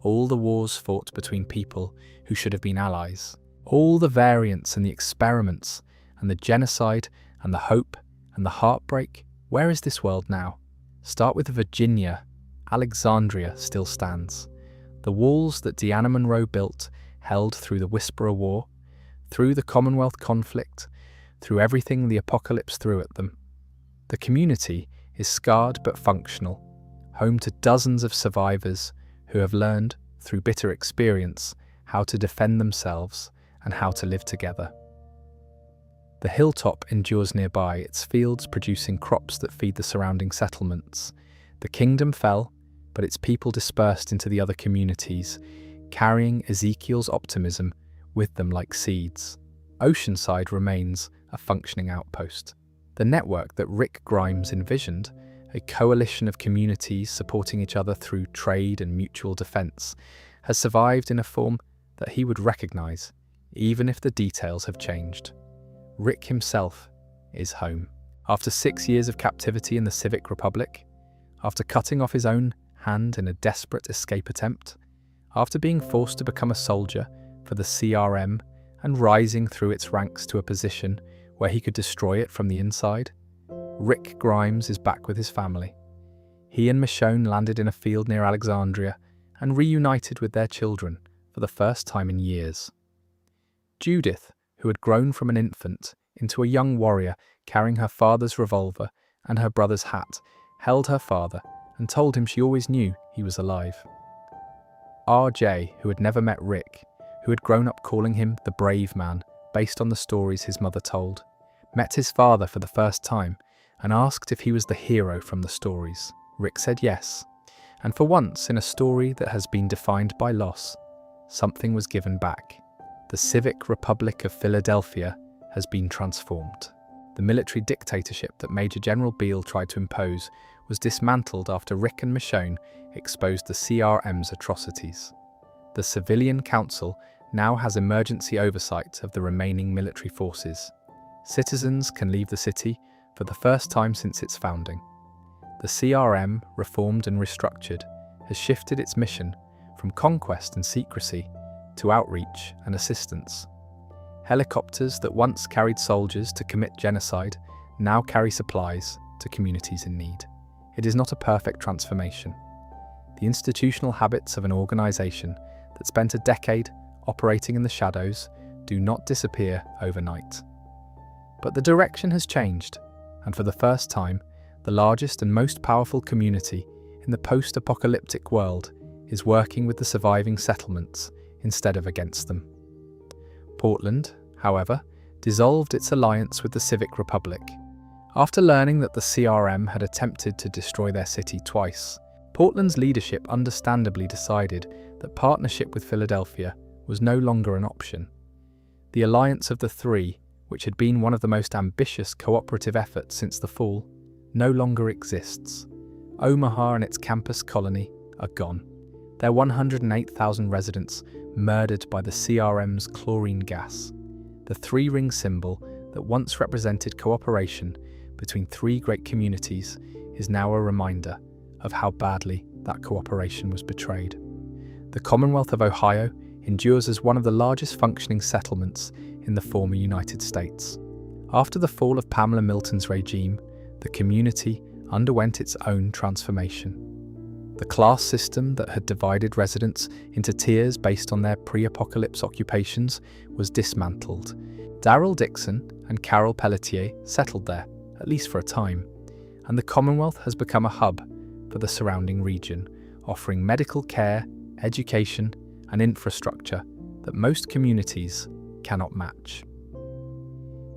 all the wars fought between people who should have been allies, all the variants and the experiments and the genocide and the hope and the heartbreak, where is this world now? Start with Virginia. Alexandria still stands. The walls that Deanna Monroe built held through the Whisperer War, through the Commonwealth conflict, through everything the apocalypse threw at them. The community is scarred but functional, home to dozens of survivors who have learned, through bitter experience, how to defend themselves and how to live together. The hilltop endures nearby, its fields producing crops that feed the surrounding settlements. The kingdom fell, but its people dispersed into the other communities, carrying Ezekiel's optimism with them like seeds. Oceanside remains a functioning outpost. The network that Rick Grimes envisioned, a coalition of communities supporting each other through trade and mutual defense, has survived in a form that he would recognize, even if the details have changed. Rick himself is home. After 6 years of captivity in the Civic Republic, after cutting off his own hand in a desperate escape attempt, after being forced to become a soldier for the CRM and rising through its ranks to a position where he could destroy it from the inside, Rick Grimes is back with his family. He and Michonne landed in a field near Alexandria and reunited with their children for the first time in years. Judith, who had grown from an infant into a young warrior carrying her father's revolver and her brother's hat, held her father and told him she always knew he was alive. RJ, who had never met Rick, who had grown up calling him the brave man based on the stories his mother told, met his father for the first time and asked if he was the hero from the stories. Rick said yes, and for once in a story that has been defined by loss, something was given back. The Civic Republic of Philadelphia has been transformed. The military dictatorship that Major General Beale tried to impose was dismantled after Rick and Michonne exposed the CRM's atrocities. The Civilian Council now has emergency oversight of the remaining military forces. citizens can leave the city for the first time since its founding. The CRM, reformed and restructured, has shifted its mission from conquest and secrecy to outreach and assistance. Helicopters that once carried soldiers to commit genocide now carry supplies to communities in need. It is not a perfect transformation. The institutional habits of an organization that spent a decade operating in the shadows do not disappear overnight. But the direction has changed, and for the first time, the largest and most powerful community in the post-apocalyptic world is working with the surviving settlements instead of against them. Portland, however, dissolved its alliance with the Civic Republic. After learning that the CRM had attempted to destroy their city twice, Portland's leadership understandably decided that partnership with Philadelphia was no longer an option. The alliance of the three, which had been one of the most ambitious cooperative efforts since the fall, no longer exists. Omaha and its campus colony are gone. Their 108,000 residents murdered by the CRM's chlorine gas. The three-ring symbol that once represented cooperation between three great communities is now a reminder of how badly that cooperation was betrayed. The Commonwealth of Ohio endures as one of the largest functioning settlements in the former United States. After the fall of Pamela Milton's regime, the community underwent its own transformation. The class system that had divided residents into tiers based on their pre-apocalypse occupations was dismantled. Daryl Dixon and Carol Pelletier settled there, at least for a time, and the Commonwealth has become a hub for the surrounding region, offering medical care, education, and infrastructure that most communities cannot match.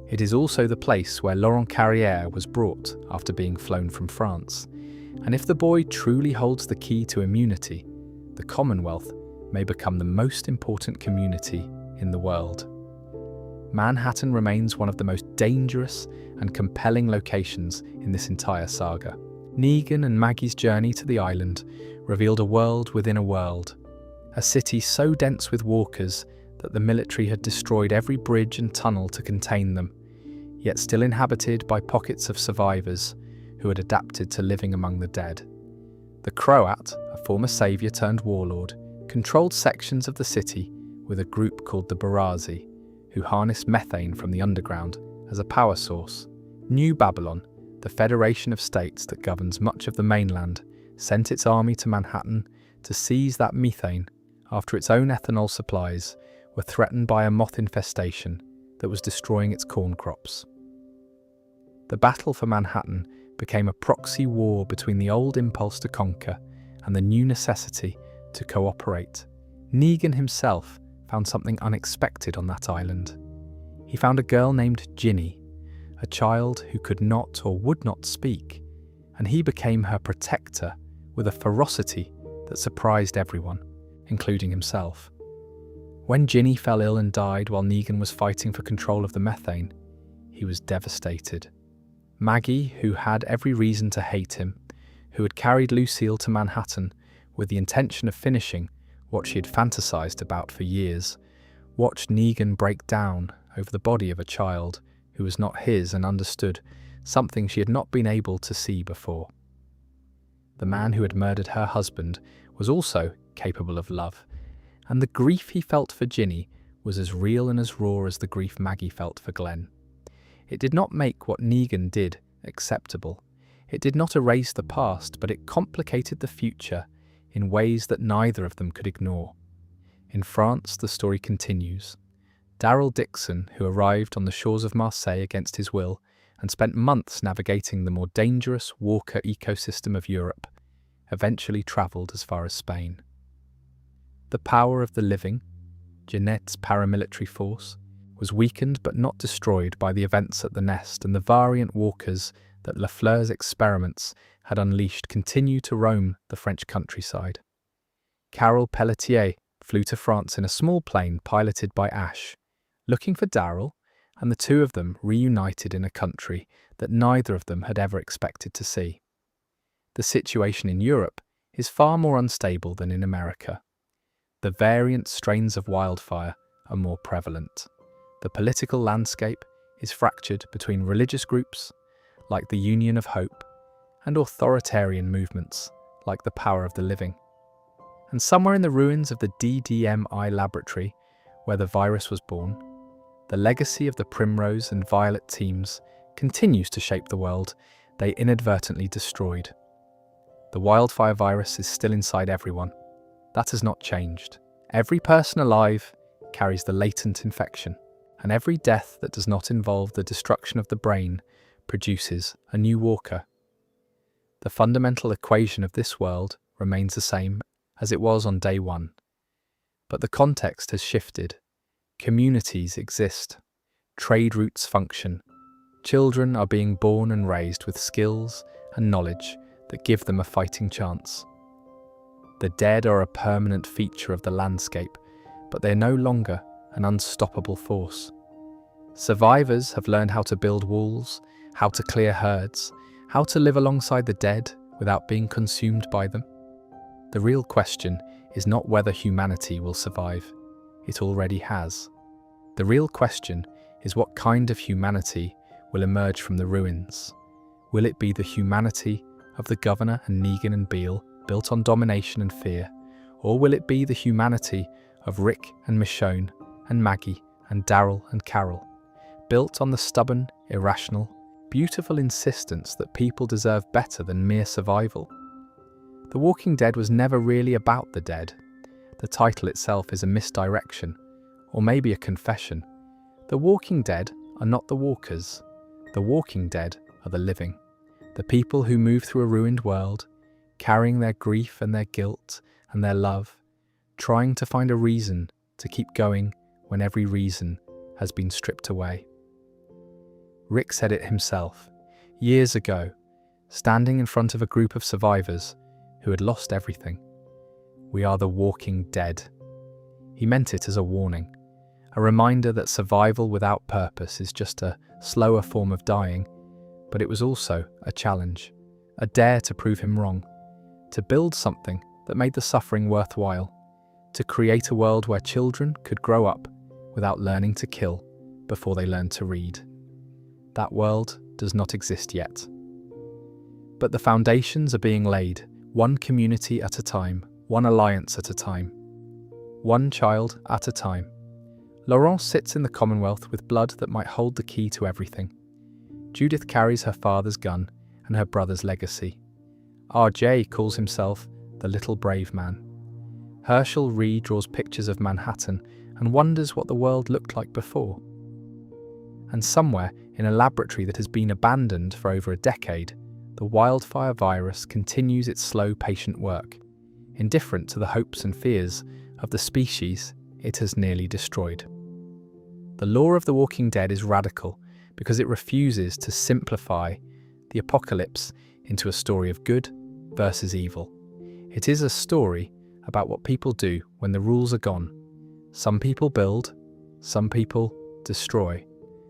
It is also the place where Laurent Carrière was brought after being flown from France. And if the boy truly holds the key to immunity, the Commonwealth may become the most important community in the world. Manhattan remains one of the most dangerous and compelling locations in this entire saga. Negan and Maggie's journey to the island revealed a world within a world, a city so dense with walkers that the military had destroyed every bridge and tunnel to contain them, yet still inhabited by pockets of survivors who had adapted to living among the dead. The Croat, a former saviour turned warlord, controlled sections of the city with a group called the Barazi, who harnessed methane from the underground as a power source. New Babylon, the federation of states that governs much of the mainland, sent its army to Manhattan to seize that methane after its own ethanol supplies were threatened by a moth infestation that was destroying its corn crops. The battle for Manhattan became a proxy war between the old impulse to conquer and the new necessity to cooperate. Negan himself found something unexpected on that island. He found a girl named Ginny, a child who could not or would not speak, and he became her protector with a ferocity that surprised everyone, including himself. When Ginny fell ill and died while Negan was fighting for control of the methane, he was devastated. Maggie, who had every reason to hate him, who had carried Lucille to Manhattan with the intention of finishing what she had fantasized about for years, watched Negan break down over the body of a child who was not his and understood something she had not been able to see before. The man who had murdered her husband was also capable of love, and the grief he felt for Ginny was as real and as raw as the grief Maggie felt for Glenn. It did not make what Negan did acceptable. It did not erase the past, but it complicated the future in ways that neither of them could ignore. In France, the story continues. Daryl Dixon, who arrived on the shores of Marseille against his will and spent months navigating the more dangerous walker ecosystem of Europe, eventually travelled as far as Spain. The power of the living, Jeanette's paramilitary force, was weakened but not destroyed by the events at the Nest, and the variant walkers that Lafleur's experiments had unleashed continue to roam the French countryside. Carol Pelletier flew to France in a small plane piloted by Ash, looking for Daryl, and the two of them reunited in a country that neither of them had ever expected to see. The situation in Europe is far more unstable than in America. The variant strains of wildfire are more prevalent. The political landscape is fractured between religious groups, like the Union of Hope, and authoritarian movements, like the Power of the Living. And somewhere in the ruins of the DDMI laboratory, where the virus was born, the legacy of the Primrose and Violet teams continues to shape the world they inadvertently destroyed. The wildfire virus is still inside everyone. That has not changed. Every person alive carries the latent infection, and every death that does not involve the destruction of the brain produces a new Walker. The fundamental equation of this world remains the same as it was on day one. But the context has shifted. Communities exist. Trade routes function. Children are being born and raised with skills and knowledge that give them a fighting chance. The dead are a permanent feature of the landscape, but they're no longer an unstoppable force. Survivors have learned how to build walls, how to clear herds, how to live alongside the dead without being consumed by them. The real question is not whether humanity will survive. It already has. The real question is what kind of humanity will emerge from the ruins. Will it be the humanity of the Governor and Negan and Beale, built on domination and fear, or will it be the humanity of Rick and Michonne and Maggie and Daryl and Carol, built on the stubborn, irrational, beautiful insistence that people deserve better than mere survival? The Walking Dead was never really about the dead. The title itself is a misdirection, or maybe a confession. The Walking Dead are not the walkers. The Walking Dead are the living. The people who move through a ruined world, carrying their grief and their guilt and their love, trying to find a reason to keep going when every reason has been stripped away. Rick said it himself, years ago, standing in front of a group of survivors who had lost everything. We are the Walking Dead. He meant it as a warning, a reminder that survival without purpose is just a slower form of dying, but it was also a challenge, a dare to prove him wrong, to build something that made the suffering worthwhile, to create a world where children could grow up without learning to kill before they learned to read. That world does not exist yet. But the foundations are being laid, one community at a time, one alliance at a time, one child at a time. Laurent sits in the Commonwealth with blood that might hold the key to everything. Judith carries her father's gun and her brother's legacy. RJ calls himself the Little Brave Man. Herschel redraws pictures of Manhattan and wonders what the world looked like before. And somewhere in a laboratory that has been abandoned for over a decade, the wildfire virus continues its slow, patient work, indifferent to the hopes and fears of the species it has nearly destroyed. The lore of The Walking Dead is radical because it refuses to simplify the apocalypse into a story of good versus evil. It is a story about what people do when the rules are gone. Some people build, some people destroy,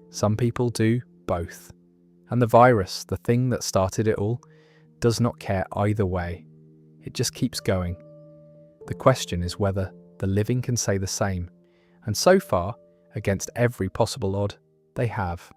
some people do both. And the virus, the thing that started it all, does not care either way. It just keeps going. The question is whether the living can say the same. And so far, against every possible odd, they have.